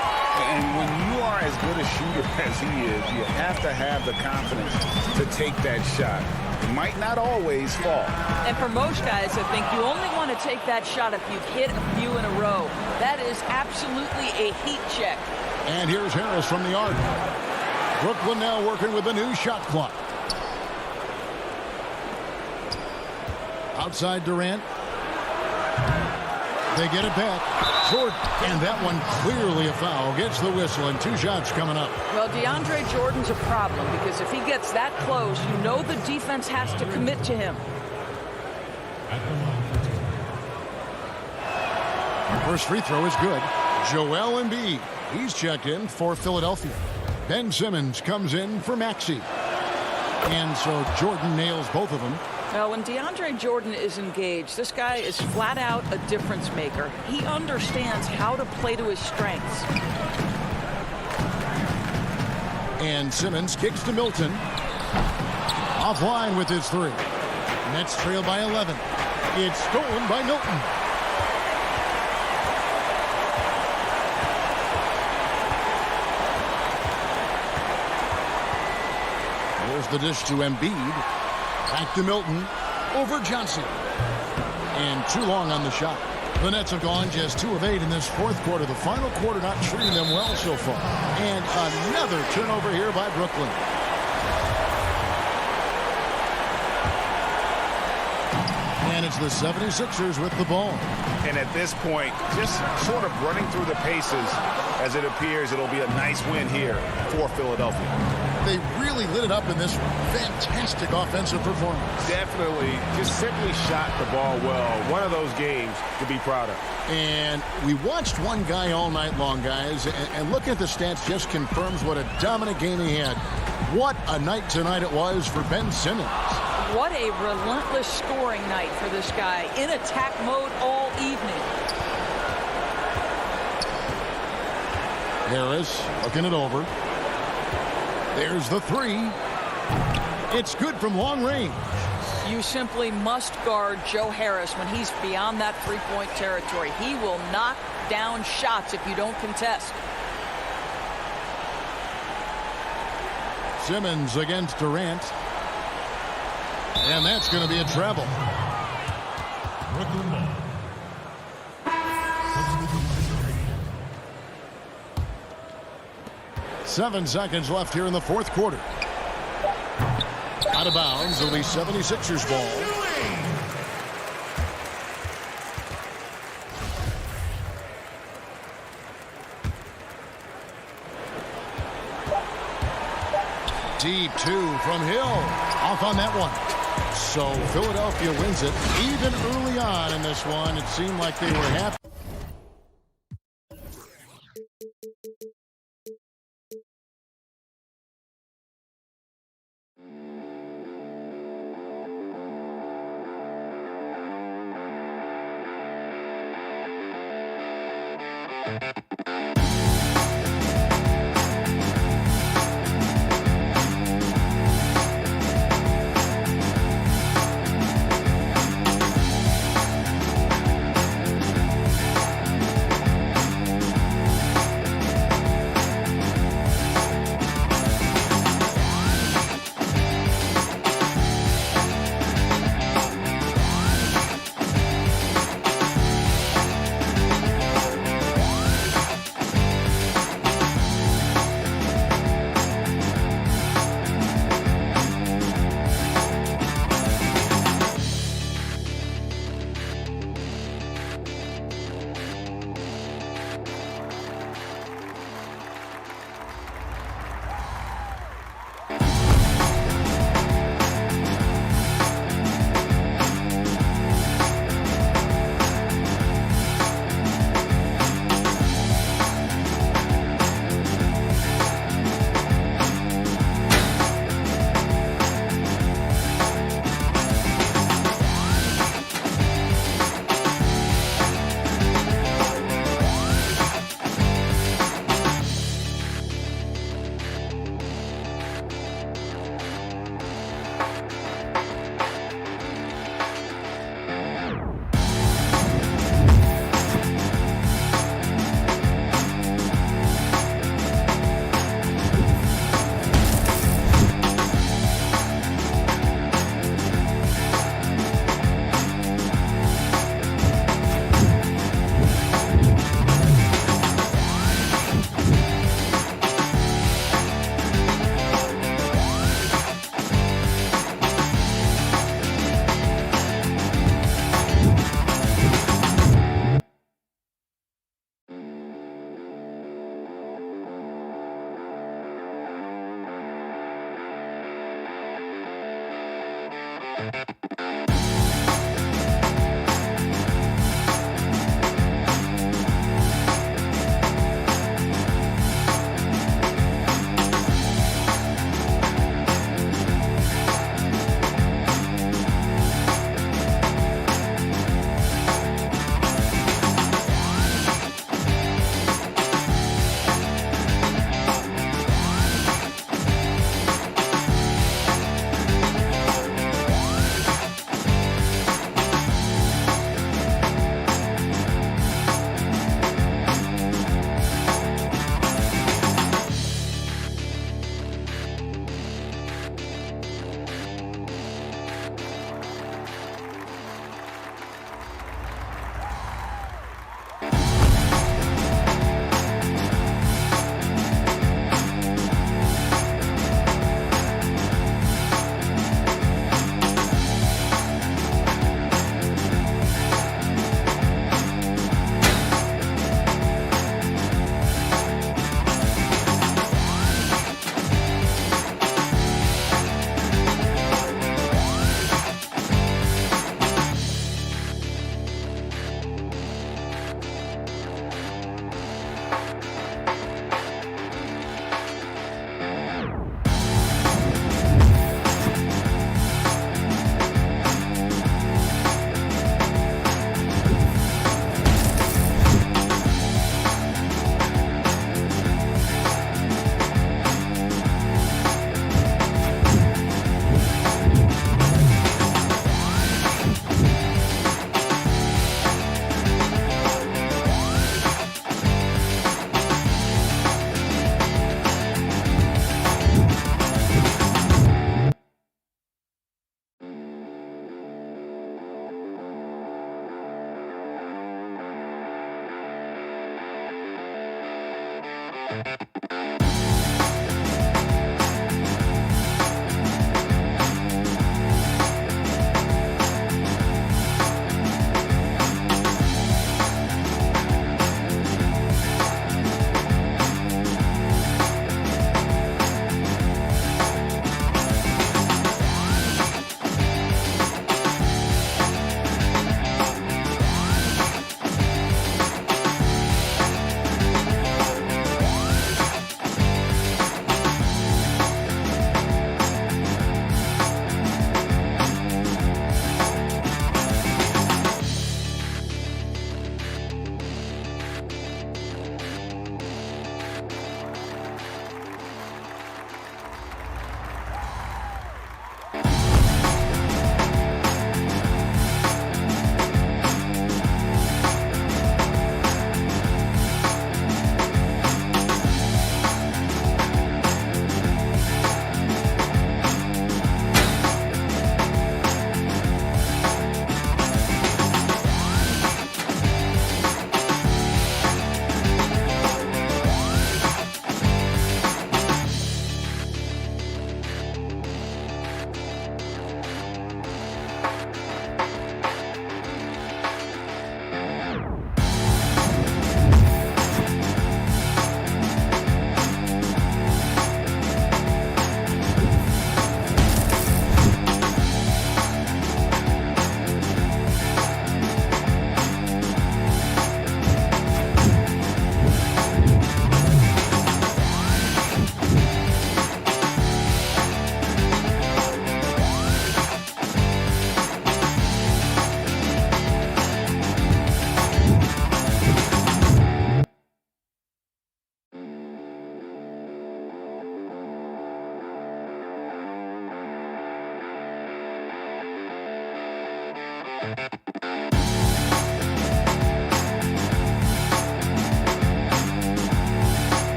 And when you are as good a shooter as he is, you have to have the confidence to take that shot. It might not always fall. And for most guys, I think you only want to take that shot if you've hit a few in a row. That is absolutely a heat check. And here's Harris from the arc. Brooklyn now working with a new shot clock. Outside Durant. They get it back. Jordan, and that one clearly a foul. Gets the whistle, and 2 shots coming up. Well, DeAndre Jordan's a problem because if he gets that close, you know the defense has to commit to him. First free throw is good. Joel Embiid, he's checked in for Philadelphia. Ben Simmons comes in for Maxey. And so Jordan nails both of them. Now, when DeAndre Jordan is engaged, this guy is flat out a difference maker. He understands how to play to his strengths. And Simmons kicks to Milton. Offline with his three. Nets trail by 11. It's stolen by Milton. There's the dish to Embiid. Back to Milton. Over Johnson. And too long on the shot. The Nets have gone just 2 of 8 in this fourth quarter. The final quarter not treating them well so far. And another turnover here by Brooklyn. And it's the 76ers with the ball. And at this point, just sort of running through the paces, as it appears it'll be a nice win here for Philadelphia. They really lit it up in this fantastic offensive performance. Definitely just simply shot the ball well. One of those games to be proud of. And we watched one guy all night long, guys, and look at the stats just confirms what a dominant game he had. What a night tonight it was for Ben Simmons. What a relentless scoring night for this guy. In attack mode all evening. Harris looking it over. There's the three. It's good from long range. You simply must guard Joe Harris when he's beyond that three-point territory. He will knock down shots if you don't contest. Simmons against Durant. And that's going to be a travel. 7 seconds left here in the fourth quarter. Out of bounds, it'll be 76ers ball. Deep 2 from Hill. Off on that one. So Philadelphia wins it. Even early on in this one, it seemed like they were happy.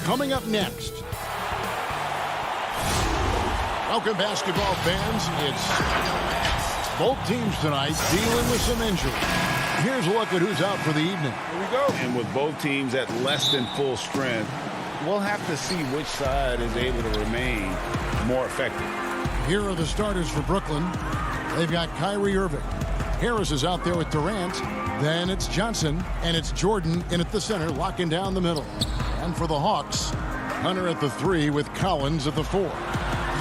Coming up next. Welcome, basketball fans. It's both teams tonight dealing with some injury. Here's a look at who's out for the evening. Here we go. And with both teams at less than full strength, we'll have to see which side is able to remain more effective. Here are the starters for Brooklyn. They've got Kyrie Irving. Harris is out there with Durant. Then it's Johnson, and it's Jordan in at the center, locking down the middle. And for the Hawks, Hunter at the 3 with Collins at the 4.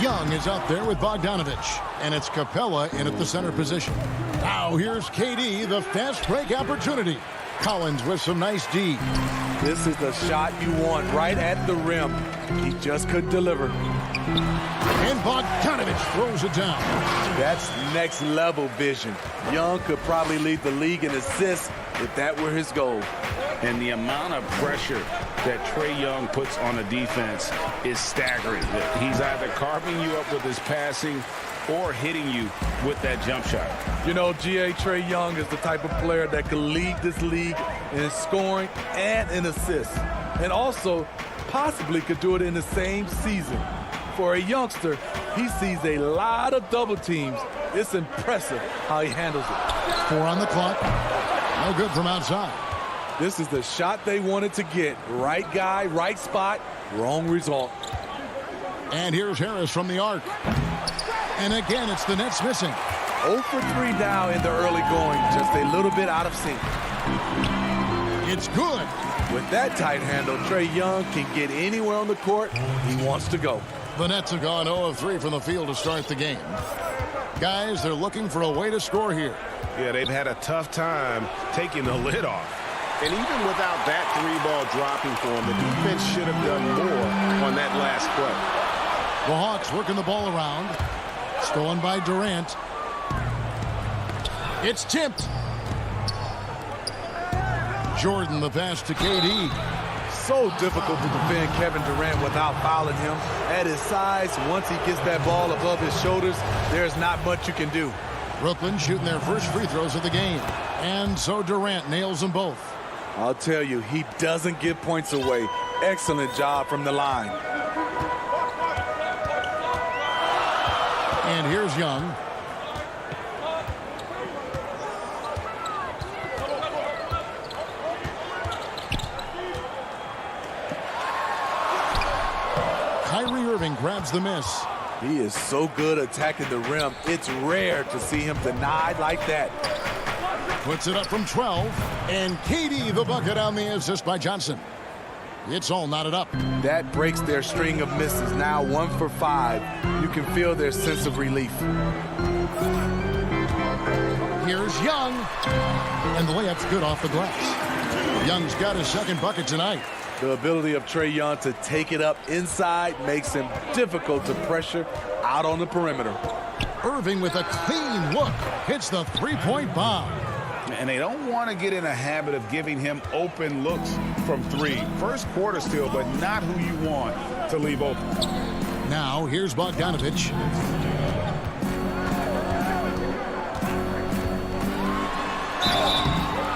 Young is out there with Bogdanovich, and it's Capella in at the center position. Now here's KD, the fast break opportunity. Collins with some nice D. This is the shot you want right at the rim. He just couldn't deliver. And Bogdanovich throws it down. That's next level vision. Young could probably lead the league in assists if that were his goal. And the amount of pressure that Trae Young puts on a defense is staggering. He's either carving you up with his passing or hitting you with that jump shot. You know, Trae Young is the type of player that can lead this league in scoring and in assists. And also possibly could do it in the same season. For a youngster, he sees a lot of double teams. It's impressive how he handles it. 4 on the clock. No good from outside. This is the shot they wanted to get. Right guy, right spot, wrong result. And here's Harris from the arc. And again, it's the Nets missing. 0 for 3 now in the early going, just a little bit out of sync. It's good. With that tight handle, Trae Young can get anywhere on the court he wants to go. The Nets have gone 0 of 3 from the field to start the game. Guys, they're looking for a way to score here. Yeah, they've had a tough time taking the lid off. And even without that three-ball dropping for them, the defense should have done more on that last play. The Hawks working the ball around. Stolen by Durant. It's tipped. Jordan, the pass to KD. So difficult to defend Kevin Durant without fouling him. At his size, once he gets that ball above his shoulders, there's not much you can do. Brooklyn shooting their first free throws of the game. And so Durant nails them both. I'll tell you, he doesn't give points away. Excellent job from the line. And here's Young. Kyrie Irving grabs the miss. He is so good attacking the rim. It's rare to see him denied like that. Puts it up from 12. And KD the bucket on the assist by Johnson. It's all knotted up. That breaks their string of misses. Now 1 for 5. You can feel their sense of relief. Here's Young. And the layup's good off the glass. Young's got his second bucket tonight. The ability of Trae Young to take it up inside makes him difficult to pressure out on the perimeter. Irving with a clean look hits the three-point bomb. And they don't want to get in a habit of giving him open looks from 3. First quarter still, but not who you want to leave open. Now here's Bogdanovich.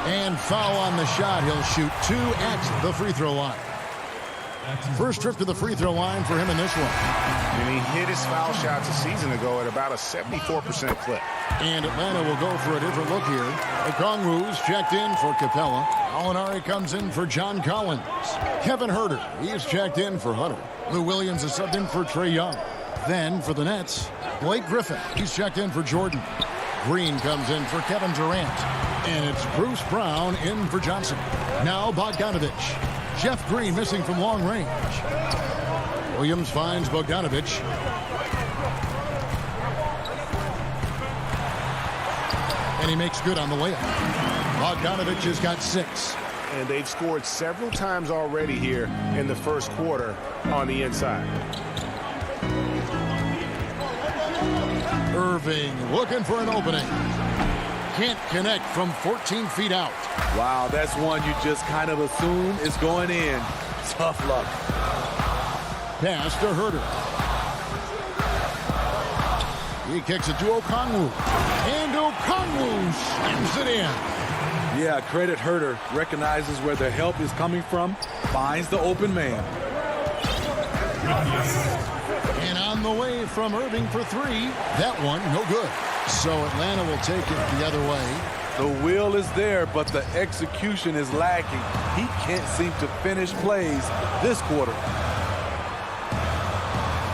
And foul on the shot. He'll shoot 2 at the free throw line. First trip to the free throw line for him in this one. And he hit his foul shots a season ago at about a 74% clip. And Atlanta will go for a different look here. Okongwu's checked in for Capella. Alinari comes in for John Collins. Kevin Huerter, he's checked in for Hunter. Lou Williams is subbed in for Trae Young. Then for the Nets, Blake Griffin, he's checked in for Jordan. Green comes in for Kevin Durant. And it's Bruce Brown in for Johnson. Now Bogdanovich. Jeff Green missing from long range. Williams finds Bogdanovich. And he makes good on the layup. Bogdanovich has got 6. And they've scored several times already here in the first quarter on the inside. Irving looking for an opening. Can't connect from 14 feet out. Wow, that's one you just kind of assume is going in. Tough luck. Pass to Huerter. He kicks it to Okongwu. And Okongwu slams it in. Yeah, credit Huerter. Recognizes where the help is coming from. Finds the open man. And on the way from Irving for 3. That one, no good. So Atlanta will take it the other way. The will is there, but the execution is lacking. He can't seem to finish plays this quarter.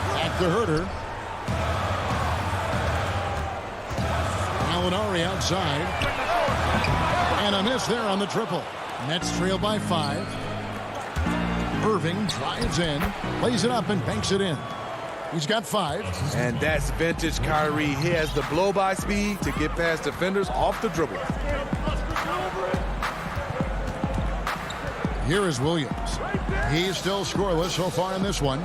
Back to Huerter. Alinari outside. And a miss there on the triple. Nets trail by 5. Irving drives in, lays it up and banks it in. He's got 5. And that's vintage Kyrie. He has the blow-by speed to get past defenders off the dribble. Here is Williams. He's still scoreless so far in this one.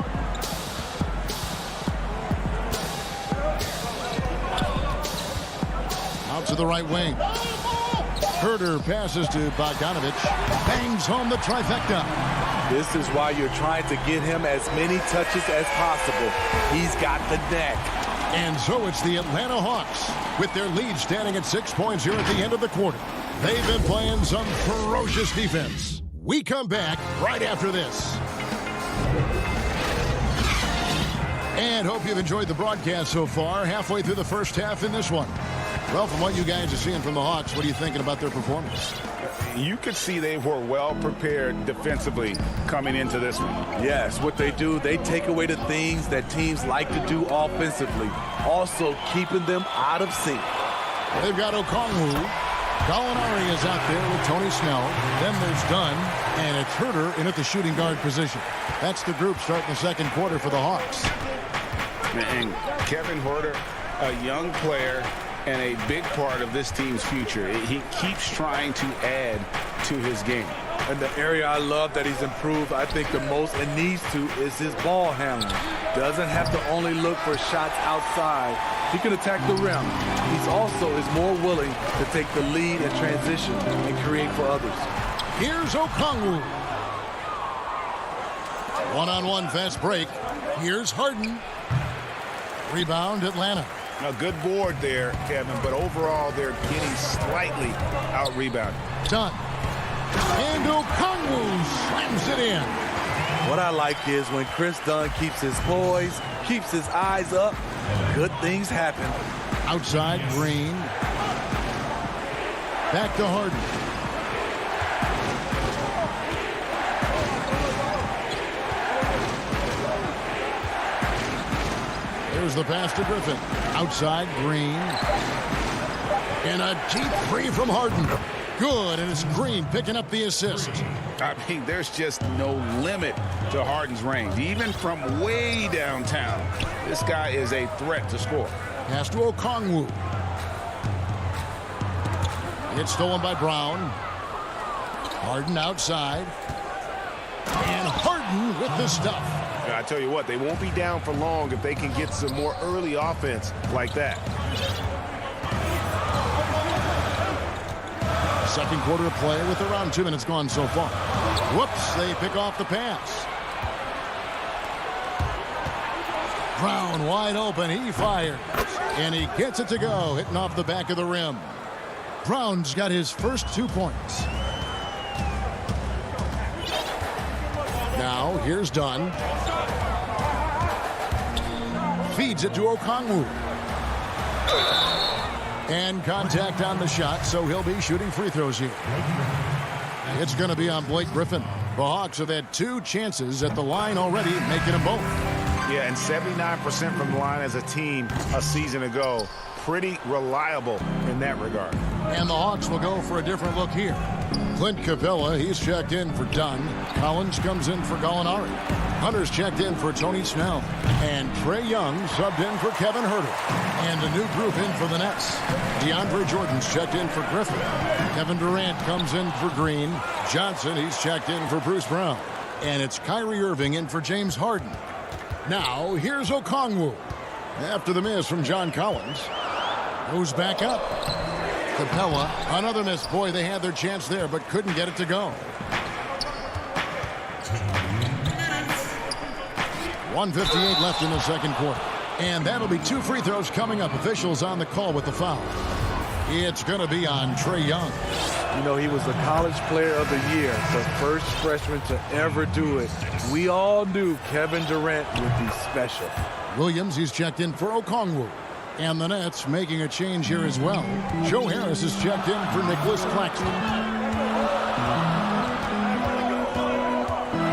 Out to the right wing. Huerter passes to Bogdanovich. Bangs home the trifecta. This is why you're trying to get him as many touches as possible. He's got the neck. And so it's the Atlanta Hawks with their lead standing at 6 points here at the end of the quarter. They've been playing some ferocious defense. We come back right after this. And hope you've enjoyed the broadcast so far. Halfway through the first half in this one. Well, from what you guys are seeing from the Hawks, what are you thinking about their performance? You could see they were well prepared defensively coming into this one. Yes, what they do, they take away the things that teams like to do offensively, also keeping them out of sync. They've got Okongwu. Gallinari is out there with Tony Snell. Then there's Dunn, and it's Herter in at the shooting guard position. That's the group starting the second quarter for the Hawks. And Kevin Herter, a young player and a big part of this team's future. He keeps trying to add to his game. And the area I love that he's improved, I think the most and needs to, is his ball handling. Doesn't have to only look for shots outside. He can attack the rim. He's also is more willing to take the lead in transition and create for others. Here's Okongwu. One-on-one fast break. Here's Harden. Rebound, Atlanta. A good board there, Kevin, but overall they're getting slightly out-rebounded. Dunn. And Okongwu slams it in. What I like is when Chris Dunn keeps his poise, keeps his eyes up, good things happen. Outside, Green. Back to Harden. Here's the pass to Griffin. Outside, Green. And a deep three from Harden. Good, and it's Green picking up the assist. I mean, there's just no limit to Harden's range. Even from way downtown, this guy is a threat to score. Pass to Okongwu. It's stolen by Brown. Harden outside. And Harden with the stuff. I tell you what, they won't be down for long if they can get some more early offense like that. Second quarter of play with around 2 minutes gone so far. Whoops, they pick off the pass. Brown wide open, he fires. And he gets it to go, hitting off the back of the rim. Brown's got his first 2 points. Now, here's Dunn. Feeds it to Okongwu. And contact on the shot, so he'll be shooting free throws here. It's going to be on Blake Griffin. The Hawks have had 2 chances at the line already, making them both. Yeah, and 79% from the line as a team a season ago. Pretty reliable in that regard. And the Hawks will go for a different look here. Clint Capella, he's checked in for Dunn. Collins comes in for Gallinari. Hunter's checked in for Tony Snell. And Trae Young subbed in for Kevin Herter. And a new group in for the Nets. DeAndre Jordan's checked in for Griffin. Kevin Durant comes in for Green. Johnson, he's checked in for Bruce Brown. And it's Kyrie Irving in for James Harden. Now, here's Okongwu. After the miss from John Collins. Goes back up. Capella, another miss. Boy, they had their chance there, but couldn't get it to go. 1:58 left in the second quarter. And that'll be 2 free throws coming up. Officials on the call with the foul. It's going to be on Trae Young. You know, he was the college player of the year, the first freshman to ever do it. We all knew Kevin Durant would be special. Williams, he's checked in for Okongwu. And the Nets making a change here as well. Joe Harris is checked in for Nicholas Claxton.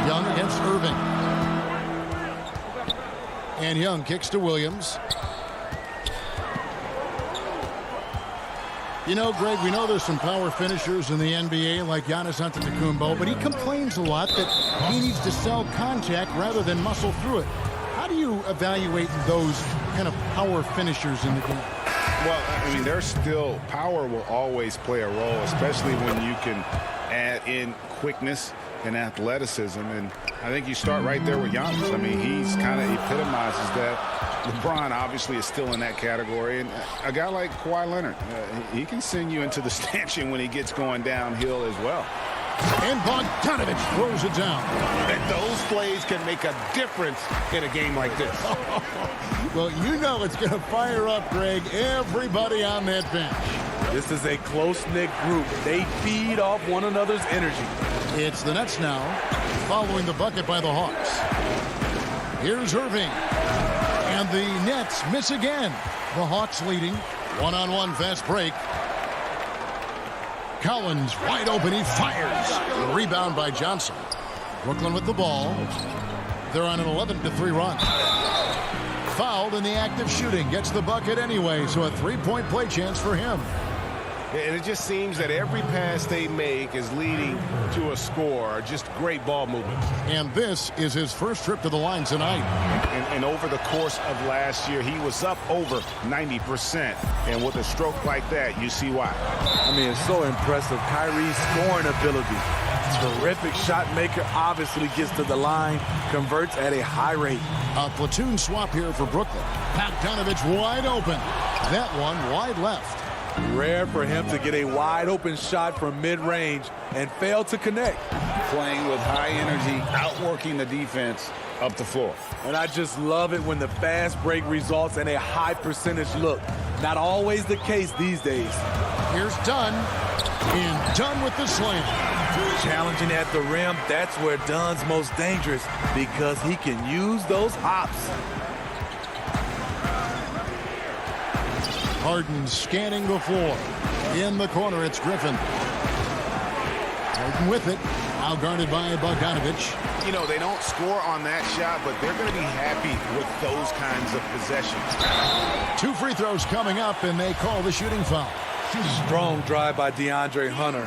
Young against Irving. And Young kicks to Williams. You know, Greg, we know there's some power finishers in the NBA like Giannis Antetokounmpo, but he complains a lot that he needs to sell contact rather than muscle through it. How do you evaluate those kind of power finishers in the game? Well, I mean, there's still power will always play a role, especially when you can add in quickness and athleticism. And I think you start right there with Giannis. I mean, he's kind of epitomizes that. LeBron obviously is still in that category. And a guy like Kawhi Leonard, he can send you into the stanchion when he gets going downhill as well. And Bogdanovich throws it down. And those plays can make a difference in a game like this. Well, you know it's going to fire up, Greg, everybody on that bench. This is a close-knit group. They feed off one another's energy. It's the Nets now, following the bucket by the Hawks. Here's Irving. And the Nets miss again. The Hawks leading. One-on-one fast break. Collins wide open. He fires. The rebound by Johnson. Brooklyn with the ball. They're on an 11-3 run. Fouled in the act of shooting. Gets the bucket anyway, so a three-point play chance for him. And it just seems that every pass they make is leading to a score. Just great ball movement. And this is his first trip to the line tonight. And over the course of last year, he was up over 90%. And with a stroke like that, you see why. I mean, it's so impressive. Kyrie's scoring ability. Terrific shot maker, obviously gets to the line, converts at a high rate. A platoon swap here for Brooklyn. Bogdanovich wide open. That one wide left. Rare for him to get a wide open shot from mid-range and fail to connect. Playing with high energy, outworking the defense up the floor. And I just love it when the fast break results in a high percentage look. Not always the case these days. Here's Dunn. And Dunn with the slam. Challenging at the rim, that's where Dunn's most dangerous because he can use those hops. Harden scanning the floor. In the corner, it's Griffin. Harden with it. Now guarded by Bogdanovich. You know, they don't score on that shot, but they're going to be happy with those kinds of possessions. 2 free throws coming up, and they call the shooting foul. Strong drive by DeAndre Hunter.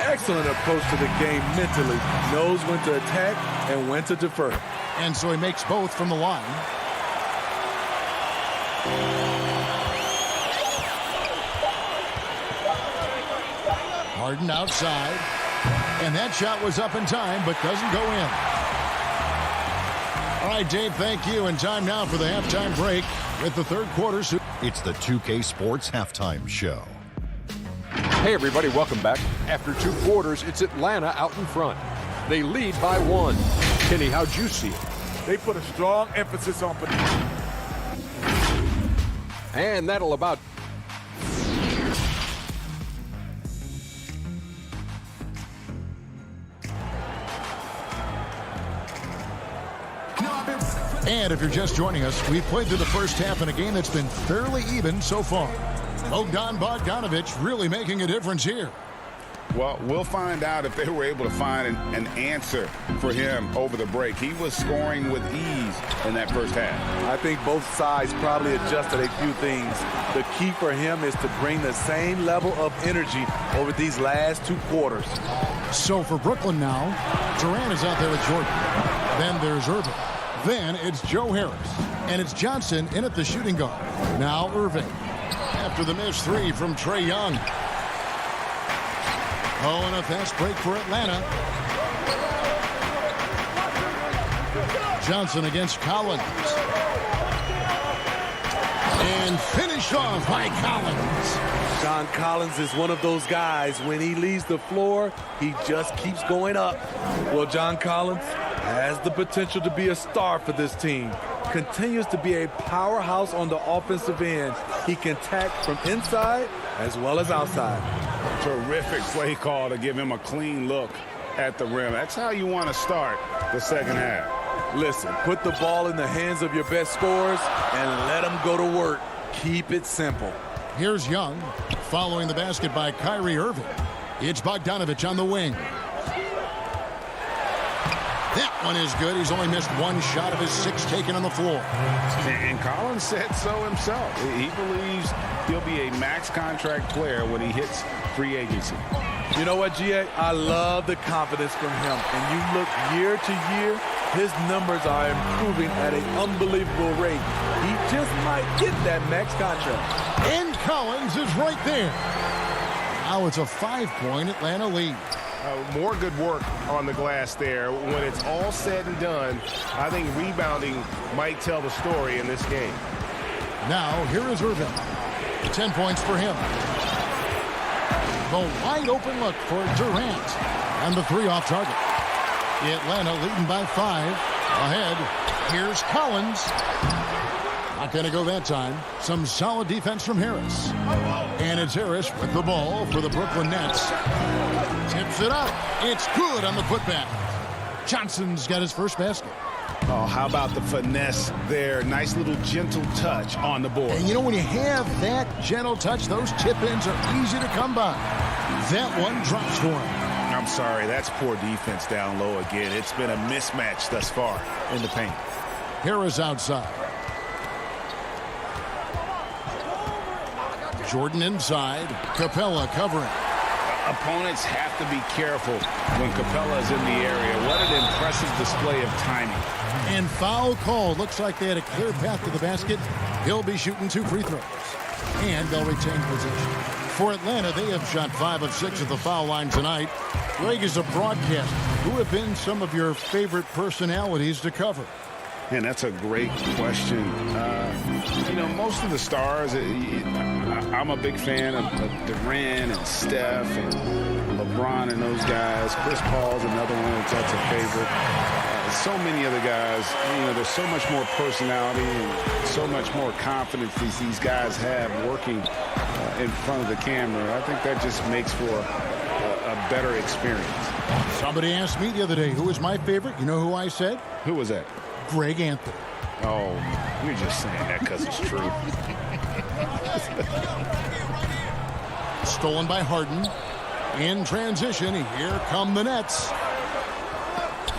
Excellent approach to the game mentally. Knows when to attack and when to defer. And so he makes both from the line. Harden outside. And that shot was up in time, but doesn't go in. All right, Dave, thank you. And time now for the halftime break with the third quarter. It's the 2K Sports Halftime Show. Hey, everybody, welcome back. After 2 quarters, it's Atlanta out in front. They lead by 1. Kenny, how'd you see it? They put a strong emphasis on... And that'll about... And if you're just joining us, we've played through the first half in a game that's been fairly even so far. Bogdanovich really making a difference here. Well, we'll find out if they were able to find an answer for him over the break. He was scoring with ease in that first half. I think both sides probably adjusted a few things. The key for him is to bring the same level of energy over these last 2 quarters. So for Brooklyn now, Durant is out there with Jordan. Then there's Irving. Then it's Joe Harris. And it's Johnson in at the shooting guard. Now Irving. After the missed 3 from Trae Young. Oh, and a fast break for Atlanta. Johnson against Collins. And finished off by Collins. John Collins is one of those guys, when he leaves the floor, he just keeps going up. Well, John Collins has the potential to be a star for this team. Continues to be a powerhouse on the offensive end. He can attack from inside as well as outside. Terrific play call to give him a clean look at the rim. That's how you want to start the second half. Listen, put the ball in the hands of your best scorers and let them go to work. Keep it simple. Here's Young, following the basket by Kyrie Irving. It's Bogdanovich on the wing. That one is good. He's only missed 1 shot of his 6 taken on the floor. And Collins said so himself. He believes he'll be a max contract player when he hits free agency. You know what, G.A.? I love the confidence from him. And you look year to year, his numbers are improving at an unbelievable rate. He just might get that max contract. And Collins is right there. Now it's a 5-point Atlanta lead. More good work on the glass there. When it's all said and done, I think rebounding might tell the story in this game. Now, here is Irving. 10 points for him. The wide open look for Durant. And the 3 off target. Atlanta leading by 5. Ahead, here's Collins. Not going to go that time. Some solid defense from Harris. And it's Harris with the ball for the Brooklyn Nets. Tips it up. It's good on the putback. Johnson's got his first basket. Oh, how about the finesse there? Nice little gentle touch on the board. And you know, when you have that gentle touch, those chip-ins are easy to come by. That one drops for him. I'm sorry, that's poor defense down low again. It's been a mismatch thus far in the paint. Harris outside. Jordan inside. Capella covering. Opponents have to be careful when Capella's in the area. What an impressive display of timing. And foul call. Looks like they had a clear path to the basket. He'll be shooting 2 free throws. And they'll retain possession. For Atlanta, they have shot 5 of 6 at the foul line tonight. Greg, is a broadcaster, who have been some of your favorite personalities to cover? And that's a great question. You know, most of the stars, I'm a big fan of Durant and Steph and LeBron and those guys. Chris Paul's another one that's a favorite. So many other guys, you know, there's so much more personality and so much more confidence these guys have working in front of the camera. I think that just makes for a better experience. Somebody asked me the other day, who was my favorite? You know who I said? Who was that? Greg Anthony. Oh, you're just saying that because it's true. Stolen by Harden. In transition, here come the Nets.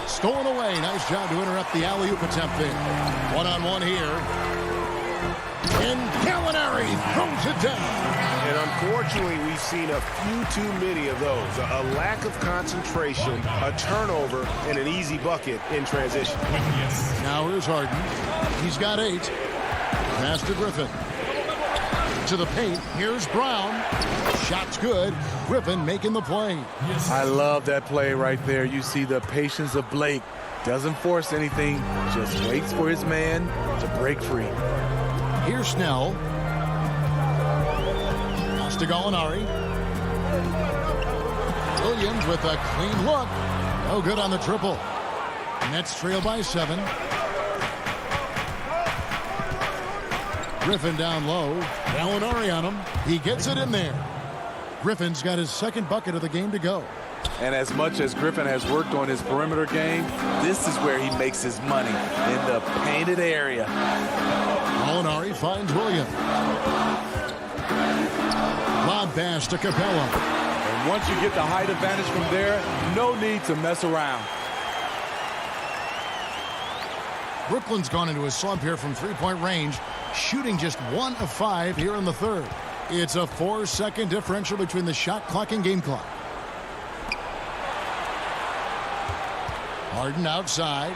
Stolen away. Nice job to interrupt the alley-oop attempt there. One-on-one here. And Gallinari throws it down. And unfortunately, we've seen a few too many of those. A lack of concentration, a turnover, and an easy bucket in transition. Now here's Harden. He's got 8. Pass to Griffin. To the paint. Here's Brown. Shot's good. Griffin making the play. I love that play right there. You see the patience of Blake. Doesn't force anything. Just waits for his man to break free. Here's Snell. Pass to Gallinari. Williams with a clean look. No good on the triple. Nets trail by 7. Griffin down low. Gallinari on him. He gets it in there. Griffin's got his second bucket of the game to go. And as much as Griffin has worked on his perimeter game, this is where he makes his money, in the painted area. Gallinari finds Williams. Lob pass to Capella. And once you get the height advantage from there, no need to mess around. Brooklyn's gone into a slump here from three-point range, shooting just 1 of 5 here in the third. It's a 4-second differential between the shot clock and game clock. Harden outside.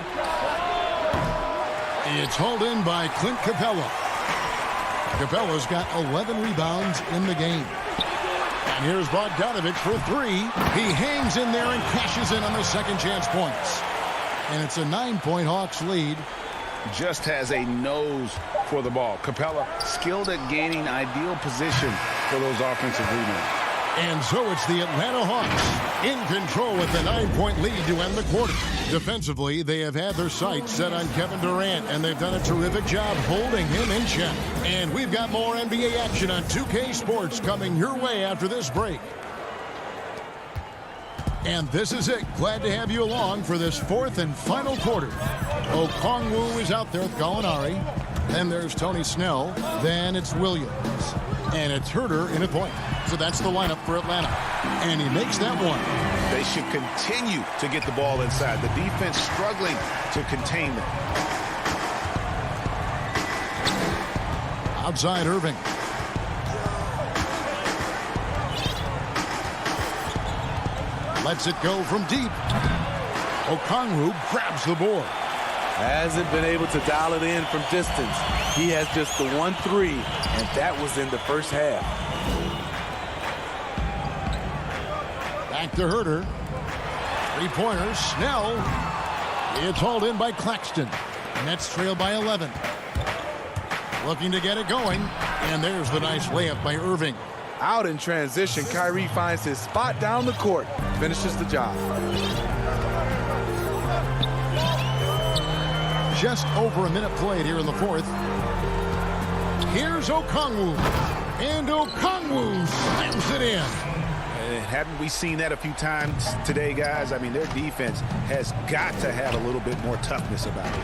It's hauled in by Clint Capella. Capella's got 11 rebounds in the game. And here's Bogdanovich for 3. He hangs in there and cashes in on the second chance points. And it's a 9-point Hawks lead. Just has a nose for the ball. Capella skilled at gaining ideal position for those offensive rebounds. And so it's the Atlanta Hawks in control with the 9-point lead to end the quarter. Defensively, they have had their sights set on Kevin Durant, and they've done a terrific job holding him in check. And we've got more NBA action on 2K Sports coming your way after this break. And this is it. Glad to have you along for this 4th and final quarter. Okongwu is out there with Gallinari. Then there's Tony Snell. Then it's Williams. And it's Herter in a point. So that's the lineup for Atlanta. And he makes that one. They should continue to get the ball inside. The defense struggling to contain them. Outside Irving. Lets it go from deep. Okongwu grabs the board. Hasn't been able to dial it in from distance. He has just the 1-3, and that was in the first half. Back to Herter. 3-pointer. Snell. It's hauled in by Claxton. Nets trail by 11. Looking to get it going. And there's the nice layup by Irving. Out in transition, Kyrie finds his spot down the court. Finishes the job. Just over a minute played here in the fourth. Here's Okongwu. And Okongwu slams it in. And hadn't we seen that a few times today, guys? I mean, their defense has got to have a little bit more toughness about it.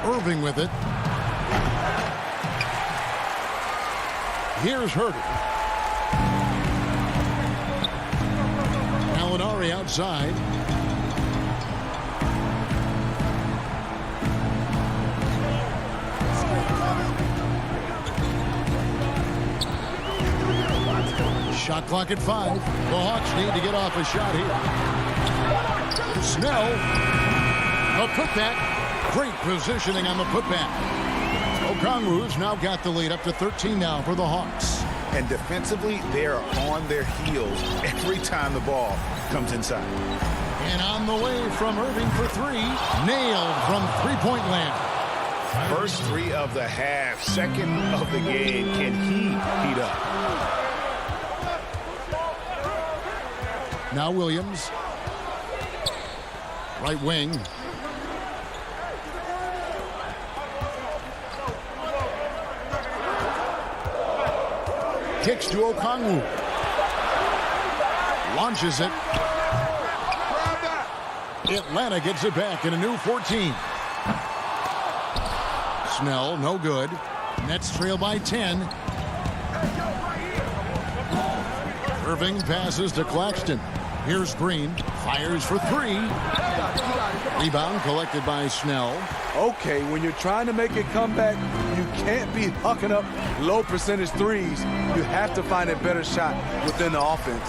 Irving with it. Here's Herder. Gallinari outside. Shot clock at 5. The Hawks need to get off a shot here. Snell. A putback. Great positioning on the putback. Okongwu's now got the lead up to 13 now for the Hawks. And defensively, they are on their heels every time the ball comes inside. And on the way from Irving for 3. Nailed from three-point land. First 3 of the half, second of the game. Can he heat up? Now Williams. Right wing. Kicks to Okongwu. Launches it. Atlanta gets it back in a new 14. Snell, no good. Nets trail by 10. Irving passes to Claxton. Here's Green. Fires for 3. Rebound collected by Snell. Okay, when you're trying to make a comeback, you can't be hucking up low percentage threes. You have to find a better shot within the offense.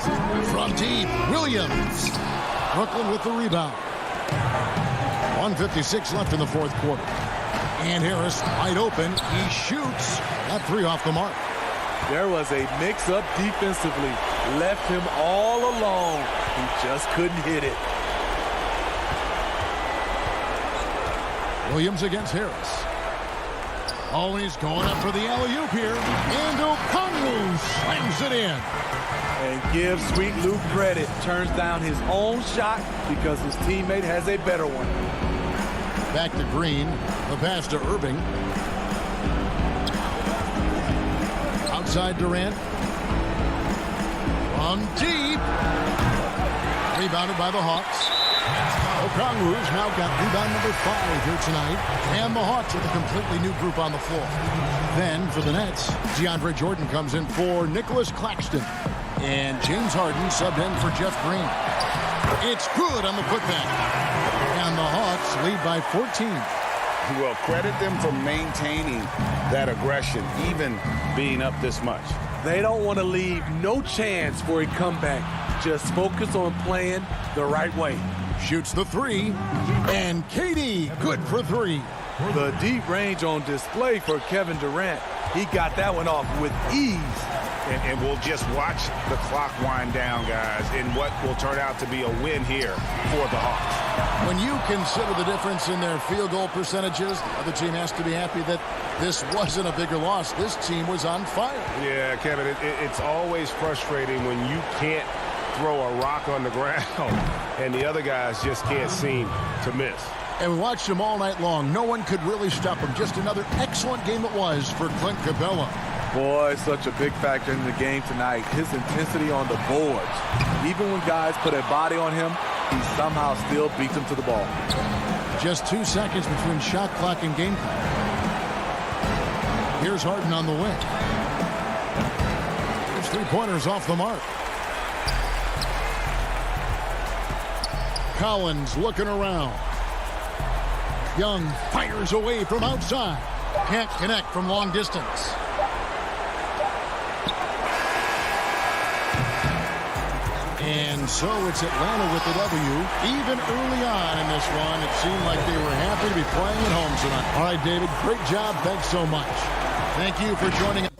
From deep, Williams. Brooklyn with the rebound. 1:56 left in the fourth quarter. And Harris wide open. He shoots. That 3 off the mark. There was a mix-up defensively. Left him all alone. He just couldn't hit it. Williams against Harris. Always going up for the alley-oop here. And Okongwu slams it in. And give Sweet Luke credit. Turns down his own shot because his teammate has a better one. Back to Green. The pass to Irving. Outside Durant. From deep. Rebounded by the Hawks. Okongwu's now got rebound number 5 here tonight. And the Hawks with a completely new group on the floor. Then for the Nets, DeAndre Jordan comes in for Nicholas Claxton. And James Harden subbed in for Jeff Green. It's good on the putback. And the Hawks lead by 14. Well, credit them for maintaining that aggression, even being up this much. They don't want to leave no chance for a comeback. Just focus on playing the right way. Shoots the 3. And KD, good for 3. The deep range on display for Kevin Durant. He got that one off with ease. And we'll just watch the clock wind down, guys, in what will turn out to be a win here for the Hawks. When you consider the difference in their field goal percentages, the other team has to be happy that this wasn't a bigger loss. This team was on fire. Yeah, Kevin, it's always frustrating when you can't throw a rock on the ground and the other guys just can't seem to miss. And we watched them all night long. No one could really stop them. Just another excellent game it was for Clint Capella. Boy, such a big factor in the game tonight. His intensity on the boards. Even when guys put a body on him, he somehow still beats them to the ball. Just 2 seconds between shot clock and game clock. Here's Harden on the wing. There's 3-pointers off the mark. Collins looking around. Young fires away from outside. Can't connect from long distance. And so it's Atlanta with the W. Even early on in this one, it seemed like they were happy to be playing at home tonight. All right, David, great job. Thanks so much. Thank you for joining us.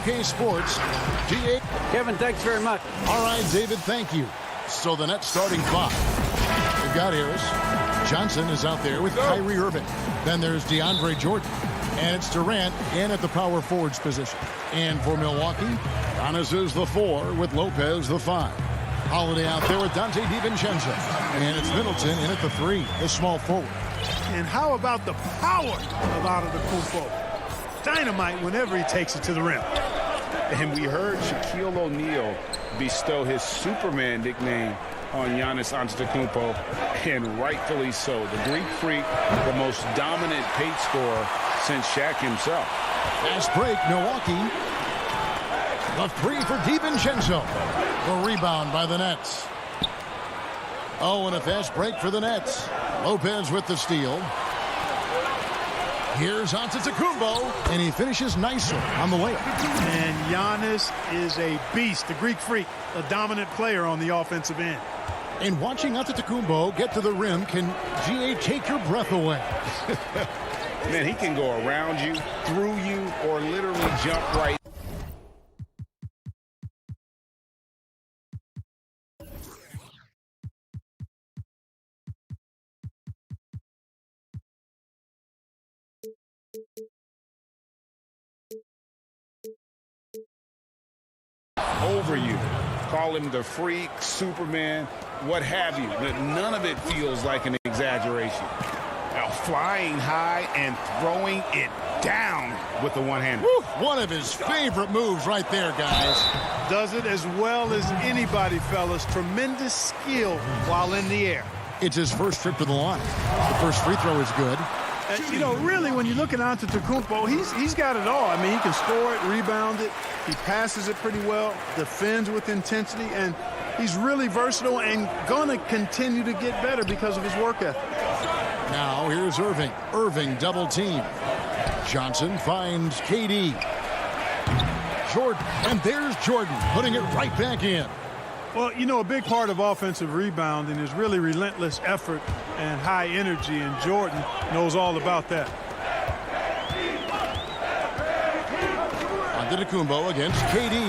2K Sports. G8. Kevin, thanks very much. All right, David, thank you. So the Nets starting 5. We've got Harris. Johnson is out there with Kyrie Irving. Then there's DeAndre Jordan. And it's Durant in at the power forwards position. And for Milwaukee, Giannis is the 4 with Lopez the 5. Holiday out there with Dante DiVincenzo. And it's Middleton in at the 3, the small forward. And how about the power of Antetokounmpo? Dynamite whenever he takes it to the rim. And we heard Shaquille O'Neal bestow his Superman nickname on Giannis Antetokounmpo, and rightfully so. The Greek Freak, the most dominant paint scorer since Shaq himself. Fast break, Milwaukee. The 3 for DiVincenzo. The rebound by the Nets. Oh, and a fast break for the Nets. Lopez with the steal. Here's Antetokounmpo, and he finishes nicer on the layup. And Giannis is a beast, the Greek Freak, a dominant player on the offensive end. And watching Antetokounmpo get to the rim can, GA, take your breath away. Man, he can go around you, through you, or literally jump right. Over you. Call him the Freak, Superman, what have you. None of it feels like an exaggeration. Now flying high and throwing it down with the one-hander. One of his favorite moves right there, guys. Does it as well as anybody, fellas. Tremendous skill while in the air. It's his first trip to the line. The first free throw is good. You know, really, when you look at Antetokounmpo, he's got it all. I mean, he can score it, rebound it. He passes it pretty well, defends with intensity, and he's really versatile and going to continue to get better because of his work ethic. Now, here's Irving. Irving double team. Johnson finds KD. Jordan, and there's Jordan putting it right back in. Well, you know, a big part of offensive rebounding is really relentless effort and high energy, and Jordan knows all about that. Antetokounmpo against KD.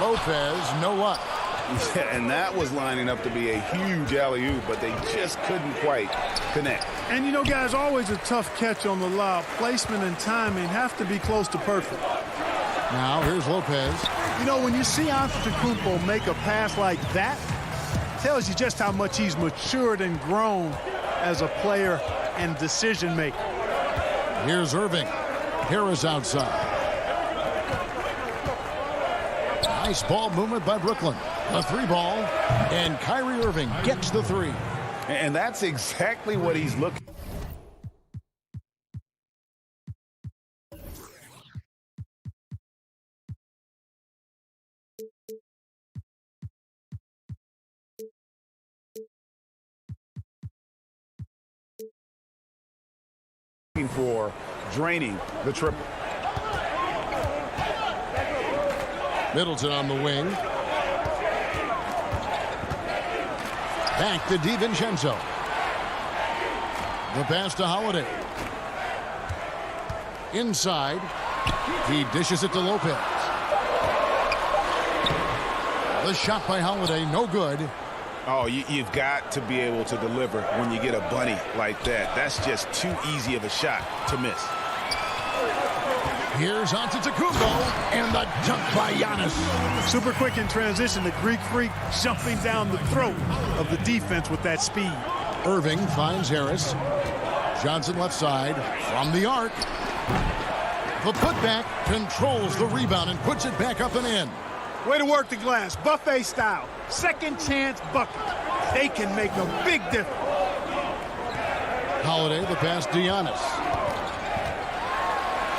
Lopez, no luck. Yeah, and that was lining up to be a huge alley-oop, but they just couldn't quite connect. And, you know, guys, always a tough catch on the lob. Placement and timing have to be close to perfect. Now, here's Lopez. You know, when you see Antetokounmpo make a pass like that, it tells you just how much he's matured and grown as a player and decision maker. Here's Irving. Harris outside. Nice ball movement by Brooklyn. A 3-ball, and Kyrie Irving gets the 3. And that's exactly what he's looking for, draining the triple. Middleton on the wing. Back to DiVincenzo. The pass to Holiday. Inside. He dishes it to Lopez. The shot by Holiday, no good. Oh, you've got to be able to deliver when you get a bunny like that. That's just too easy of a shot to miss. Here's Antetokounmpo, and the dunk by Giannis. Super quick in transition, the Greek Freak jumping down the throat of the defense with that speed. Irving finds Harris. Johnson left side from the arc. The putback controls the rebound and puts it back up and in. Way to work the glass, buffet style. Second chance bucket. They can make a big difference. Holiday, the pass to Giannis.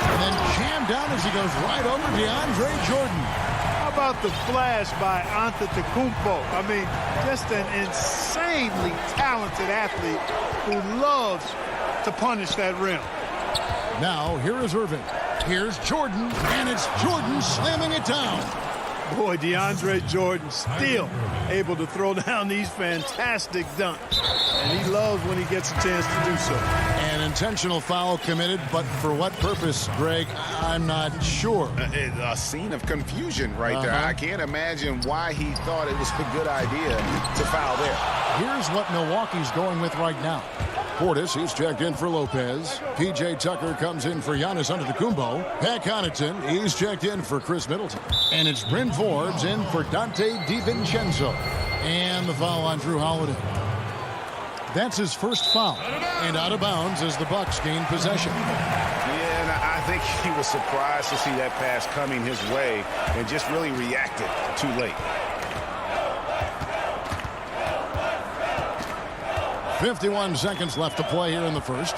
And then jammed down as he goes right over DeAndre Jordan. How about the flash by Antetokounmpo? I mean, just an insanely talented athlete who loves to punish that rim. Now, here is Irving. Here's Jordan, and it's Jordan slamming it down. Boy, DeAndre Jordan still able to throw down these fantastic dunks. And he loves when he gets a chance to do so. An intentional foul committed, but for what purpose, Greg? I'm not sure. A scene of confusion right there. I can't imagine why he thought it was a good idea to foul there. Here's what Milwaukee's going with right now. Portis, he's checked in for Lopez. P.J. Tucker comes in for Giannis Antetokounmpo. Pat Connaughton, he's checked in for Chris Middleton. And it's Bryn Forbes in for Dante DiVincenzo. And the foul on Drew Holiday. That's his first foul. And out of bounds as the Bucks gain possession. Yeah, and I think he was surprised to see that pass coming his way and just really reacted too late. 51 seconds left to play here in the first.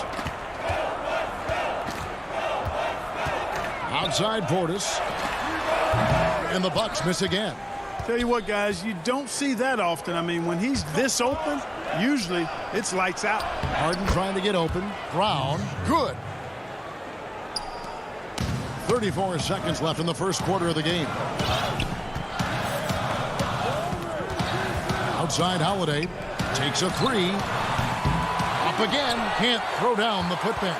Outside Portis. And the Bucks miss again. Tell you what, guys, you don't see that often. I mean, when he's this open, usually it's lights out. Harden trying to get open. Brown, good. 34 seconds left in the first quarter of the game. Outside Holiday. Takes a three. Up again. Can't throw down the putback.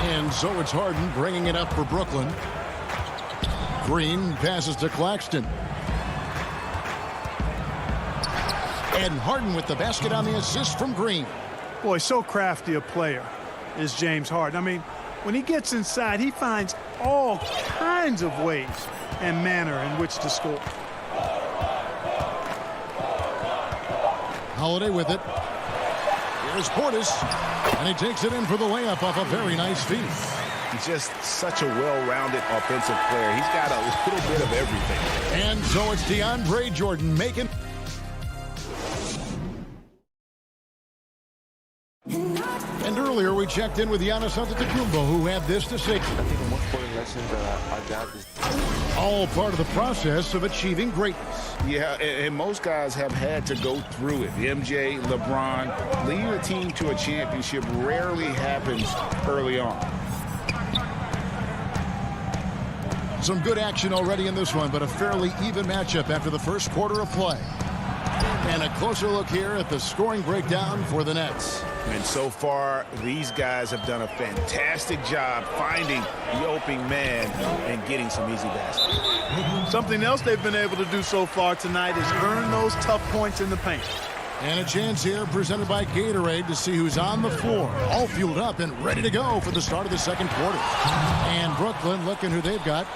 And so it's Harden bringing it up for Brooklyn. Green passes to Claxton. And Harden with the basket on the assist from Green. Boy, so crafty a player is James Harden. I mean, when he gets inside, he finds all kinds of ways and manner in which to score. Holiday with it. Here's Portis. And he takes it in for the layup off a very nice feed. He's just such a well-rounded offensive player. He's got a little bit of everything. And so it's DeAndre Jordan making... And earlier we checked in with Giannis Antetokounmpo, who had this to say. I think the most important lesson that I got is all part of the process of achieving greatness. Yeah, and most guys have had to go through it. MJ, LeBron, leading a team to a championship rarely happens early on. Some good action already in this one, but a fairly even matchup after the first quarter of play. And a closer look here at the scoring breakdown for the Nets. And so far, these guys have done a fantastic job finding the opening man and getting some easy baskets. Something else they've been able to do so far tonight is earn those tough points in the paint. And a chance here presented by Gatorade to see who's on the floor. All fueled up and ready to go for the start of the second quarter. And Brooklyn looking who they've got.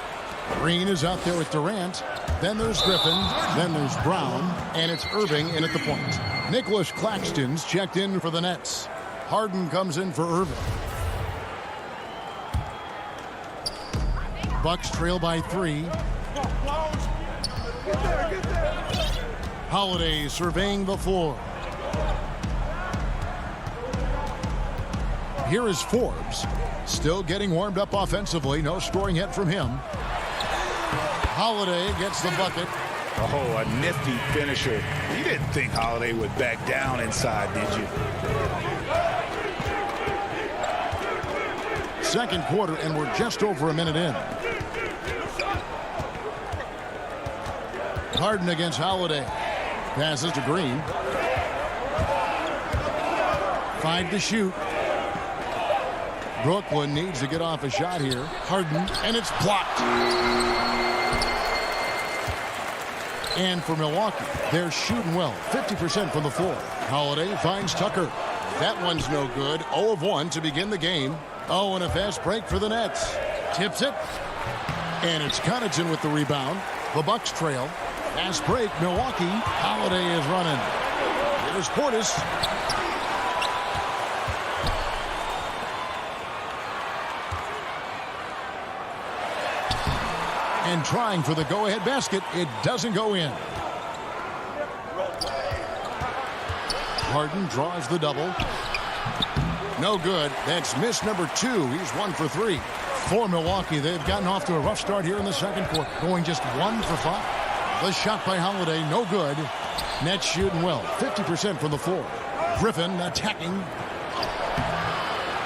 Green is out there with Durant. Then there's Griffin. Then there's Brown. And it's Irving in at the point. Nicholas Claxton's checked in for the Nets. Harden comes in for Irving. Bucks trail by 3. Holiday surveying the floor. Here is Forbes. Still getting warmed up offensively. No scoring yet from him. Holiday gets the bucket. Oh, a nifty finisher. You didn't think Holiday would back down inside, did you? Second quarter, and we're just over a minute in. Harden against Holiday. Passes to Green. 5 to shoot. Brooklyn needs to get off a shot here. Harden, and it's blocked. And for Milwaukee, they're shooting well. 50% from the floor. Holiday finds Tucker. That one's no good. 0 of 1 to begin the game. Oh, and a fast break for the Nets. Tips it. And it's Connaughton with the rebound. The Bucks trail. Fast break, Milwaukee. Holiday is running. Here's Portis. And trying for the go-ahead basket. It doesn't go in. Harden draws the double. No good. That's miss number 2. He's 1 for 3. For Milwaukee, they've gotten off to a rough start here in the second quarter. Going just 1 for 5. The shot by Holiday, no good. Nets shooting well. 50% from the floor. Griffin attacking.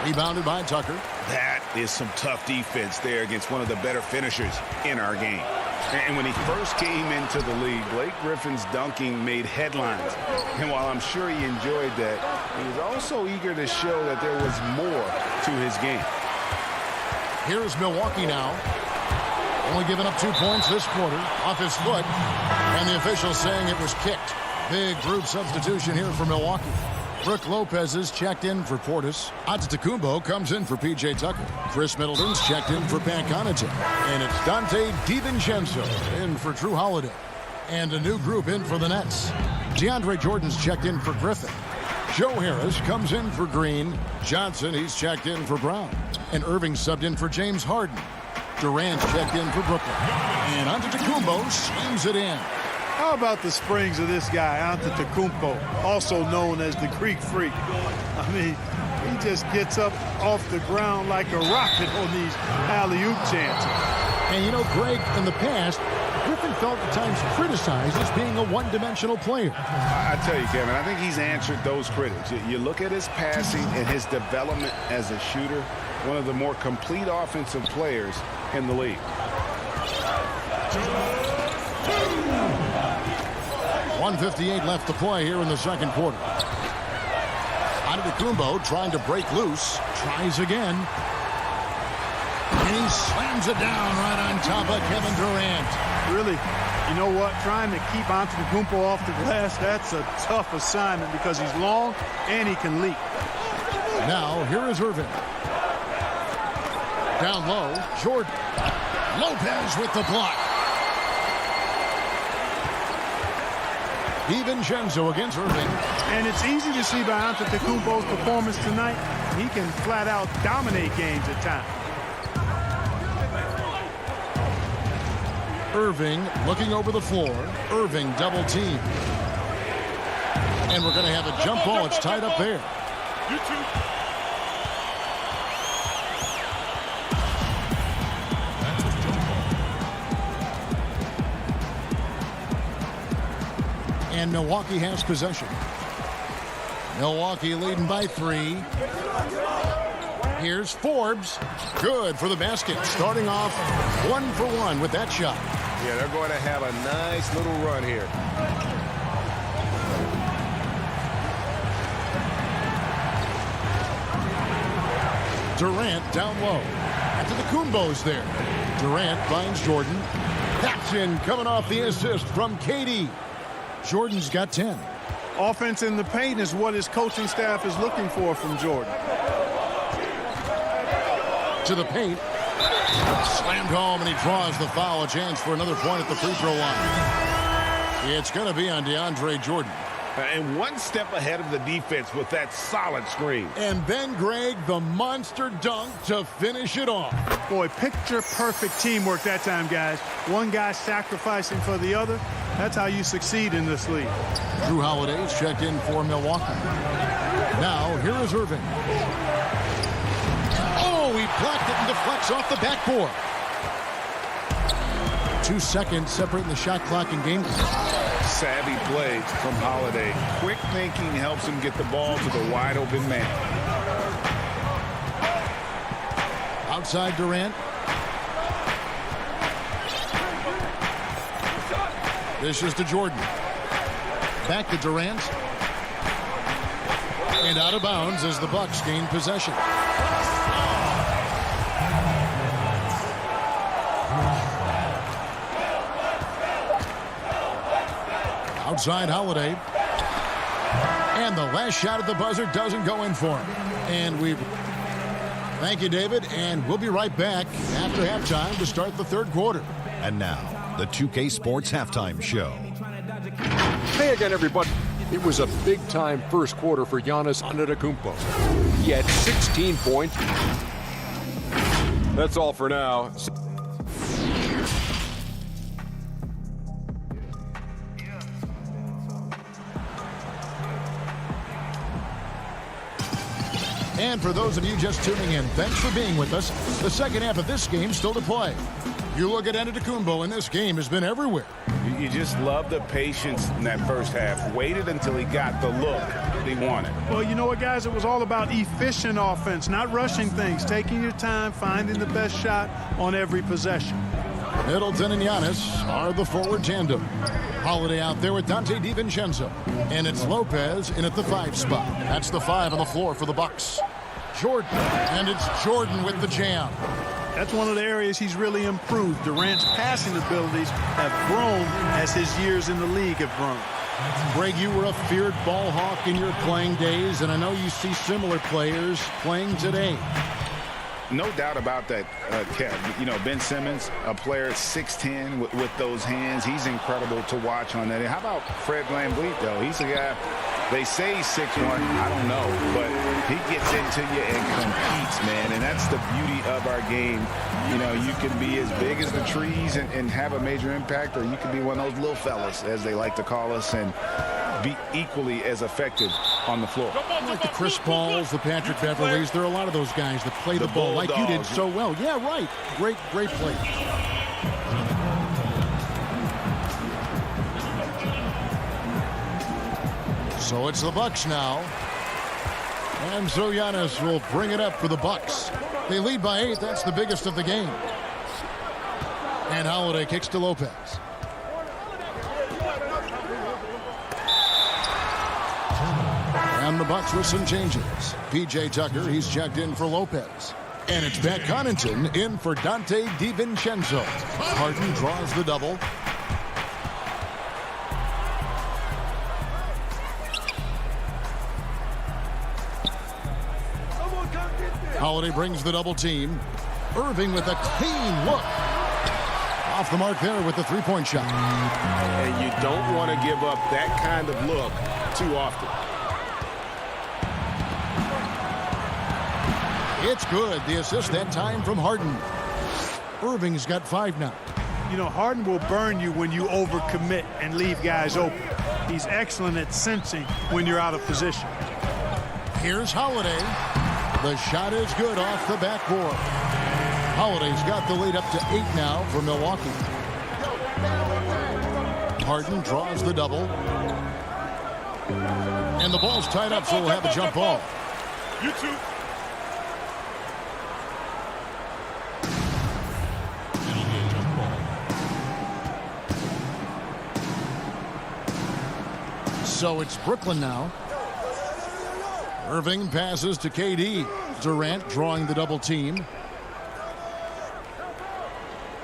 Rebounded by Tucker. That is some tough defense there against one of the better finishers in our game. And when he first came into the league, Blake Griffin's dunking made headlines. And while I'm sure he enjoyed that, he was also eager to show that there was more to his game. Here's Milwaukee now. Only giving up 2 points this quarter off his foot. And the official saying it was kicked. Big group substitution here for Milwaukee. Brook Lopez is checked in for Portis. Antetokounmpo comes in for P.J. Tucker. Chris Middleton's checked in for Pat Connaughton. And it's Dante DiVincenzo in for Drew Holiday. And a new group in for the Nets. DeAndre Jordan's checked in for Griffin. Joe Harris comes in for Green. Johnson, he's checked in for Brown. And Irving subbed in for James Harden. Durant's checked in for Brooklyn. And Antetokounmpo slams it in. How about the springs of this guy, Antetokounmpo, also known as the Greek Freak? I mean, he just gets up off the ground like a rocket on these alley-oop chances. And you know, Greg, in the past, Griffin felt at times criticized as being a one-dimensional player. I tell you, Kevin, I think he's answered those critics. You look at his passing and his development as a shooter, one of the more complete offensive players in the league. 1:58 left to play here in the second quarter. Antetokounmpo trying to break loose. Tries again. And he slams it down right on top of Kevin Durant. Really, you know what? Trying to keep Antetokounmpo off the glass, that's a tough assignment because he's long and he can leap. Now, here is Irving. Down low, Jordan. Lopez with the block. DiVincenzo against Irving. And it's easy to see by Antetokounmpo's performance tonight. He can flat out dominate games at times. Irving looking over the floor. Irving double team. And we're going to have a jump ball. It's tied up there. And Milwaukee has possession. Milwaukee leading by 3. Here's Forbes. Good for the basket. Starting off 1 for 1 with that shot. Yeah, they're going to have a nice little run here. Durant down low. Antetokounmpo's there. Durant finds Jordan. That's in, coming off the assist from KD. Jordan's got 10. Offense in the paint is what his coaching staff is looking for from Jordan. To the paint. Slammed home, and he draws the foul. A chance for another point at the free throw line. It's going to be on DeAndre Jordan. And one step ahead of the defense with that solid screen. And then, Greg, the monster dunk to finish it off. Boy, picture-perfect teamwork that time, guys. One guy sacrificing for the other. That's how you succeed in this league. Drew Holiday's checked in for Milwaukee. Now, here is Irving. Oh, he blocked it and deflects off the backboard. 2 seconds separating the shot clock and game clock. Savvy play from Holiday. Quick thinking helps him get the ball to the wide open man. Outside Durant. This is to Jordan. Back to Durant. And out of bounds as the Bucks gain possession. Outside Holiday. And the last shot at the buzzer doesn't go in for him. And thank you, David. And we'll be right back after halftime to start the third quarter. And now, the 2K Sports Halftime Show. Hey again, everybody. It was a big-time first quarter for Giannis Antetokounmpo. He had 16 points. That's all for now. And for those of you just tuning in, thanks for being with us. The second half of this game still to play. You look at Antetokounmpo, and this game has been everywhere. You just love the patience in that first half. Waited until he got the look that he wanted. Well, you know what, guys? It was all about efficient offense, not rushing things, taking your time, finding the best shot on every possession. Middleton and Giannis are the forward tandem. Holiday out there with Dante DiVincenzo. And it's Lopez in at the 5 spot. That's the 5 on the floor for the Bucks. Jordan, and it's Jordan with the jam. That's one of the areas he's really improved. Durant's passing abilities have grown as his years in the league have grown. Greg, you were a feared ball hawk in your playing days, and I know you see similar players playing today. No doubt about that, Kev. You know, Ben Simmons, a player at 6'10", with those hands. He's incredible to watch on that. And how about Fred VanVleet, though? He's a guy, they say he's 6'1". I don't know. But he gets into you and competes, man. And that's the beauty of our game. You know, you can be as big as the trees and have a major impact, or you can be one of those little fellas, as they like to call us, and be equally as effective on the floor. Like the Chris Pauls, the Patrick Beverleys, there are a lot of those guys that play the ball like you did so well. Yeah, right. Great play. So it's the Bucks now. And so Giannis will bring it up for the Bucks. They lead by 8. That's the biggest of the game. And Holiday kicks to Lopez. And the Bucks with some changes. P.J. Tucker, he's checked in for Lopez. And it's Pat Connaughton in for Dante DiVincenzo. Harden draws the double. Holiday brings the double team. Irving with a clean look. Off the mark there with the three-point shot. And you don't want to give up that kind of look too often. It's good. The assist that time from Harden. Irving's got 5 now. You know, Harden will burn you when you overcommit and leave guys open. He's excellent at sensing when you're out of position. Here's Holiday. The shot is good off the backboard. Holiday's got the lead up to 8 now for Milwaukee. Harden draws the double. And the ball's tied up, so we'll have a jump ball. You two. So it's Brooklyn now. Irving passes to KD. Durant drawing the double team.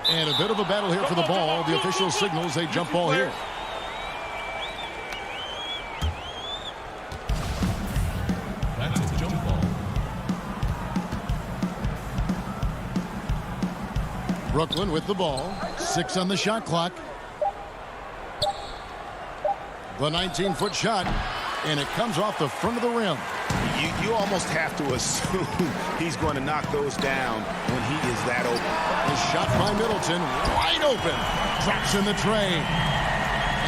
And a bit of a battle here for the ball. The official signals a jump ball here. That's a jump ball. Brooklyn with the ball. 6 on the shot clock. The 19-foot shot, and it comes off the front of the rim. You almost have to assume he's going to knock those down when he is that open. The shot by Middleton, wide open. Drops in the tray.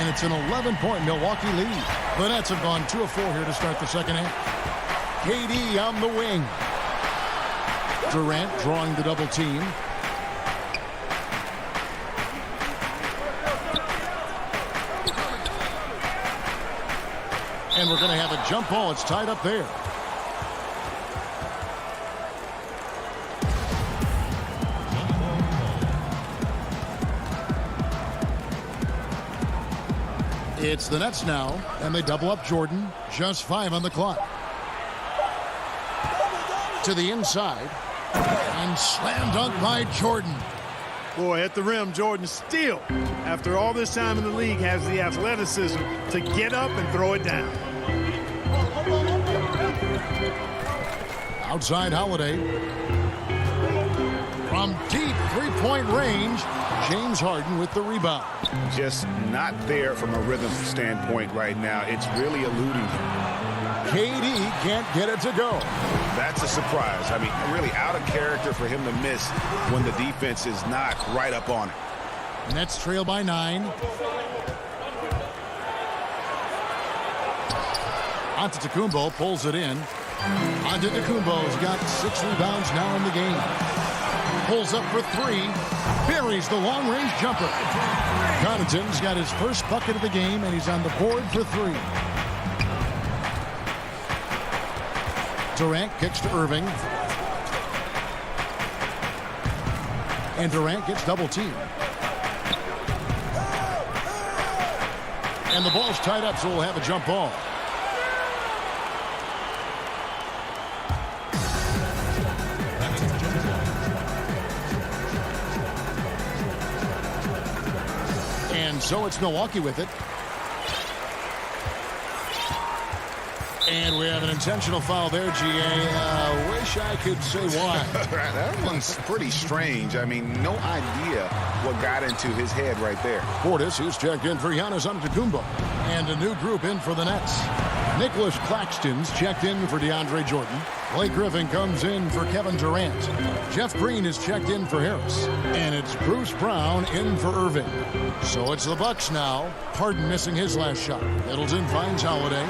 And it's an 11-point Milwaukee lead. The Nets have gone 2 of 4 here to start the second half. KD on the wing. Durant drawing the double team. And we're going to have a jump ball. It's tied up there. It's the Nets now, and they double up Jordan. Just 5 on the clock. To the inside. And slam dunk by Jordan. Boy, at the rim, Jordan still, after all this time in the league, has the athleticism to get up and throw it down. Outside Holiday. From deep three-point range, James Harden with the rebound. Just not there from a rhythm standpoint right now. It's really eluding him. KD can't get it to go. That's a surprise. I mean, really out of character for him to miss when the defense is not right up on it. Nets trail by 9. Antetokounmpo pulls it in. Antetokounmpo's got 6 rebounds now in the game. Pulls up for 3. Buries the long-range jumper. Connaughton's got his first bucket of the game, and he's on the board for 3. Durant kicks to Irving. And Durant gets double teamed. And the ball's tied up, so we'll have a jump ball. And so it's Milwaukee with it. And we have an intentional foul there, GA. Wish I could say why. That one's pretty strange. I mean, no idea what got into his head right there. Portis, who's checked in for Giannis Antetokounmpo. And a new group in for the Nets. Nicholas Claxton's checked in for DeAndre Jordan. Blake Griffin comes in for Kevin Durant. Jeff Green is checked in for Harris. And it's Bruce Brown in for Irving. So it's the Bucks now. Harden missing his last shot. Middleton finds Holiday.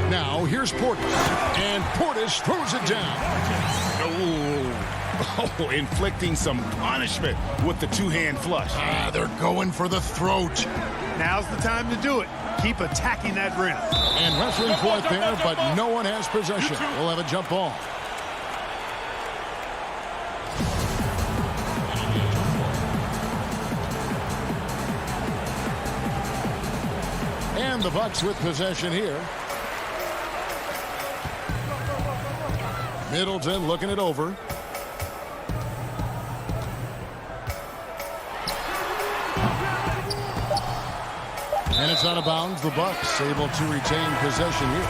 Now here's Portis. And Portis throws it down. Oh, inflicting some punishment with the two-hand flush. They're going for the throat. Now's the time to do it. Keep attacking that rim. And wrestling for it there, but no one has possession. We'll have a jump ball. And the Bucks with possession here. Middleton looking it over. And it's out of bounds. The Bucks able to retain possession here.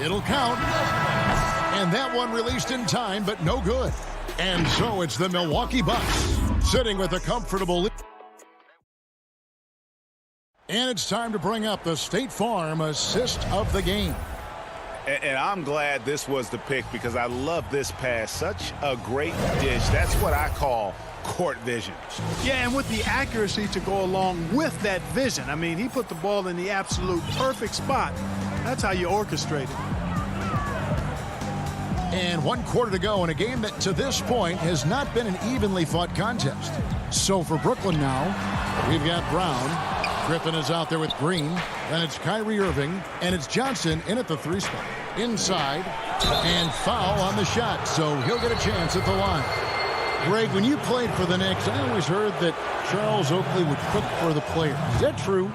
It'll count. And that one released in time, but no good. And so it's the Milwaukee Bucks sitting with a comfortable lead. And it's time to bring up the State Farm assist of the game. And I'm glad this was the pick because I love this pass. Such a great dish. That's what I call court vision. Yeah, and with the accuracy to go along with that vision. I mean, he put the ball in the absolute perfect spot. That's how you orchestrate it. And 1 quarter to go in a game that to this point has not been an evenly fought contest. So for Brooklyn now, we've got Brown. Griffin is out there with Green. Then it's Kyrie Irving. And it's Johnson in at the 3 spot. Inside. And foul on the shot. So he'll get a chance at the line. Greg, when you played for the Knicks, I always heard that Charles Oakley would cook for the players. Is that true?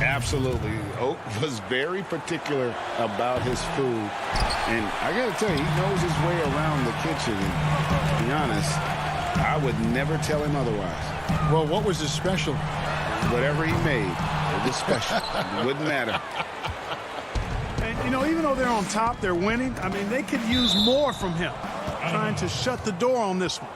Absolutely. Oak was very particular about his food. And I got to tell you, he knows his way around the kitchen. And to be honest, I would never tell him otherwise. Well, what was his special? Whatever he made, it was special. It wouldn't matter. And, you know, even though they're on top, they're winning. I mean, they could use more from him. Trying to shut the door on this one.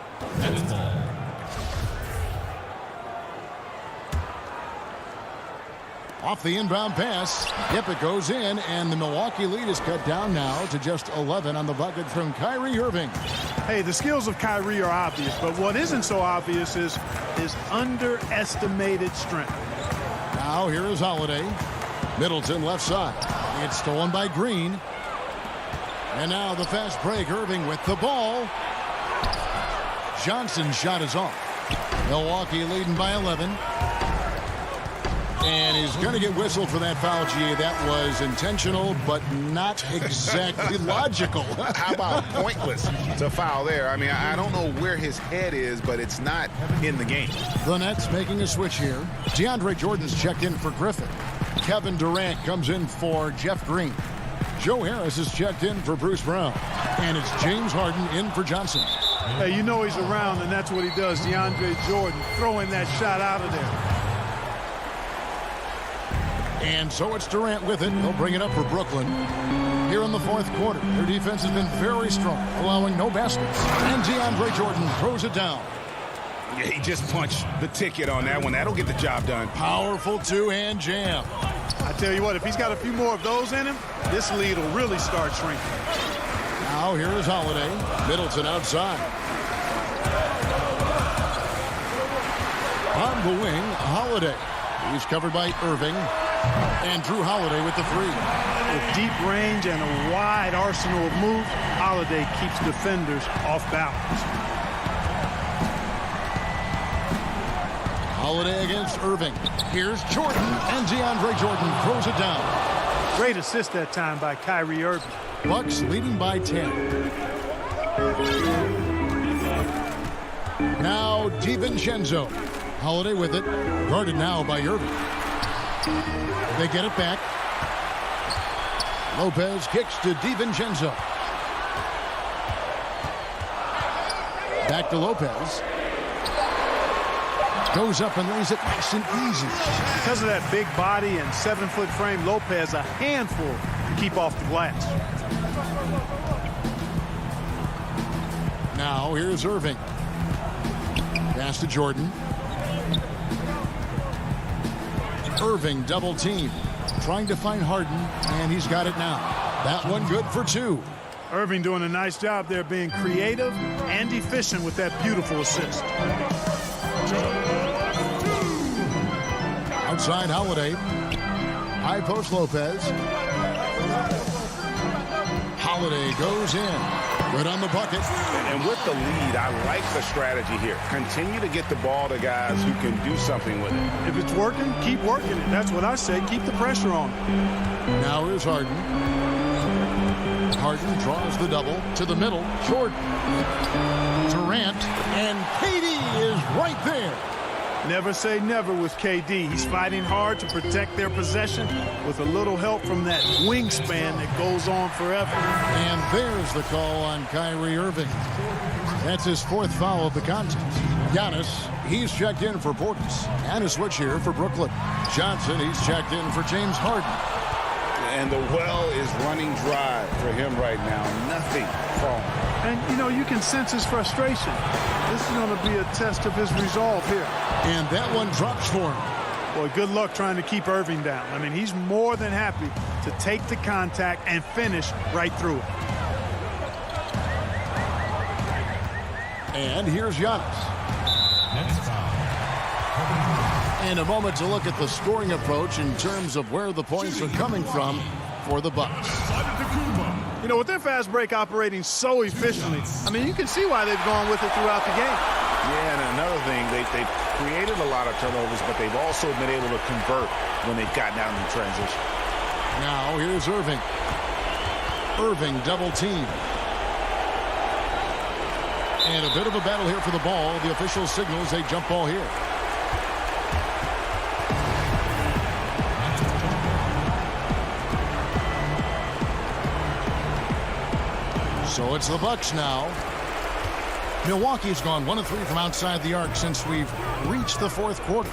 Off the inbound pass. Yep, it goes in, and the Milwaukee lead is cut down now to just 11 on the bucket from Kyrie Irving. Hey, the skills of Kyrie are obvious, but what isn't so obvious is his underestimated strength. Now here is Holiday. Middleton left side. It's stolen by Green. And now the fast break. Irving with the ball. Johnson's shot is off. Milwaukee leading by 11. And he's going to get whistled for that foul, GA. That was intentional, but not exactly logical. How about pointless to foul there? I mean, I don't know where his head is, but it's not in the game. The Nets making a switch here. DeAndre Jordan's checked in for Griffin. Kevin Durant comes in for Jeff Green. Joe Harris is checked in for Bruce Brown. And it's James Harden in for Johnson. Hey, you know he's around, and that's what he does. DeAndre Jordan throwing that shot out of there. And so it's Durant with it. He'll bring it up for Brooklyn. Here in the 4th quarter, their defense has been very strong, allowing no baskets. And DeAndre Jordan throws it down. Yeah, he just punched the ticket on that one. That'll get the job done. Powerful two-hand jam. I tell you what, if he's got a few more of those in him, this lead will really start shrinking. Now here is Holiday. Middleton outside. On the wing, Holiday. He's covered by Irving. And Drew Holiday with the 3. With deep range and a wide arsenal of moves, Holiday keeps defenders off balance. Holiday against Irving. Here's Jordan, and DeAndre Jordan throws it down. Great assist that time by Kyrie Irving. Bucks leading by 10. Now DiVincenzo. Holiday with it. Guarded now by Irving. They get it back. Lopez kicks to DiVincenzo. Back to Lopez. Goes up and lays it nice and easy. Because of that big body and 7-foot frame, Lopez a handful to keep off the glass. Now here's Irving. Pass to Jordan. Irving double team. Trying to find Harden, and he's got it now. That one good for two. Irving doing a nice job there being creative and efficient with that beautiful assist. Outside Holiday. High post Lopez. Holiday goes in. Good on the bucket. And with the lead, I like the strategy here. Continue to get the ball to guys who can do something with it. If it's working, keep working it. That's what I say. Keep the pressure on. Now here's Harden. Harden draws the double to the middle. Jordan. Durant. And KD is right there. Never say never with KD. He's fighting hard to protect their possession with a little help from that wingspan that goes on forever. And there's the call on Kyrie Irving. That's his fourth foul of the contest. Giannis, he's checked in for Portis. And a switch here for Brooklyn. Johnson, he's checked in for James Harden. And the well is running dry for him right now. Nothing falling. And, you know, you can sense his frustration. This is going to be a test of his resolve here. And that one drops for him. Boy, good luck trying to keep Irving down. I mean, he's more than happy to take the contact and finish right through it. And here's Giannis. And a moment to look at the scoring approach in terms of where the points are coming from for the Bucks. You know, with their fast break operating so efficiently, I mean, you can see why they've gone with it throughout the game. Yeah, and another thing, they've created a lot of turnovers, but they've also been able to convert when they've gotten out in the transition. Now here's Irving. Irving double team. And a bit of a battle here for the ball. The official signals a jump ball here. So it's the Bucks now. Milwaukee's gone 1 of 3 from outside the arc since we've reached the fourth quarter.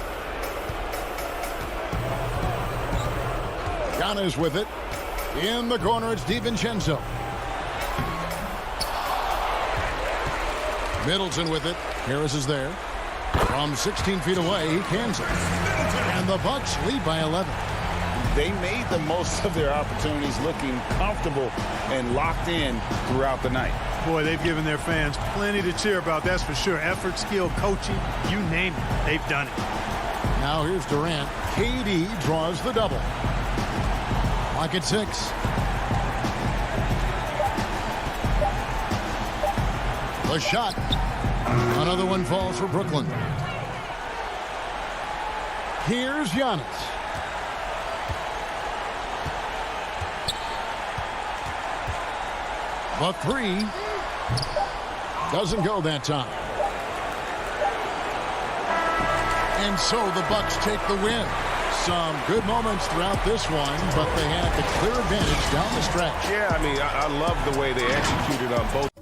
Giannis with it. In the corner, it's DiVincenzo. Middleton with it. Harris is there. From 16 feet away, he cans it. And the Bucks lead by 11. They made the most of their opportunities, looking comfortable and locked in throughout the night. Boy, they've given their fans plenty to cheer about, that's for sure. Effort, skill, coaching, you name it, they've done it. Now here's Durant. KD draws the double. Clock at 6. The shot. Another one falls for Brooklyn. Here's Giannis. The three doesn't go that time. And so the Bucks take the win. Some good moments throughout this one, but they had the clear advantage down the stretch. Yeah, I mean, I love the way they executed on both.